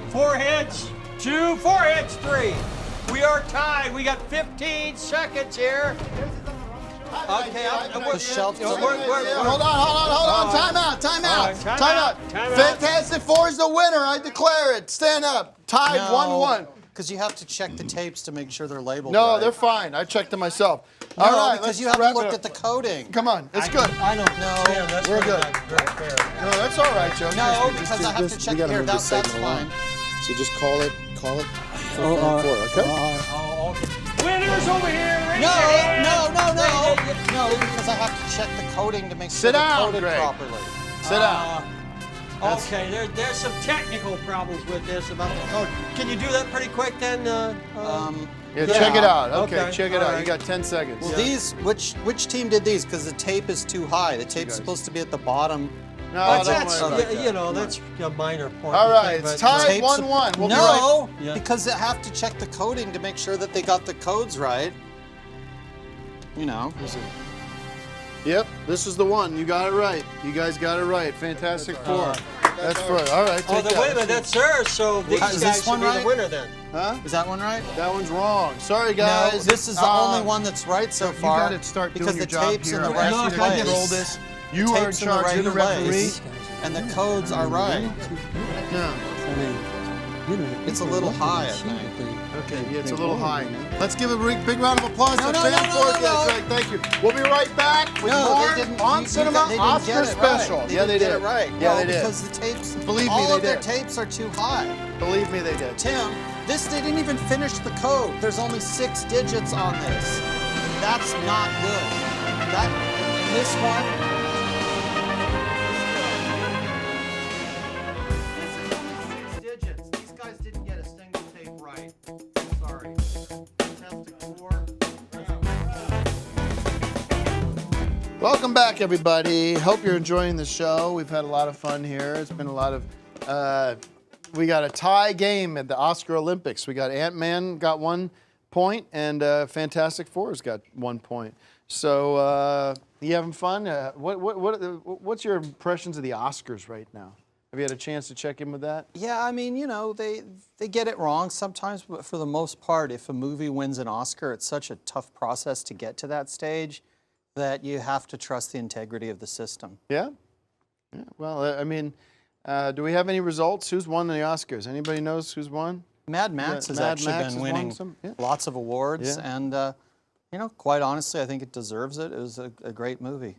foreheads 2, foreheads 3. We are tied. We got 15 seconds here. Okay, Hold on. Time out. Fantastic Four is the winner. I declare it. Stand up. Tied 1-1. Because you have to check the tapes to make sure they're labeled No, right. they're fine. I checked them myself. No, All right, because let's you haven't wrap it looked up. at the coding. Come on, it's good. I don't know. Yeah, that's We're good. Very fair. No, that's all right, Joe. No, because I have to check here. That's fine. So just call it. Okay. Oh, okay. Winners over here. Raise your hand. No, because I have to check the coding to make sure Sit they're down, coded Greg. properly. Sit down. Okay, there's some technical problems with this about the code. Can you do that pretty quick then? Yeah, check it out. Okay, Okay, check it all out. right. You got 10 seconds. Well, these, which team did these? Because the tape is too high. The tape's supposed to be at the bottom. No, That's don't worry about that. you know, that's a minor point. All right, but- it's tied Tape's- 1-1. We'll be No, right. Yeah. because they have to check the coding to make sure that they got the codes right. You know. Yep, this is the one. You got it right. You guys got it right. Fantastic Four. That's right. All right. Oh, take that. wait a minute, that's theirs, so these Is guys this one should be right? the winner then. Huh? Is that one right? That one's wrong. Sorry, guys. No, this is the only one that's right so far. You got to start because doing the your job tape's here. in the I'm right asking you to place. control this. You The are in tape's charge. You're the right referee. place, and the codes are right. No. It's a little high, I think. Okay, yeah, it's a little high. Let's give a big round of applause to No, Fan Force. no. Greg, thank you. We'll be right back with No, more they didn't. on Cinema They didn't Oscar get it Special. Right. Yeah, they didn't did. Get it right. Yeah, No, they did. Because the tapes. Believe me, all they of their did. tapes are too high. Believe me, they did. Tim, they didn't even finish the code. There's only 6 digits on this. That's not good. And this one. This is only 6 digits. These guys didn't get a single tape right. Sorry. Fantastic Four. Welcome back, everybody. Hope you're enjoying the show. We've had a lot of fun here. It's been a lot of. We got a tie game at the Oscar Olympics. We got Ant-Man got 1 point, and Fantastic Four's got 1 point. So you having fun? What's your impressions of the Oscars right now? Have you had a chance to check in with that? Yeah, I mean, you know, they get it wrong sometimes, but for the most part, if a movie wins an Oscar, it's such a tough process to get to that stage that you have to trust the integrity of the system. Yeah? Yeah. Well, I mean, do we have any results? Who's won the Oscars? Anybody knows who's won? Mad Max has Mad actually Max been has won winning some? Yeah. lots of awards, Yeah. and you know, quite honestly, I think it deserves it. It was a great movie.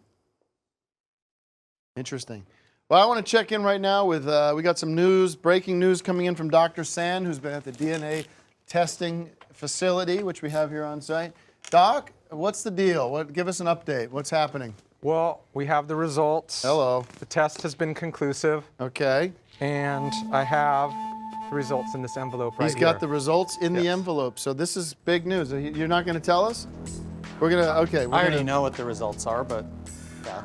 Interesting. Well, I want to check in right now with, we got some news, breaking news coming in from Dr. Sand, who's been at the DNA testing facility, which we have here on site. Doc, what's the deal? Give us an update. What's happening? Well, we have the results. Hello. The test has been conclusive. Okay. And I have the results in this envelope right here. He's got the results in the envelope. So this is big news. You're not going to tell us? We're going to, okay. I already know what the results are, but yeah.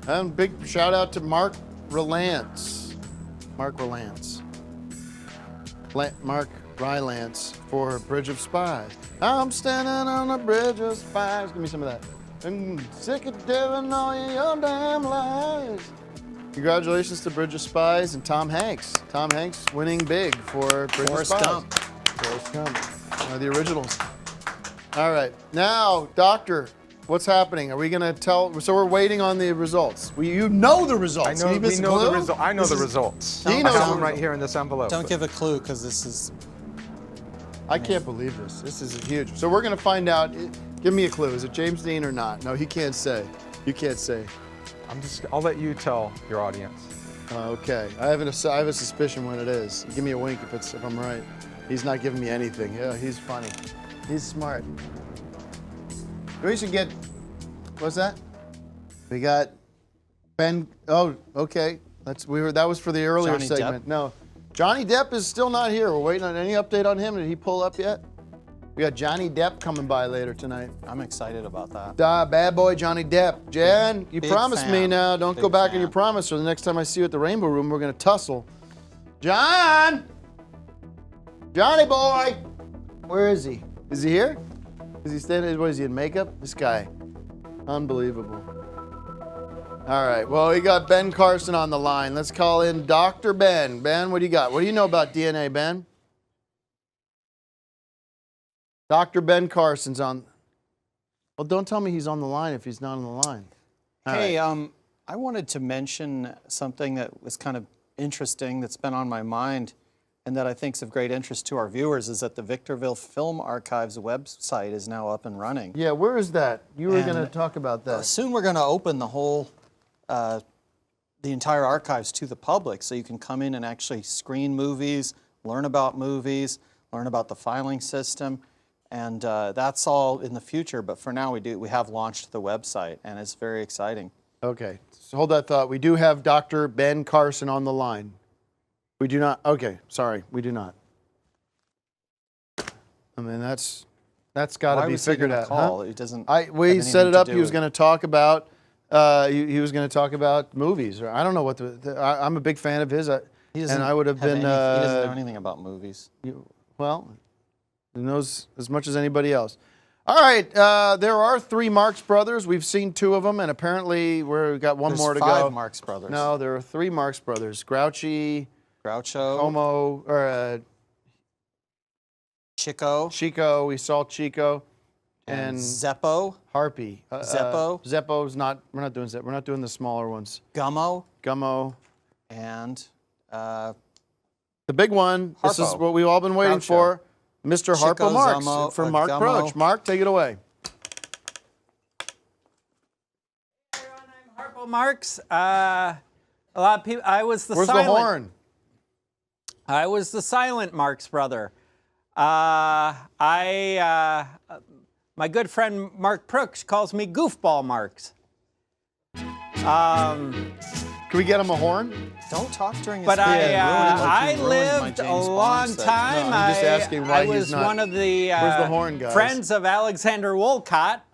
And big shout out to Mark Rylance. Mark Rylance. Mark Rylance for Bridge of Spies. I'm standing on the Bridge of Spies. Give me some of that. I'm sick of telling all your damn lies. Congratulations to Bridge of Spies and Tom Hanks. Tom Hanks winning big for Bridge of Spies. Forrest Gump. One of the originals. All right. Now, Doctor, what's happening? Are we going to tell? So we're waiting on the results. You know the results. I know the results. I know the results. He knows I have them right here in this envelope. Don't give a clue, because this is... I can't believe this. This is huge. So we're going to find out. Give me a clue. Is it James Dean or not? No, he can't say. You can't say. I'll let you tell your audience. Okay. I have a suspicion when it is. Give me a wink if I'm right. He's not giving me anything. Yeah, he's funny. He's smart. We should get, what's that? We got Ben, oh, okay. That was for the earlier Johnny segment. Depp? No. Johnny Depp is still not here. We're waiting on any update on him. Did he pull up yet? We got Johnny Depp coming by later tonight. I'm excited about that. Bad boy Johnny Depp. Jan, you big promised me fan. now. Don't go Big back on fan. your promise, or the next time I see you at the Rainbow Room, we're going to tussle. John! Johnny boy! Where is he? Is he here? Is he standing? What is he in makeup? This guy. Unbelievable. All right. Well, we got Ben Carson on the line. Let's call in Dr. Ben. Ben, what do you got? What do you know about DNA, Ben? Dr. Ben Carson's on. Well, don't tell me he's on the line if he's not on the line. All Hey, right. I wanted to mention something that was kind of interesting that's been on my mind and that I think is of great interest to our viewers is that the Victorville Film Archives website is now up and running. Yeah, where is that? You were going to talk about that. Soon we're going to open the whole, the entire archives to the public, so you can come in and actually screen movies, learn about the filing system, and that's all in the future. But for now, we have launched the website, and it's very exciting. Okay, so hold that thought. We do have Dr. Ben Carson on the line. We do not. Okay, sorry, we do not. I mean, that's got to be figured out. Call? Huh? It doesn't. We set it up. He was going to talk about. He was going to talk about movies. Or I don't know what I'm a big fan of his. And I would have been. He doesn't know anything about movies. Well, he knows as much as anybody else. All right, there are 3 Marx Brothers. We've seen 2 of them, and apparently we've got one more to go. There's 5 Marx Brothers. No, there are 3 Marx Brothers. Groucho, Chico. We saw Chico, and Zeppo. Harpy. Zeppo's not. We're not doing Zeppo. We're not doing the smaller ones. Gummo. And the big one. This is Harpo. what we've all been waiting for. Mr. Chico, Harpo Marx Zummo, from Mark Gummo. Broach. Mark, take it away. Harpo Marx. A lot of people. I was the Where's silent. the horn? I was the silent Marx brother. My good friend Mark Brooks calls me Goofball Marx. Can we get him a horn? Don't talk during his But speech. I lived a long time. No, I'm just asking why I was he's not. one of the, Where's the horn, guys? friends of Alexander Wolcott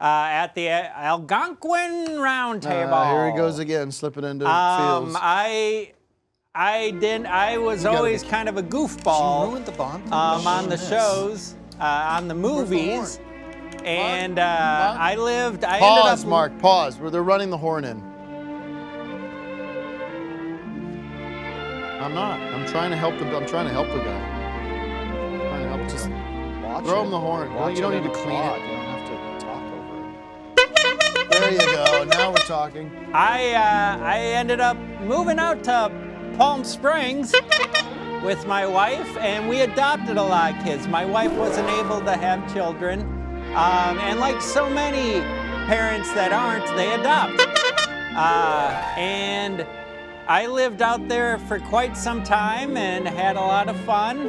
at the Algonquin Round Table. Here he goes again, slipping into fields. I was always kind of a goofball. You ruined the bond. On the shows, on the movies, and I lived. I ended Pause, up. Mark. Pause. Where they're running the horn in. I'm not. I'm trying to help the guy. I'm trying to help. Just throw him the horn. You don't need to clean it. You don't have to talk over it. There you go. Now we're talking. I ended up moving out to Palm Springs with my wife, and we adopted a lot of kids. My wife wasn't able to have children, and like so many parents that aren't, they adopt. And I lived out there for quite some time and had a lot of fun.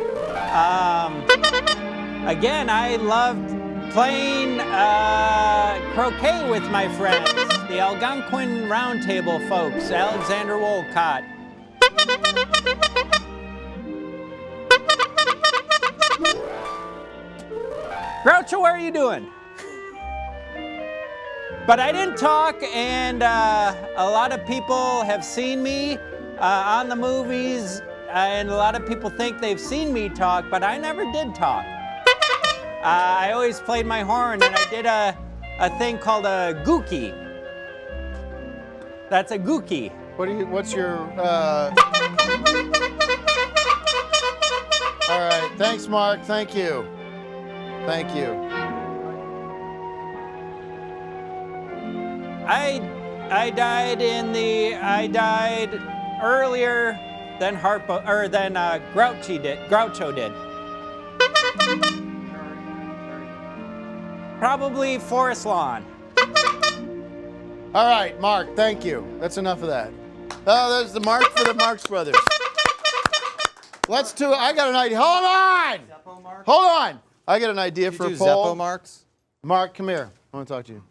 Again, I loved playing croquet with my friends, the Algonquin Round Table folks, Alexander Wolcott. Groucho, what are you doing? But I didn't talk, and a lot of people have seen me on the movies, and a lot of people think they've seen me talk, but I never did talk. I always played my horn, and I did a thing called a gookie. That's a gookie. What's your, All right, thanks, Mark, thank you. Thank you. I died earlier than Groucho did. Probably Forest Lawn. All right, Mark, thank you. That's enough of that. Oh, there's the mark for the Marx Brothers. Let's do it. I got an idea. Hold on. Hold on. I got an idea for a poll. Zeppo marks? Mark, come here. I want to talk to you.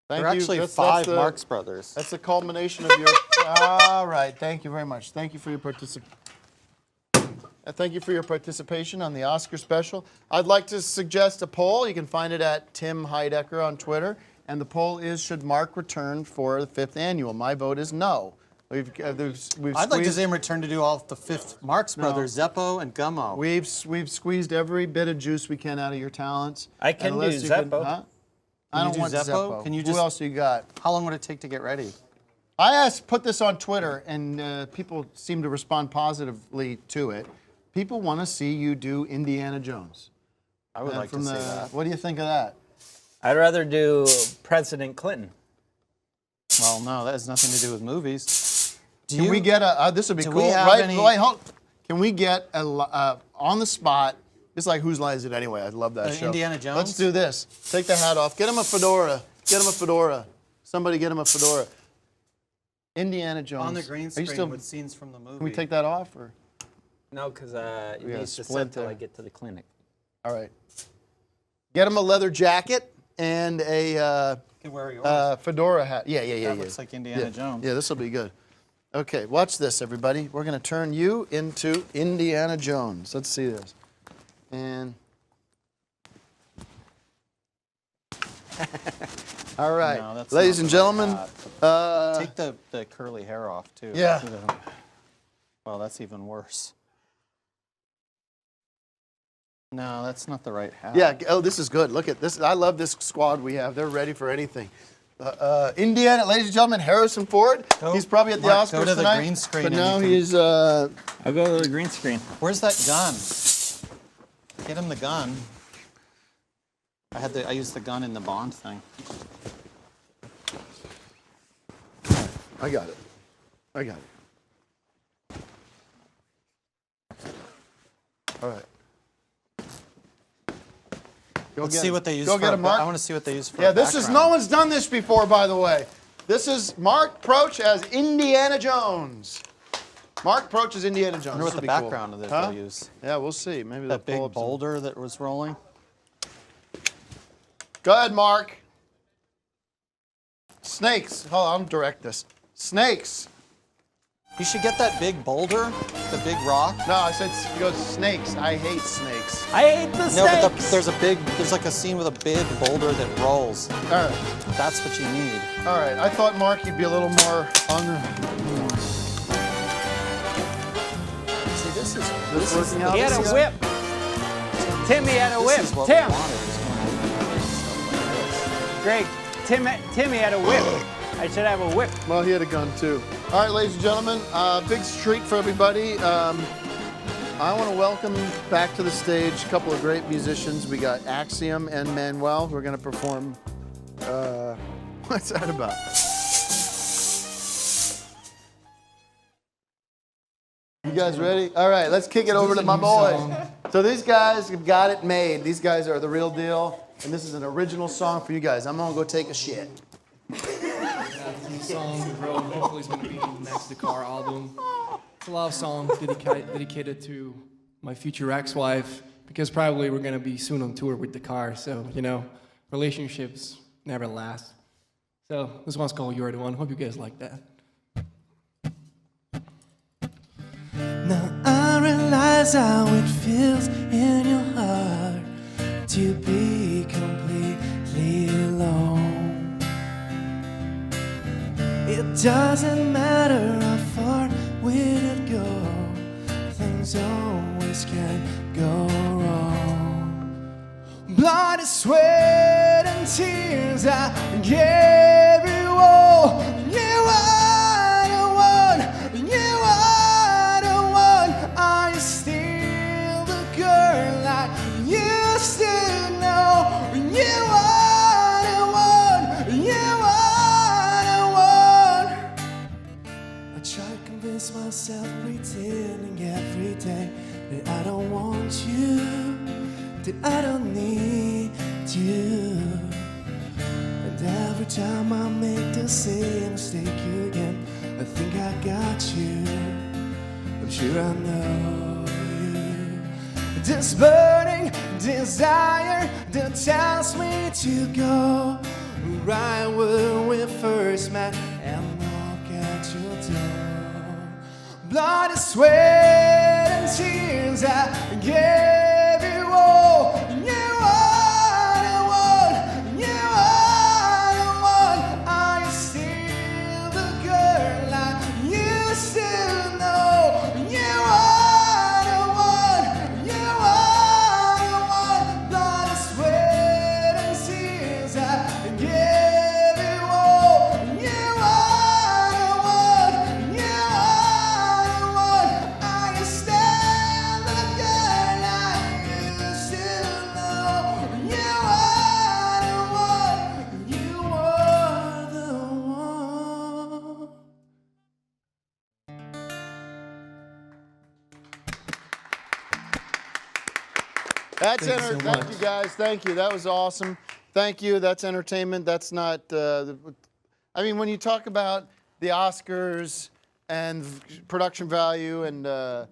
Thank There are you. actually That's 5 the- Marx Brothers. That's the culmination of your. All right. Thank you very much. Thank you for your Thank you for your participation on the Oscar special. I'd like to suggest a poll. You can find it at Tim Heidecker on Twitter. And the poll is, should Mark return for the 5th annual? My vote is no. We've I'd like to see him return to do all the 5th Marx Brothers, Zeppo and Gummo. We've squeezed every bit of juice we can out of your talents. I can do Zeppo. I don't want Zeppo. Can you Who else you got? How long would it take to get ready? I put this on Twitter, and people seem to respond positively to it. People want to see you do Indiana Jones. I would like to see that. What do you think of that? I'd rather do President Clinton. Well, no, that has nothing to do with movies. Can we get a? This would be do cool. we have Right? any- Wait, hold. Can we get a on the spot? It's like Whose Line Is It Anyway? I love that show. Indiana Jones? Let's do this. Take the hat off. Get him a fedora. Get him a fedora. Somebody get him a fedora. Indiana Jones. On the green Are screen you still, with scenes from the movie. Can we take that off or? No, because it We gotta needs to split set till there. I get to the clinic. All right. Get him a leather jacket and a can wear yours. fedora hat. Yeah. That looks like Indiana Jones. Yeah, this will be good. Okay, watch this, everybody. We're going to turn you into Indiana Jones. Let's see this. And all right, No, that's ladies not and the right gentlemen. hat. Take the curly hair off too. Yeah. Well, that's even worse. No, that's not the right hat. Yeah. Oh, this is good. Look at this. I love this squad we have. They're ready for anything. Indiana, ladies and gentlemen, Harrison Ford. He's probably at the Mark, Oscars go to the tonight. green screen But and now you can- he's. I'll go to the green screen. Where's that gun? Get him the gun. I used the gun in the Bond thing. I got it. I got it. All right. Let's see what they use Go for get a a Mark. I want to see what they use for Yeah, a this is, background. no one's done this before, by the way. This is Mark Proch as Indiana Jones. Mark Proch as Indiana Jones. I wonder what This the will be cool. background of this Huh? they'll use. Yeah, we'll see. Maybe That they'll pull big up some- boulder that was rolling. Go ahead, Mark. Snakes. Hold on, I'll direct this. Snakes. You should get that big boulder, the big rock. No, I said go snakes. I hate snakes. I hate the No, but snakes. there's like a scene with a big boulder that rolls. All right. That's what you need. All right. I thought, Mark, you'd be a little more on the. See, this is working out. He had a This is- whip. Timmy had a whip. This is what Tim. we wanted. is when Greg, Timmy had a whip. I should have a whip. Well, he had a gun too. All right, ladies and gentlemen, big treat for everybody. I want to welcome back to the stage a couple of great musicians. We got Axiom and Manuel who are going to perform. What's that about? You guys ready? All right, let's kick it over to my boys. So these guys have got it made. These guys are the real deal, and this is an original song for you guys. I'm gonna go take a shit. song we wrote. Hopefully, it's going to be in the next Dekkar album. It's a love song dedicated to my future ex-wife, because probably we're going to be soon on tour with Dekkar. So, you know, relationships never last. So this one's called You're the One. Hope you guys like that. Now I realize how it feels in your heart to be completely alone. It doesn't matter how far we'd go, things always can go wrong. Blood, sweat, and tears I gave you all. You are the one, you are the one. Are you still the girl I used to know? You are the one, you are the one. I try to convince myself, pretending every day that I don't want you, that I don't need you. And every time I make the same mistake again, I think I got you. I'm sure I know you. This burning desire that tells me to go right where we first met and knock at your door. Blood, sweat, and tears I gave you all. You are the one, you are the one. Are you still the girl I used to know? You are the one, you are the one. Blood, sweat, and tears I gave you all. You are the one, you are the one. Are you still the girl I used to know? You are the one, you are the one. That's Thank you so thank much. you guys. Thank you. That was awesome. Thank you. That's entertainment. That's not. I mean, when you talk about the Oscars and production value and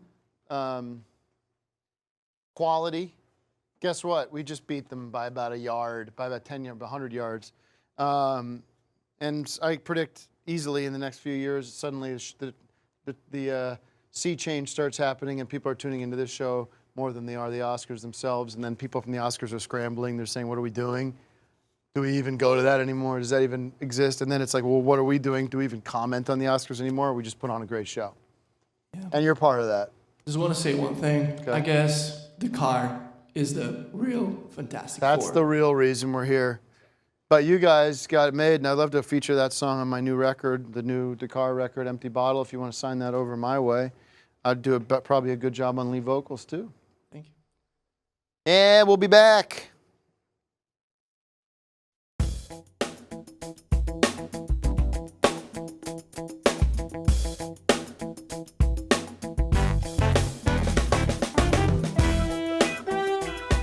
quality, guess what? We just beat them by about a yard, by about 100 yards. And I predict easily in the next few years, suddenly the sea change starts happening and people are tuning into this show more than they are the Oscars themselves. And then people from the Oscars are scrambling. They're saying, what are we doing? Do we even go to that anymore? Does that even exist? And then it's like, well, what are we doing? Do we even comment on the Oscars anymore? Or we just put on a great show. Yeah. And you're part of that. Just want to say one thing. Okay. I guess Dekkar is the real Fantastic That's Four. the real reason we're here. But you guys got it made, and I'd love to feature that song on my new record, the new Dekkar record, Empty Bottle. If you want to sign that over my way, I'd do probably a good job on lead vocals too. Thank you. Yeah, we'll be back.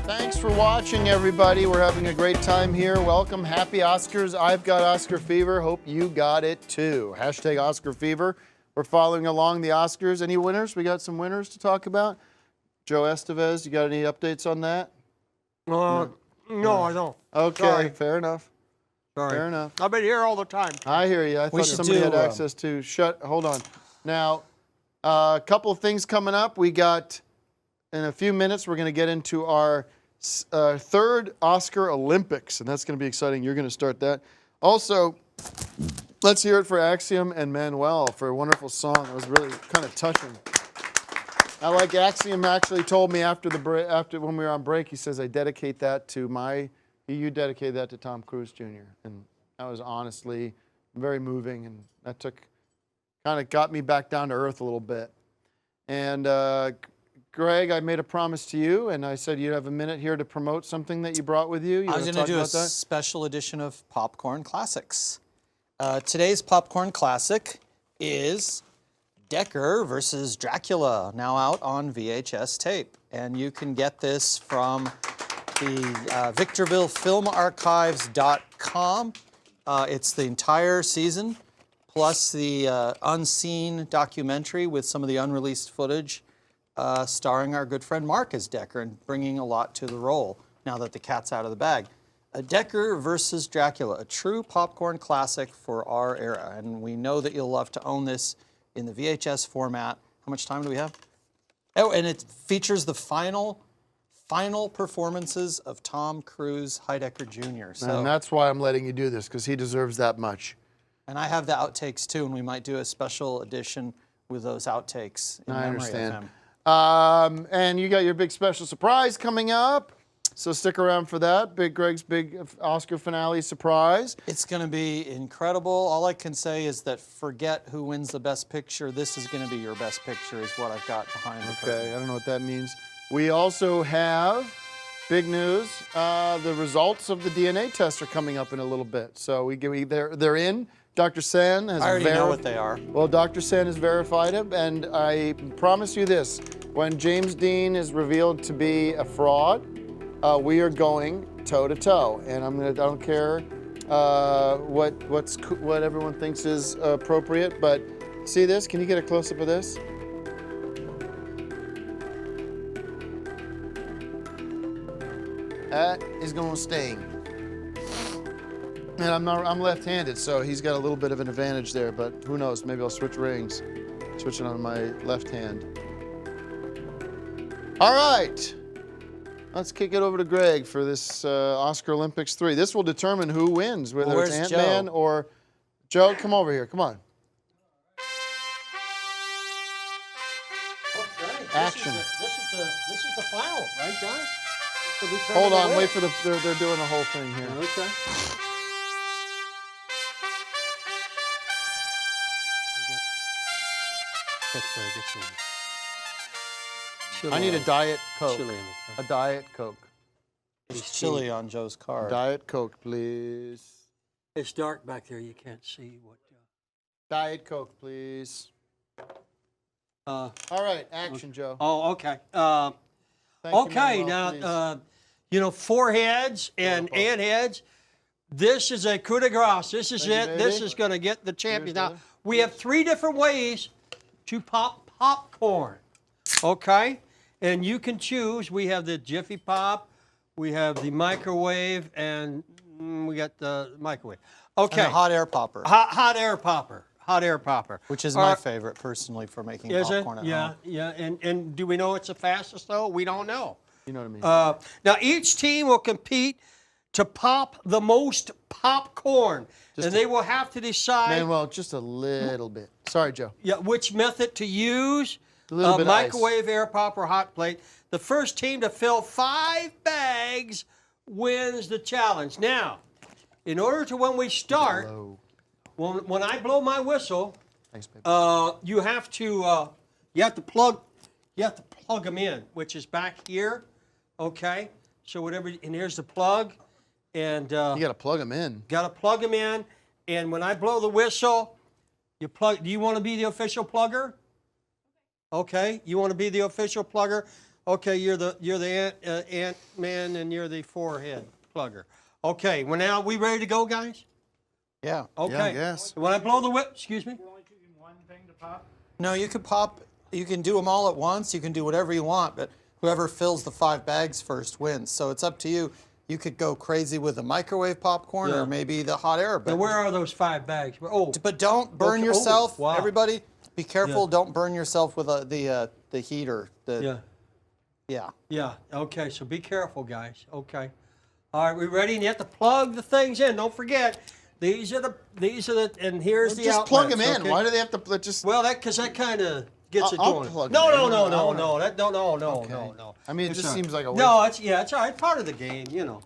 Thanks for watching, everybody. We're having a great time here. Welcome. Happy Oscars. I've got Oscar fever. Hope you got it too. Hashtag Oscar fever. We're following along the Oscars. Any winners? We got some winners to talk about. Joe Estevez, you got any updates on that? No, I don't. Okay, Sorry. fair enough. Sorry. Fair enough. I've been here all the time. I hear you. I thought somebody had access to. Hold on. Now, a couple of things coming up. We got, in a few minutes, we're going to get into our third Oscar Olympics, and that's going to be exciting. You're going to start that. Also, let's hear it for Axiom and Manuel for a wonderful song. It was really kind of touching. I like Axiom actually told me after when we were on break, he says, I dedicate that to you dedicated that to Tom Cruise Jr. And that was honestly very moving, and that kind of got me back down to earth a little bit. And Greg, I made a promise to you, and I said you'd have a minute here to promote something that you brought with you. I was going to do a special edition of Popcorn Classics. Today's Popcorn Classic is Dekkar versus Dracula, now out on VHS tape. And you can get this from the VictorvilleFilmArchives.com. It's the entire season, plus the unseen documentary with some of the unreleased footage starring our good friend Mark as Dekkar and bringing a lot to the role now that the cat's out of the bag. Dekkar versus Dracula, a true popcorn classic for our era. And we know that you'll love to own this in the VHS format. How much time do we have? Oh, and it features the final performances of Tom Cruise, Heidecker Jr. So, and that's why I'm letting you do this, because he deserves that much. and I have the outtakes too, and we might do a special edition with those outtakes in I memory understand. of him. And you got your big special surprise coming up. So stick around for that. Greg's big Oscar finale surprise. It's going to be incredible. All I can say is that forget who wins the best picture. This is going to be your best picture is what I've got behind the curtain. Okay, I don't know what that means. We also have big news. The results of the DNA test are coming up in a little bit. So they're in. Dr. Sen has I already know what they are. Well, Dr. Sen has verified it, and I promise you this. When James Dean is revealed to be a fraud, we are going toe-to-toe, and I don't care what everyone thinks is appropriate, but see this? Can you get a close-up of this? That is going to sting. And I'm left-handed, so he's got a little bit of an advantage there, but who knows? Maybe I'll switch rings. Switch it on my left hand. All right. Let's kick it over to Greg for this Oscar Olympics 3. This will determine who wins, whether it's Ant-Man or Joe. Come over here. Come on. Action. This is the final, right, guys? Hold on. Wait for they're doing the whole thing here. Okay. I need a Diet Coke. A Diet Coke. There's chili on Joe's card. Diet Coke, please. It's dark back there. You can't see what. Diet Coke, please. All right, action, Joe. Oh, okay. Thank you, Okay, Manuel, now, you know, foreheads and ant heads. This is a coup de grace. This is it. This is going to get the champion. Now, we have 3 different ways to pop popcorn. Okay? And you can choose. We have the Jiffy Pop, we have the microwave, and we got the microwave. Okay. And the hot air popper. Hot air popper. Hot air popper. Which is my favorite, personally, for making popcorn at home. Yeah. And do we know it's the fastest, though? We don't know. You know what I mean. Now, each team will compete to pop the most popcorn. And they will have to decide... Manuel, just a little bit. Sorry, Joe. Yeah, which method to use. A little bit of microwave, air pop, or hot plate. The first team to fill 5 bags wins the challenge. Now, in order to when we start, when I blow my whistle, thanks, baby. you have to plug them in, which is back here. Okay, so whatever, and here's the plug, and you got to plug them in. Got to plug them in, and when I blow the whistle, you plug. Do you want to be the official plugger? Okay, you want to be the official plugger? Okay, you're the Ant-Man, and you're the forehead plugger. Okay, well now we ready to go, guys? Yeah. Okay. Yeah, I guess. When I blow the whip, excuse me. No, you could pop. You can do them all at once. You can do whatever you want, but whoever fills the 5 bags first wins. So it's up to you. You could go crazy with the microwave popcorn or maybe the hot air. Now, where are those 5 bags? Oh, but don't burn yourself. wow. Everybody, be careful. Don't burn yourself with the heater. Yeah. Okay. So be careful, guys. Okay. All right. We ready? And you have to plug the things in. Don't forget. These are the. And here's the just plug them outlets, in. okay? Why do they have to just? Well, because that kind of gets it I'll going. plug No. them in. No. I mean, it just seems like a waste. No, it's all right. Part of the game, you know.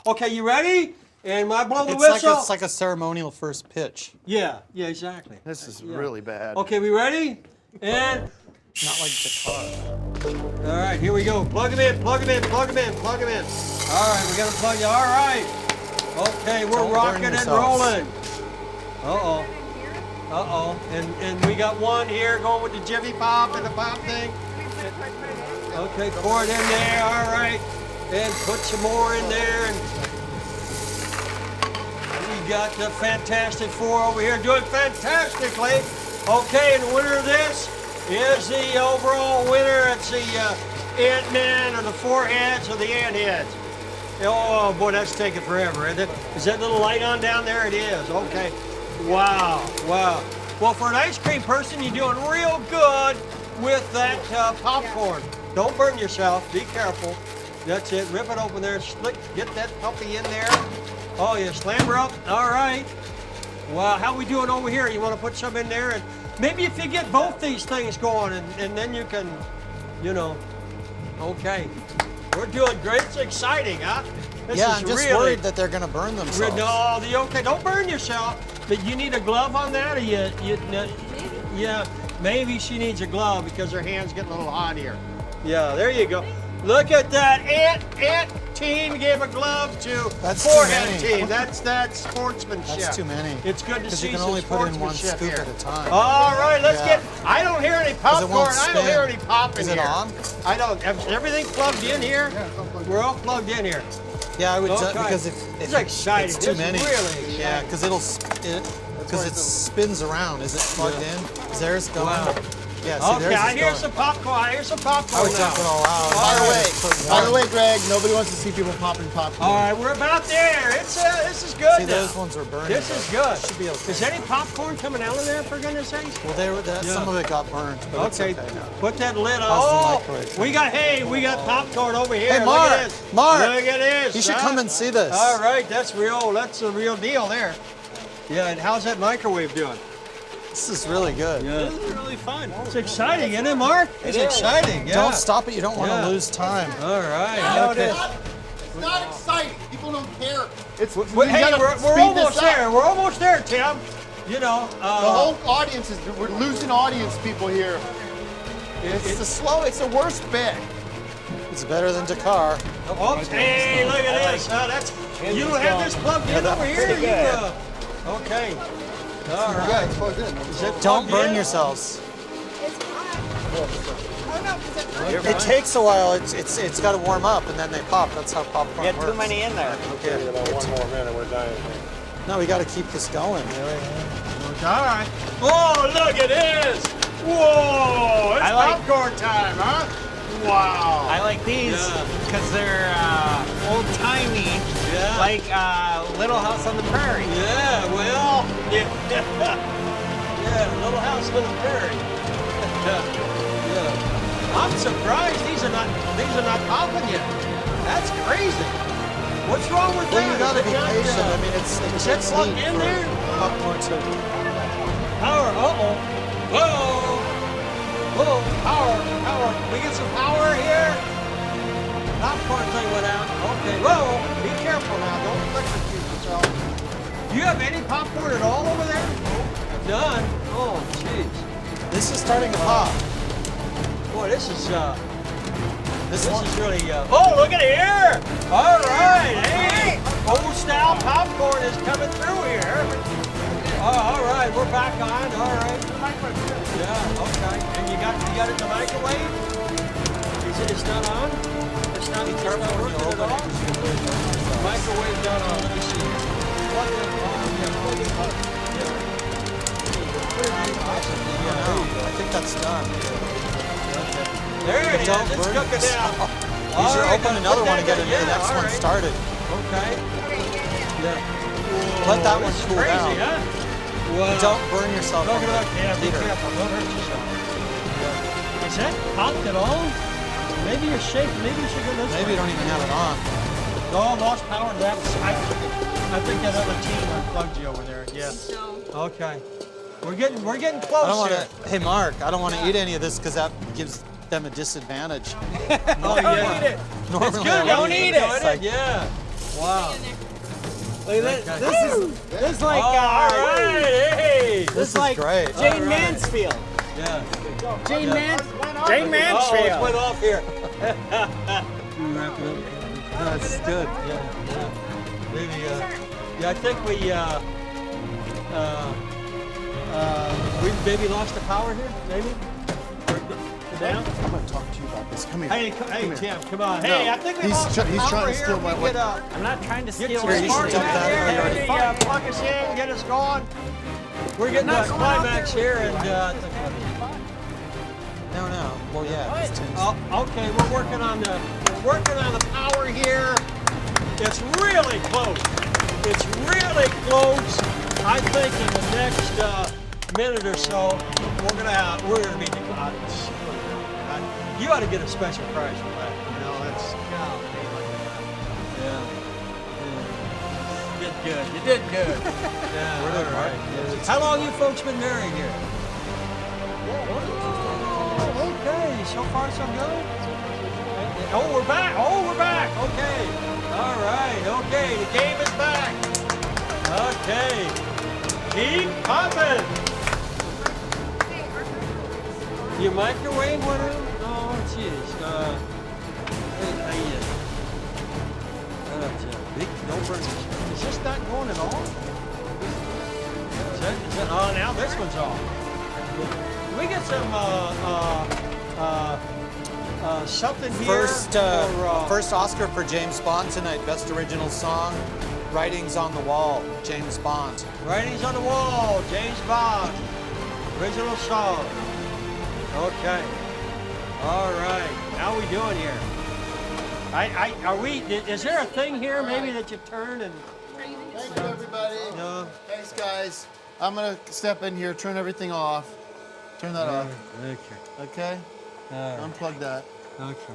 Okay, you ready? And I blow the whistle. It's like a ceremonial first pitch. Yeah, exactly. This is really bad. Okay, we ready? And not like Dekkar. All right, here we go. Plug them in. All right, we got to plug you. All right. Okay, we're rocking and rolling. And we got one here going with the Jiffy Pop and the pop thing. Okay, pour it in there. All right. And put some more in there. And there you We've got the Fantastic Four over here doing fantastically. Okay, and the winner of this is the overall winner. It's the Ant-Man or the four heads or the ant heads. Oh boy, that's taking forever, isn't it? Is that little light on down there? It is. Okay. Wow. Wow. Well, for an ice cream person, you're doing real good with that popcorn. Don't burn yourself. Be careful. That's it. Rip it open there. Slick. Get that puppy in there. Oh, yeah. Slam her up. All right. Wow. How we doing over here? You want to put some in there? And maybe if you get both these things going, and then you can, you know. Okay. We're doing great. It's exciting, huh? This Yeah, is I'm just really, worried that they're going to burn themselves. No, okay. Don't burn yourself. But you need a glove on that, or yeah, maybe she needs a glove because her hand's getting a little hot here. Yeah, there you go. Look at that. Ant team gave a glove to forehead team. That's sportsmanship. That's too many. It's good to Because see you can some only put in one sportsmanship scoop here. at a time. All right, let's get. I don't hear any popcorn. I don't hear any pop in Is here. it on? I don't. Is everything plugged in here? We're all plugged in here. Yeah, I would Okay. because It's exciting. it's too It's many. really Yeah, because it spins around. Is it plugged in? Is theirs going? Wow. Yeah. See, Okay, theirs I is hear going. some popcorn. I hear some popcorn I would now. dump it all out. By the way, Greg, nobody wants to see people popping popcorn. All right, we're about there. This is good. See, now. those ones are burning. This is good. Should be okay. Is any popcorn coming out of there, for goodness sakes? Well, some of it got burned, but Okay, it's okay now. put that lid on. How's the Oh, microwave? we got popcorn over here. Hey, Look Mark, at this. Mark, Look at this. you should huh? come and see this. All right, that's the real deal there. Yeah, and how's that microwave doing? This is really good. Yeah. This is really fun. It's exciting, isn't it, Mark? It's exciting, yeah. Don't stop it. You don't want to Yeah. lose time. All right. Yeah, okay. It's not exciting. People don't care. It's Well, hey, we're almost there. We're almost there, Tim. You know. The whole audience we're losing audience people here. It's the worst bit. It's better than Dekkar. Oh, hey, look at this. You don't have this plugged in over here? Okay. All right. Is it Don't plugged burn in? yourselves. Oh, no, It takes a while. It's got to warm up and then they pop. That's how popcorn You had works. too many in there. Okay. About one more minute, we're dying. No, we got to keep this going. All right. Oh, look at this. Whoa. It's I like- popcorn time, huh? Wow. I like these because they're old-timey, Yeah. like Little House on the Prairie. Yeah, well, yeah, Little House on the Prairie. Yeah. I'm surprised these are not popping yet. That's crazy. What's wrong with Well, that? you got to Is be it not, patient. I mean, it is that takes plugged heat in for there? popcorn to. Power. Uh-oh. Whoa. Whoa. Power. We get some power here. Popcorn thing went out. Okay. Whoa. Be careful now. Don't electrocute yourself. Do you have any popcorn at all over there? None. Oh, jeez. This is starting to pop. Boy, this is This one. is really. Oh, look at here! All right, hey, old style popcorn is coming through here. Oh, all right, we're back on. All right. Yeah. Okay. And you got it in the microwave? It's not on? It's not working at all? The microwave's not on. Let me see. Plug it on. Yeah, plug it up. I think that's done. There it is. Don't It's burn cooking down. You All should right, open put another one that and get in. the next all one right. started. Okay. Yeah. Let that one This is cool crazy, down. huh? Wow. Don't burn yourself. Look on at the that. Yeah, be heater. careful. Don't hurt yourself. Yeah. Is that popped at all? Maybe you're shaking. Maybe you should go this Maybe you don't even have it on. No, lost power. I think that other team unplugged you over there. Yeah. Okay. We're getting close I don't want here. to. Hey, Mark, I don't want to eat any of this because that gives them a disadvantage. Oh, yeah. Eat it. Normally, It's good. I Don't would eat it. it. It's like, Yeah. Wow. Look at this. This is like all right. Hey. This is like great. Jane All right. Mansfield. Yeah. Jane Oh, Mansfield. it's went off here. That's good. Yeah. Maybe. Yeah, I think we maybe lost the power here. Maybe. Sit down. I'm going to talk to you about this. Come here. Hey, Come hey, here. Tim, come on. No, Hey, I think we he's lost try- some he's power trying to here. steal my We way. get, I'm not trying to get steal some anything. sparks out here. Already Maybe plug us in, get us going. We're getting to a climax here, and No. Well, yeah. it's Tim's. okay, we're working on the power here. It's really close. It's really close. I think in the next minute or so, we're gonna be you ought to get a special prize for that. You know, that's yeah. You did good. You did good. Yeah. All right. How long you folks been married here? Okay, so far so good. Oh, we're back. Okay. All right. Okay, the game is back. Okay. Keep popping. You microwave one of them? Oh, jeez. Don't burn this. Is this not going at all? Oh, now this one's off. Can we get some something here? First Oscar for James Bond tonight. Best original song. Writings on the Wall. James Bond. Writings on the Wall. James Bond. Original song. Okay. All right. How are we doing here? Is there a thing here maybe that you turn and? Thank you, everybody. No. Thanks, guys. I'm going to step in here, turn everything off. Turn that off. Okay. Okay? Unplug that. Okay.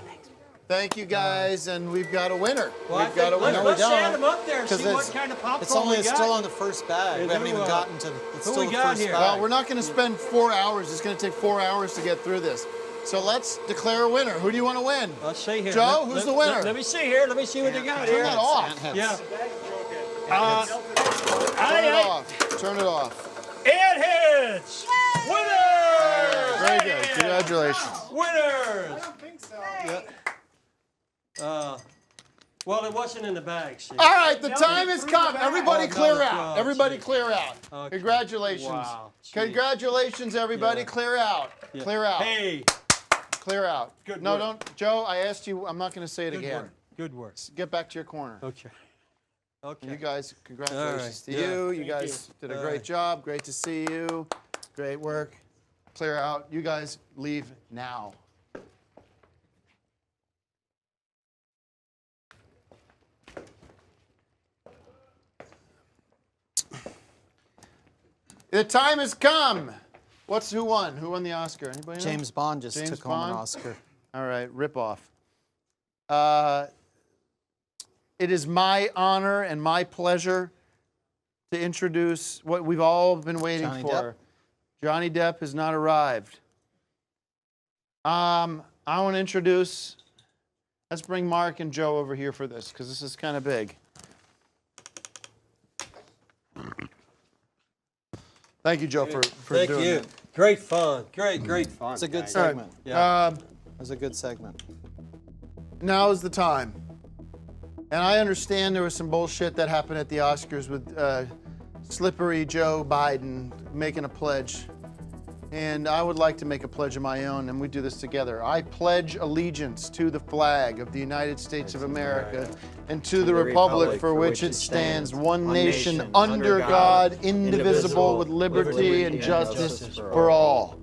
Thank you, guys, and we've got a winner. Well, We've got a winner. let's stand them up there and see what kind of popcorn we got. It's still on the first bag. We haven't even gotten to. It's who still we the got first here? bag. Well, we're not going to spend 4 hours. It's going to take 4 hours to get through this. So let's declare a winner. Who do you want to win? Let's see here. Joe, who's the winner? Let me see here. Let me see what they got here. Turn that off. Yeah. Turn it off. Turn it off. It hits! Winners! Very good. Congratulations. Winners! I don't think so. Yeah. Well, it wasn't in the bag, see. All right, the time has come. Everybody clear no, out. Everybody clear out. Okay. Congratulations. Wow. Congratulations, everybody. Yeah. Clear out. Yeah. Clear out. Hey. Clear out. Good no, work. don't. Joe, I asked you. I'm not going to say it again. Good work. Get back to your corner. Okay. Okay. You guys, congratulations to All right. you. Yeah. You guys did a All great right. job. Great to see you. Great work. Clear out. You guys leave now. The time has come. Who won? Who won the Oscar? Anybody know? James Bond just James took home an Bond? Oscar. All right, rip off. It is my honor and my pleasure to introduce what we've all been waiting Johnny for. Depp? Johnny Depp has not arrived. I want to introduce, let's bring Mark and Joe over here for this, because this is kind of big. Thank you, Joe, for Thank doing you. that. Great fun. Great fun. It's a good guys. segment. Yeah. It was a good segment. Now is the time. And I understand there was some bullshit that happened at the Oscars with slippery Joe Biden making a pledge. And I would like to make a pledge of my own, and we do this together. I pledge allegiance to the flag of the United States of America and to the republic for which it stands, one nation, under God, indivisible, with liberty and justice for all.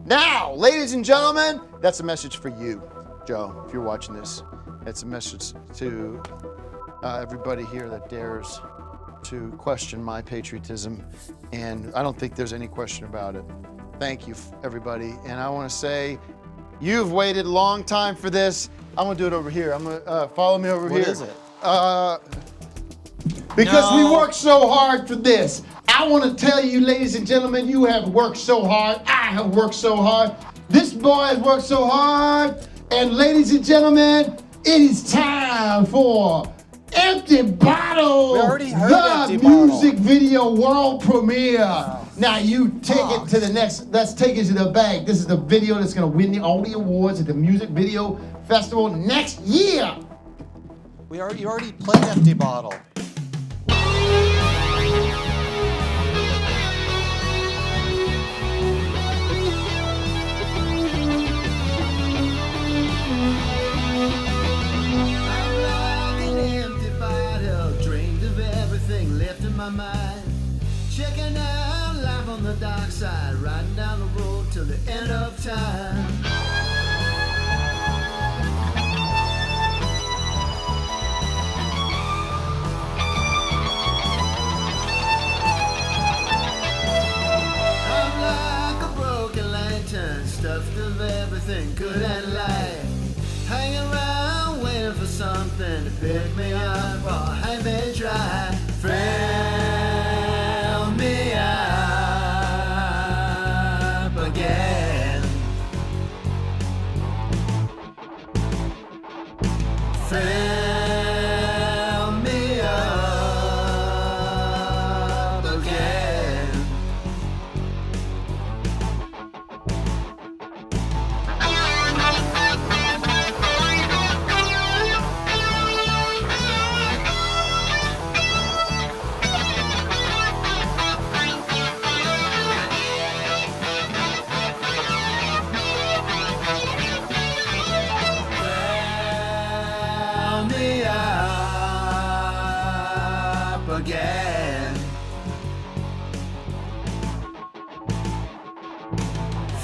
Now, ladies and gentlemen, that's a message for you, Joe, if you're watching this. It's a message to everybody here that dares to question my patriotism, and I don't think there's any question about it. Thank you, everybody. And I want to say, you've waited a long time for this. I'm going to do it over here. I'm going to follow me over here. What is it? Because we worked so hard for this. I want to tell you, ladies and gentlemen, you have worked so hard. I have worked so hard. This boy has worked so hard. And ladies and gentlemen, it is time for Empty Bottle, We already heard the Empty Bottle. music video world premiere. Now you take it to the next, let's take it to the bank. This is the video that's gonna win all the awards at the Music Video Festival next year. You already played Empty Bottle. mind. Checking out life on the dark side, riding down the road till the end of time. I'm like a broken lantern, stuffed of everything good and light. Hanging around waiting for something to pick me up or hang me dry. Fill me up again. Fill me up again. Fill me up again.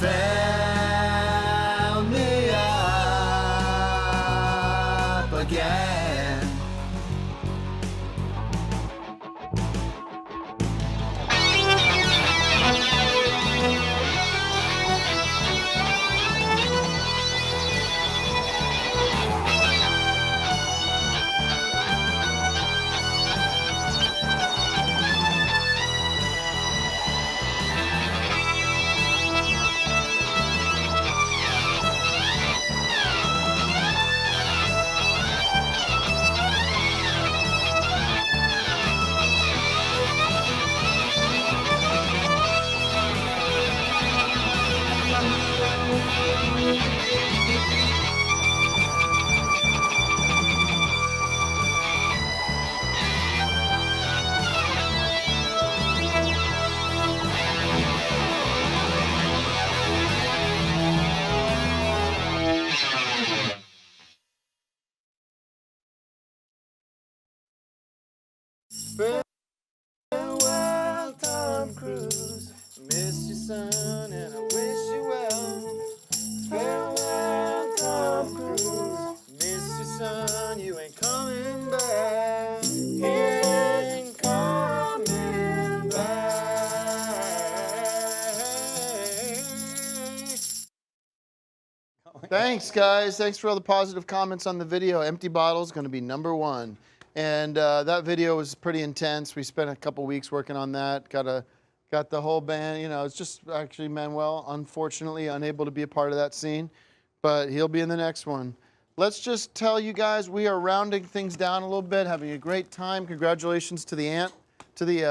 Fill me up again. Farewell, Tom Cruise. Miss you, son, and I wish you well. Farewell, Tom Cruise. Miss you, son, you ain't coming back. You ain't coming back. Thanks, guys. Thanks for all the positive comments on the video. Empty Bottle's going to be #1. And that video was pretty intense. We spent a couple weeks working on that. Got the whole band. You know, it's just actually Manuel, unfortunately, unable to be a part of that scene. But he'll be in the next one. Let's just tell you guys, we are rounding things down a little bit, having a great time. Congratulations to the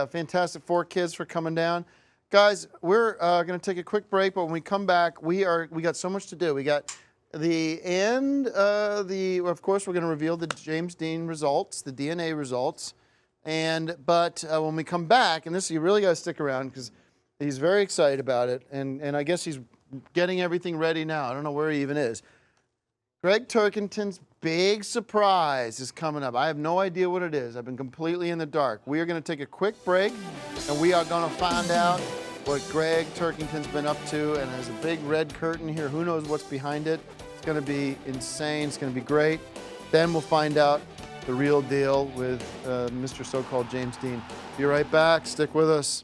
Fantastic Four kids for coming down. Guys, we're going to take a quick break, but when we come back, we got so much to do. We got the end, of course, we're going to reveal the James Dean results, the DNA results. But when we come back, and this, you really got to stick around because he's very excited about it. And I guess he's getting everything ready now. I don't know where he even is. Gregg Turkington's big surprise is coming up. I have no idea what it is. I've been completely in the dark. We are going to take a quick break, and we are going to find out what Gregg Turkington's been up to. And there's a big red curtain here. Who knows what's behind it? It's going to be insane. It's going to be great. Then we'll find out the real deal with Mr. So-called James Dean. Be right back. Stick with us.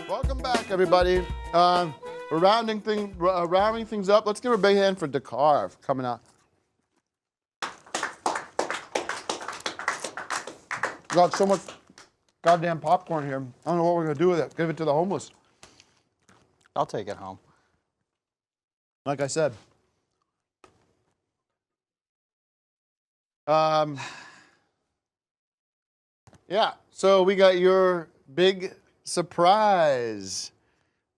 Welcome back, everybody. We're rounding things up. Let's give a big hand for Dekkar for coming out. Got so much goddamn popcorn here. I don't know what we're gonna do with it. Give it to the homeless. I'll take it home. Like I said. Yeah, so we got your big surprise.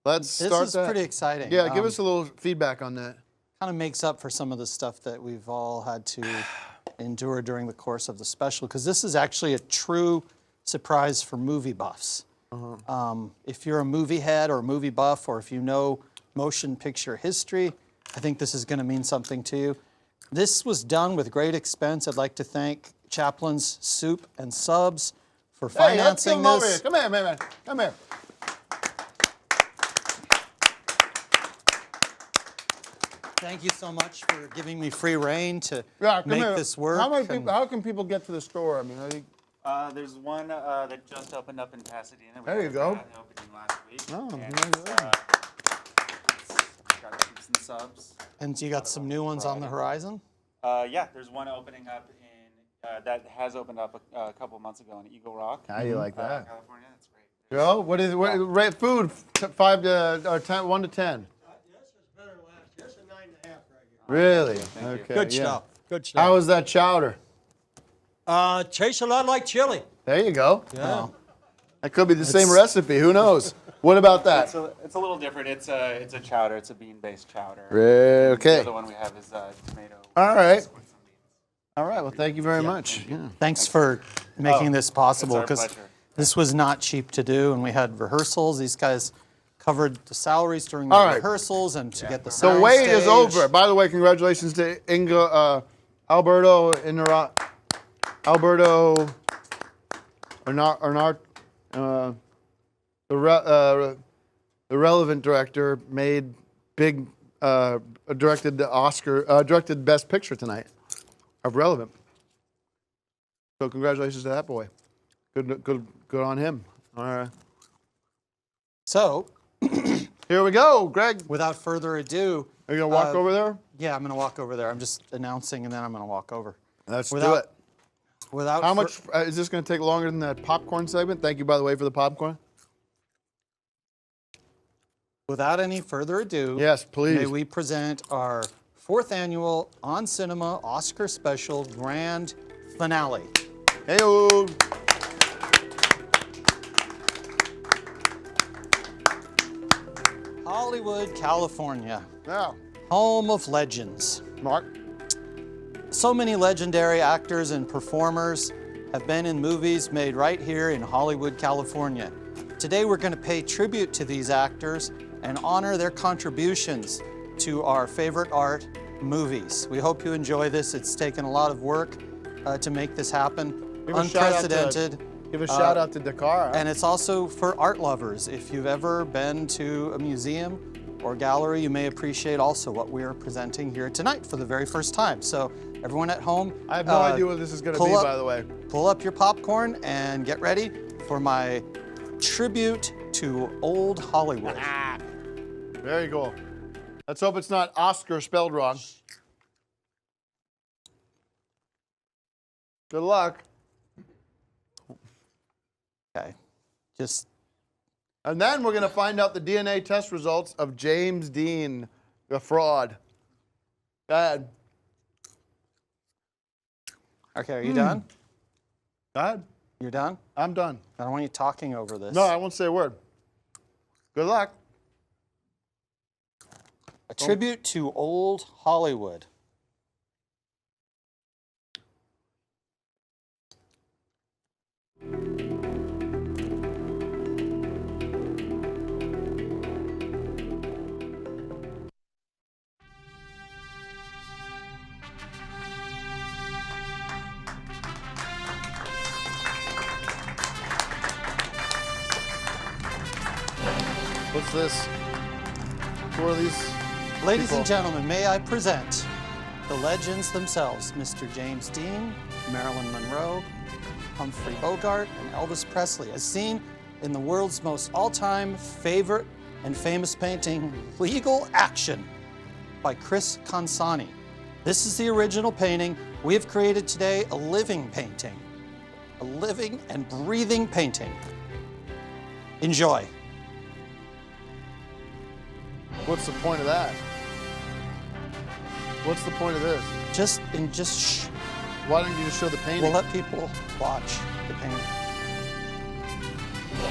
Let's start that. This is pretty exciting. Yeah, give us a little feedback on that. Kind of makes up for some of the stuff that we've all had to endure during the course of the special, because this is actually a true surprise for movie buffs. If you're a movie head or a movie buff, or if you know motion picture history, I think this is going to mean something to you. This was done with great expense. I'd like to thank Chaplin's Soup and Subs for financing Hey, let's this. come over here. Come here, man. Come here. Thank you so much for giving me free reign to Yeah, come make here. this work. How many and- people? How can people get to the store? I mean, are you, There's one that just opened up in Pasadena. We There you had go. an opening last week. Oh, and there you it's, go. it's got Soups and Subs. And you got some new ones on the horizon? Yeah, there's one opening up in that has opened up a couple months ago in Eagle Rock. How you like that? California. That's great. Joe, what is rate food? 5 to or 10, 1 to 10. Really? Okay. Good yeah. stuff. Good stuff. How was that chowder? Tastes a lot like chili. There you go. Yeah. That could be the same recipe. Who knows? What about that? It's a little different. It's a chowder. It's a bean-based chowder. Okay. The other one we have is tomato. All right. All right. Well, thank you very much. Yeah. Thanks for making this possible, it's our because pleasure. this was not cheap to do, and we had rehearsals. These guys covered the salaries during the All right. rehearsals and to get the The sound wait is stage. over. By the way, congratulations to Alberto Bernard, the relevant director, made directed the directed Best Picture tonight of Relevant. So congratulations to that boy. Good on him. All right. So, here we go, Greg. Without further ado, are you gonna walk over there? Yeah, I'm gonna walk over there. I'm just announcing, and then I'm gonna walk over. Let's do it. Without How much is this going to take longer than that popcorn segment? Thank you, by the way, for the popcorn. Without any further ado, yes, please. May we present our 4th annual On Cinema Oscar Special Grand Finale. Hey-o. Hollywood, California. Yeah. Home of legends. Mark. So many legendary actors and performers have been in movies made right here in Hollywood, California. Today we're going to pay tribute to these actors and honor their contributions to our favorite art, movies. We hope you enjoy this. It's taken a lot of work to make this happen. Unprecedented. Give a shout out to Dekkar. And it's also for art lovers. If you've ever been to a museum or gallery, you may appreciate also what we are presenting here tonight for the very first time. So everyone at home, I have no idea what this is going to be, by the way. Pull up your popcorn and get ready for my tribute to old Hollywood. Very cool. Let's hope it's not Oscar spelled wrong. Good luck. Okay, just. And then we're going to find out the DNA test results of James Dean, the fraud. Go ahead. Okay, are you done? Go ahead. You're done? I'm done. I don't want you talking over this. No, I won't say a word. Good luck. A tribute to old Hollywood. What's this? Who are these? Ladies people? and gentlemen, may I present the legends themselves, Mr. James Dean, Marilyn Monroe, Humphrey Bogart, and Elvis Presley, as seen in the world's most all-time favorite and famous painting, Legal Action, by Chris Consani. This is the original painting. We have created today a living painting, a living and breathing painting. Enjoy. What's the point of that? What's the point of this? Just shh. Why don't you just show the painting? We'll let people watch the painting.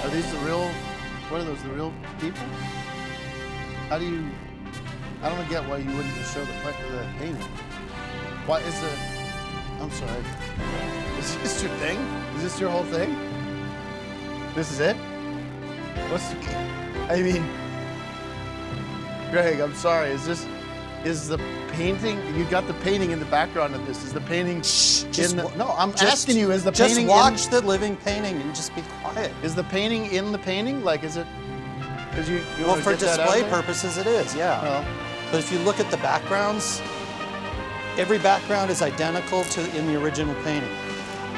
Are these the real, what are those, the real people? How do you, I don't get why you wouldn't just show the painting. Why is it, I'm sorry. Is this your thing? Is this your whole thing? This is it? I mean, Greg, I'm sorry. Is the painting? You got the painting in the background of this. Is the painting in the? No, I'm asking you. Is the painting? Just watch the living painting and just be quiet. Is the painting in the painting? Like, is it? Because you well, wanna for get that out display there? purposes, it is. Yeah. Well. But if you look at the backgrounds, every background is identical to in the original painting.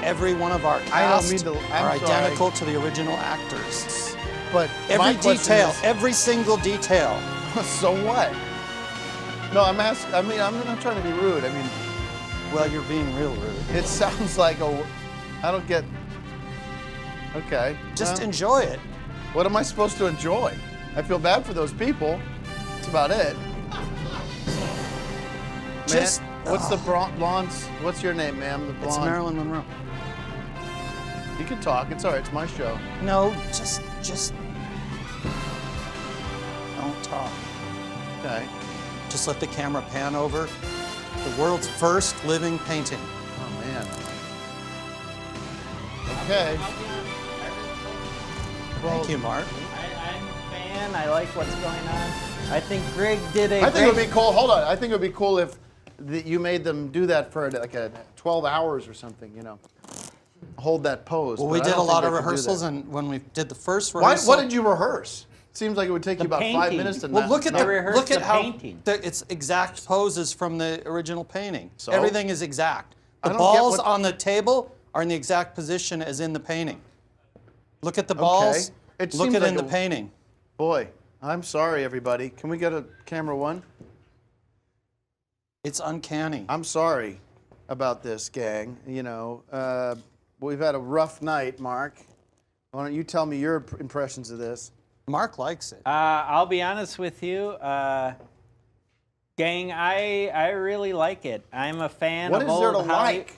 Every one of our cast are identical to the original actors. But every my question detail, is- every single detail. So what? No, I'm asking. I mean, I'm not trying to be rude. I mean, well, you're being real rude. It sounds like I don't get. Okay. Just enjoy it. What am I supposed to enjoy? I feel bad for those people. That's about it. Just. What's the blonde's? What's your name, ma'am? The blonde. It's Marilyn Monroe. You can talk. It's all right. It's my show. No, just don't talk. Okay. Just let the camera pan over the world's first living painting. Oh man. Okay. Thank you, Mark. I'm a fan. I like what's going on. I think Greg did a I think it would be cool. Hold on. I think it would be cool if you made them do that for like a 12 hours or something. You know, hold that pose. Well, but we I did a don't lot think of they could do rehearsals, that. and when we did the first Why, rehearsal, what did you rehearse? Seems like it would take you about 5 minutes to. Well, look at look at how painting. it's exact poses from the original painting. So? Everything is exact. I The don't get balls what- on the table are in the exact position as in the painting. Look at the balls. It Look seems at like in the a- painting. Boy, I'm sorry, everybody. Can we get a camera one? It's uncanny. I'm sorry about this, gang. You know, we've had a rough night, Mark. Why don't you tell me your impressions of this? Mark likes it. I'll be honest with you, gang. I really like it. I'm a fan What of is there old to Holly- like?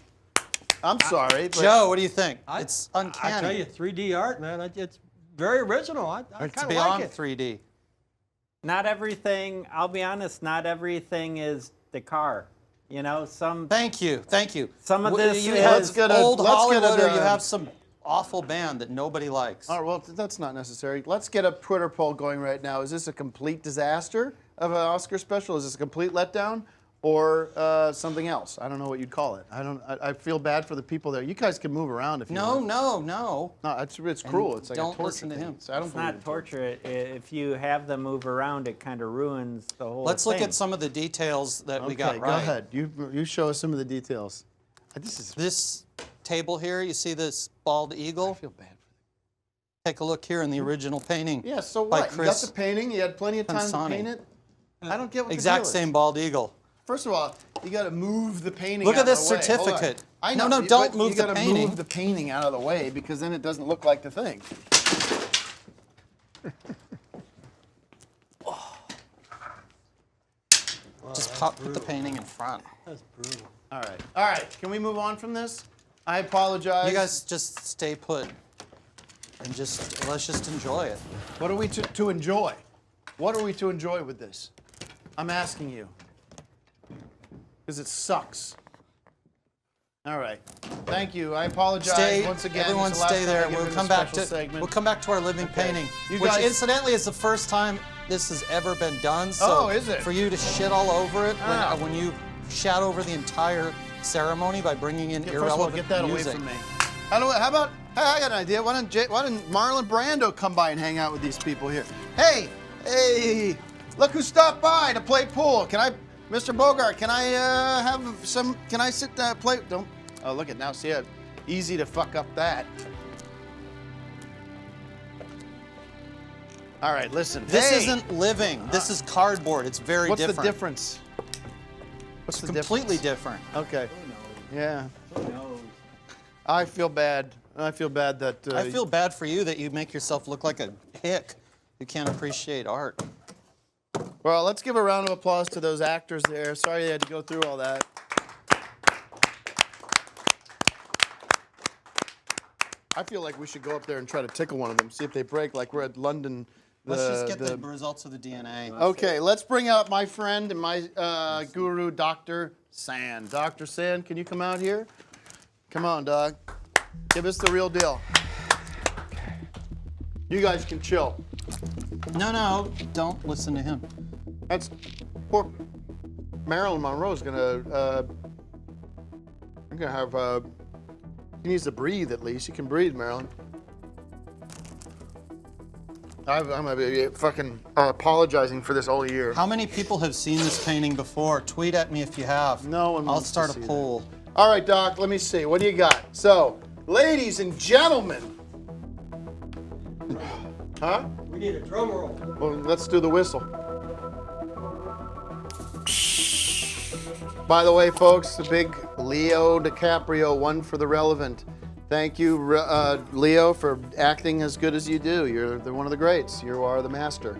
I'm sorry, but Joe, what do you think? It's uncanny. I tell you, 3D art, man. It's very original. I It's kind of beyond like it. 3D. Not everything. I'll be honest. Not everything is Dekkar. You know, some. Thank you, thank you. Some of this you is have old Hollywood, or you a- have some awful band that nobody likes. All right, well, that's not necessary. Let's get a Twitter poll going right now. Is this a complete disaster of an Oscar special? Is this a complete letdown, or something else? I don't know what you'd call it. I feel bad for the people there. You guys can move around if you want. No. No, it's cruel. It's like don't a torture listen to thing. him. So I don't It's believe not in torture. If you have them move around, it kind of ruins the whole Let's thing. look at some of the details that we got Okay, right. go ahead. You show us some of the details. This table here, you see this bald eagle? I feel bad. Take a look here in the original painting. Yeah, so by what? You got Chris the painting. You had plenty of time Pensani. to paint it. I don't get what Exact the deal same is. bald eagle. First of all, you got to move the painting. Look out at of this the way. Hold on. certificate. I No, know, no, don't but move you the gotta painting. move the painting out of the way because then it doesn't look like the thing. Just put the painting in front. That's brutal. All right. Can we move on from this? I apologize. You guys just stay put and let's just enjoy it. What are we to enjoy? What are we to enjoy with this? I'm asking you. Because it sucks. All right. Thank you. I apologize Stay, once again. everyone It's the last stay time I there. give We'll it a come back special to segment. we'll come back to our living painting, You which guys- incidentally is the first time this has ever been done. So Oh, is it? for you to shit all over it Ah. when you shat over the entire ceremony by bringing in First of all, irrelevant get that music. away from me. How about? Hey, I got an idea. Why didn't Marlon Brando come by and hang out with these people here? Hey, look who stopped by to play pool. Can I, Mr. Bogart? Can I have some? Can I sit play? Don't. Oh, look at now. See it. Easy to fuck up that. All right, listen. This Hey! isn't living. This is cardboard. It's very What's different. the difference? What's the completely difference? different. Okay. Yeah. Who knows? I feel bad. I feel bad that. I feel bad for you that you make yourself look like a hick who can't appreciate art. Well, let's give a round of applause to those actors there. Sorry they had to go through all that. I feel like we should go up there and try to tickle one of them, see if they break like we're at London. Let's just get the results of the DNA. Okay, let's bring out my friend and my guru, Dr. Sand. Dr. Sand, can you come out here? Come on, dog. Give us the real deal. You guys can chill. No, don't listen to him. That's poor Marilyn Monroe's gonna. I'm gonna have. He needs to breathe at least. You can breathe, Marilyn. I'm gonna be fucking apologizing for this all year. How many people have seen this painting before? Tweet at me if you have. No one. I'll start a poll. All right, Doc. Let me see. What do you got? So, ladies and gentlemen. Huh? We need a drum roll. Well, let's do the whistle. By the way, folks, the big Leo DiCaprio won for The Relevant. Thank you, Leo, for acting as good as you do. You're one of the greats. You are the master.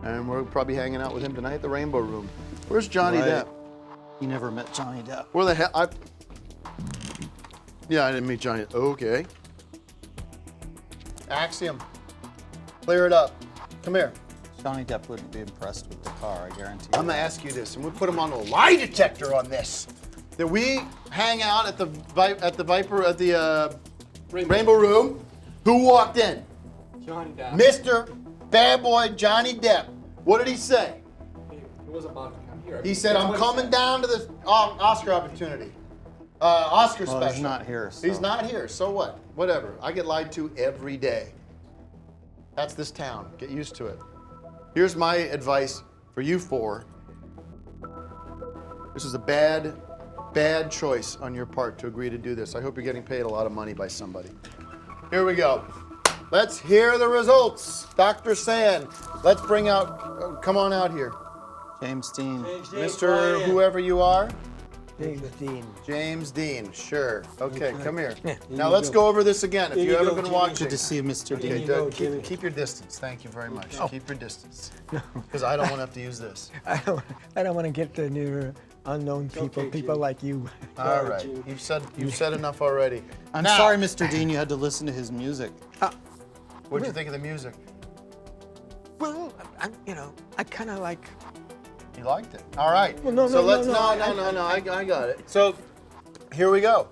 And we're probably hanging out with him tonight at the Rainbow Room. Where's Johnny Depp? You never met Johnny Depp. Where the hell? Yeah, I didn't meet Johnny. Okay. Axiom. Clear it up. Come here. Johnny Depp wouldn't be impressed with the car, I guarantee you. I'm gonna ask you this, and we'll put him on a lie detector on this. That we hang out at the Rainbow Room. Who walked in? Johnny Depp. Mr. Bad Boy Johnny Depp. What did he say? He was about to come here. He said, "I'm coming down to the Oscar opportunity, Oscar Well, special." he's not here. So. He's not here. So what? Whatever. I get lied to every day. That's this town. Get used to it. Here's my advice for you four. This is a bad choice on your part to agree to do this. I hope you're getting paid a lot of money by somebody. Here we go. Let's hear the results. Dr. Sand, let's bring out, come on out here. James Dean. Mr. Whoever you are. James Dean. James Dean, sure. Okay, come here. Now let's go over this again. If you've ever been watching. Good to see you, Mr. Dean. Okay, keep your distance. Thank you very much. Keep your distance. Because I don't want to have to use this. I don't want to get near unknown people, people like you. All right, you've said enough already. I'm Now- sorry, Mr. Dean, you had to listen to his music. What'd you think of the music? Well, I kind of like. You liked it. All right. Well, no, so no, let's no, I got it. So here we go.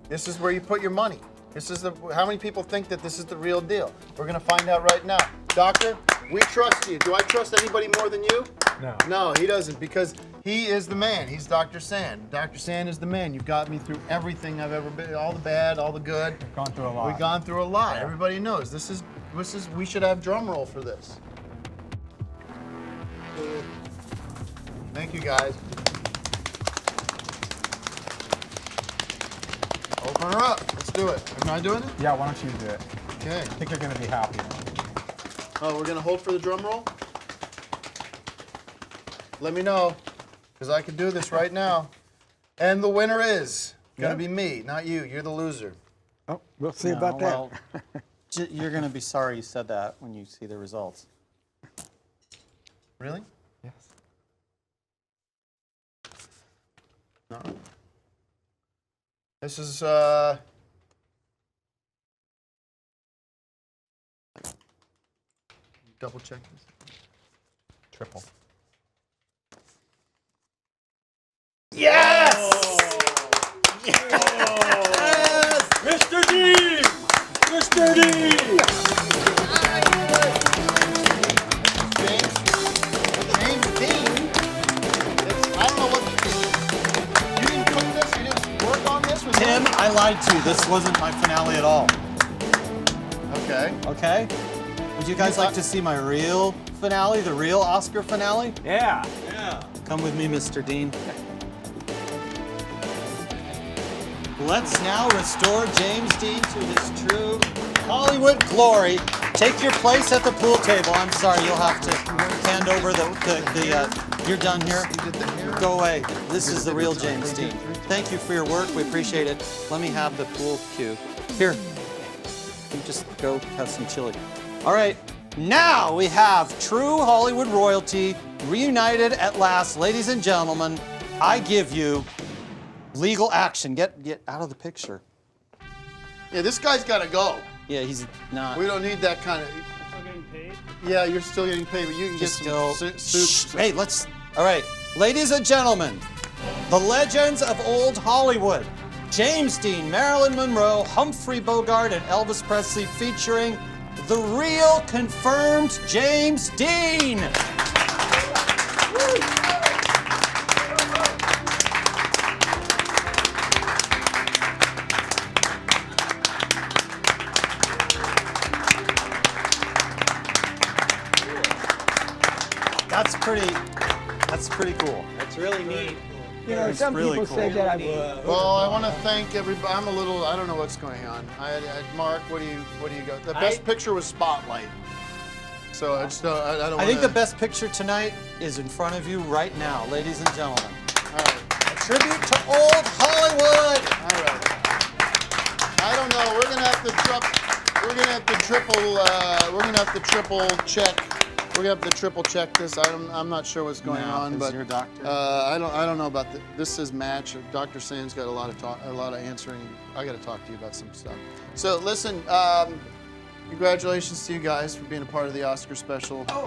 This is where you put your money. This is how many people think that this is the real deal? We're gonna find out right now. Doctor, we trust you. Do I trust anybody more than you? No. No, he doesn't, because he is the man. He's Dr. Sand. Dr. Sand is the man. You've got me through everything I've ever been, all the bad, all the good. We've gone through a lot. We've gone through a lot. Yeah. Everybody knows this is we should have drum roll for this. Thank you, guys. Open her up. Let's do it. Am I doing it? Yeah, why don't you do it? Okay. I think you're going to be happy. Oh, we're going to hold for the drum roll? Let me know, because I can do this right now. And the winner is going to be me, not you. You're the loser. Oh, we'll see about that. Well, you're going to be sorry you said that when you see the results. Really? Yes. No. This is, double check this. Triple. Yes! Yes! Mr. D! Mr. D! James Dean. I don't know what. You didn't cook this? You didn't work on this? With Tim, I lied to you. This wasn't my finale at all. Okay. Okay? Would you guys like to see my real finale, the real Oscar finale? Yeah. Come with me, Mr. Dean. Let's now restore James Dean to his true Hollywood glory. Take your place at the pool table. I'm sorry, you'll have to hand over you're done here. Go away. This is the real James Dean. Thank you for your work. We appreciate it. Let me have the pool cue. Here. You just go have some chili. All right. Now we have true Hollywood royalty reunited at last. Ladies and gentlemen, I give you legal action. Get out of the picture. Yeah, this guy's got to go. Yeah, he's not. We don't need that kind of. Still getting paid? Yeah, you're still getting paid, but you can Just get go. some soup. Hey, let's. All right, ladies and gentlemen, The Legends of Old Hollywood. James Dean, Marilyn Monroe, Humphrey Bogart, and Elvis Presley featuring the real confirmed James Dean. That's pretty cool. That's really neat. You know, It's some really people cool. say that Well, I want to thank everybody. I don't know what's going on. Mark, what do you go? The best picture was Spotlight. So I just I don't. I think the best picture tonight is in front of you right now, ladies and gentlemen. All right. A tribute to Old Hollywood. All right. I don't know. We're gonna have to triple. We're gonna have to triple check. We're gonna have to triple check this. I'm not sure what's going on, but your doctor? I don't know about this is match. Dr. Sam's got a lot of answering. I got to talk to you about some stuff. So listen, congratulations to you guys for being a part of the Oscar special. Oh,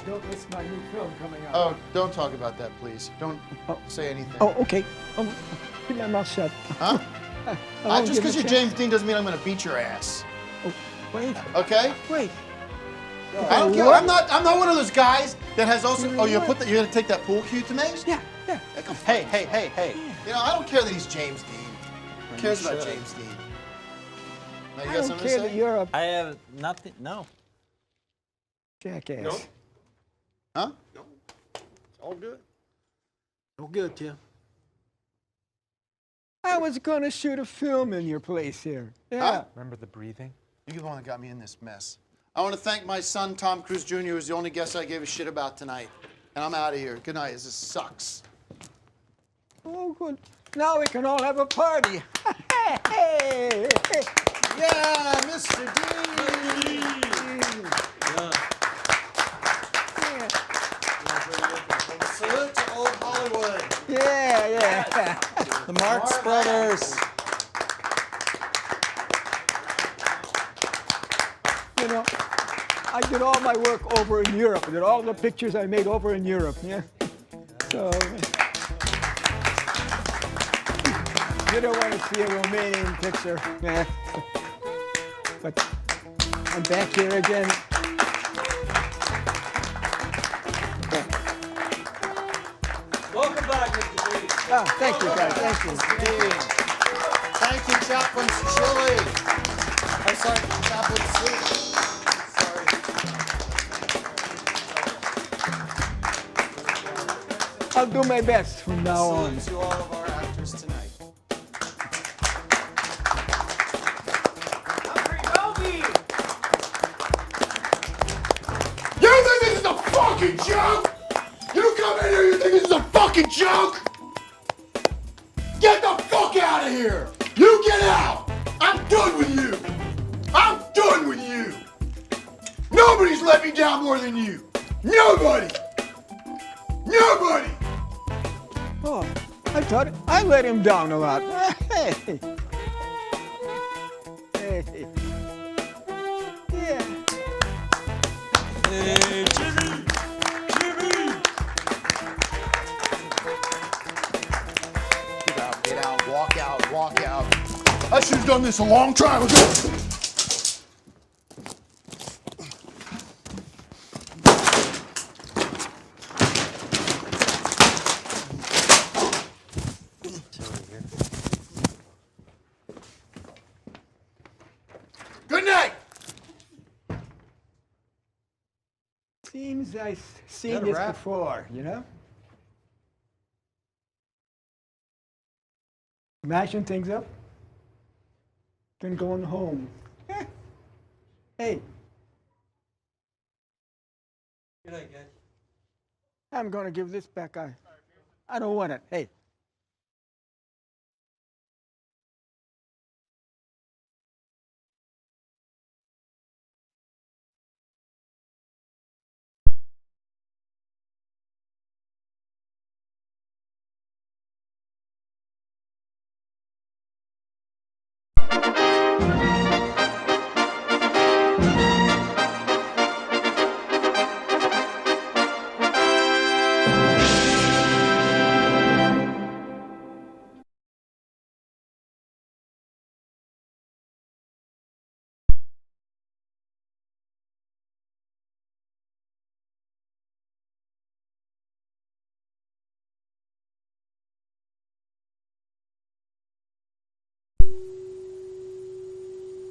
don't miss my new film coming out. Oh, don't talk about that, please. Don't say anything. Oh, okay. Keep my mouth shut. Huh? I'll Just give because a you're chance. James Dean doesn't mean I'm gonna beat your ass. Oh, wait. Okay? Wait. I don't care. What? I'm not one of those guys that has also. Oh, you're gonna take that pool cue to me? Yeah. Hey. You know, I don't care that he's James Dean. Who cares about should. James Dean? Now, you I got don't something care to that say? you're a I have nothing. No. jackass. No. Huh? All good. All good, Tim. I was going to shoot a film in your place here. Yeah. Remember the breathing? You're the one that got me in this mess. I want to thank my son, Tom Cruise Jr., who's the only guest I gave a shit about tonight. And I'm out of here. Good night. This sucks. Oh, good. Now we can all have a party. Hey. Yeah, Mr. Dean. Salute to Old Hollywood. Yeah. The Marx Brothers. You know, I did all my work over in Europe. I did all the pictures I made over in Europe. Yeah. So you don't want to see a Romanian picture. Yeah. But I'm back here again. Welcome back, Mr. Dean. Oh, thank you, guys. Thank you. Thank you, Chaplin's Chili. I'm sorry, Chaplin's Soup. Sorry. I'll do my best from now on. Salute to all of our actors tonight. You think this is a fucking joke? You come in here, you think this is a fucking joke? Get the fuck out of here! You get out! I'm done with you! I'm done with you! Nobody's let me down more than you! Nobody! Nobody! Oh, I thought I let him down a lot. Hey. Yeah. Hey, Jimmy! Get out, walk out. I should have done this a long time ago. Good night. Seems I've seen That a this wrap? before, you know? Mashing things up, then going home. Hey. Good night, guys. I'm gonna give this back. I don't want it. Hey.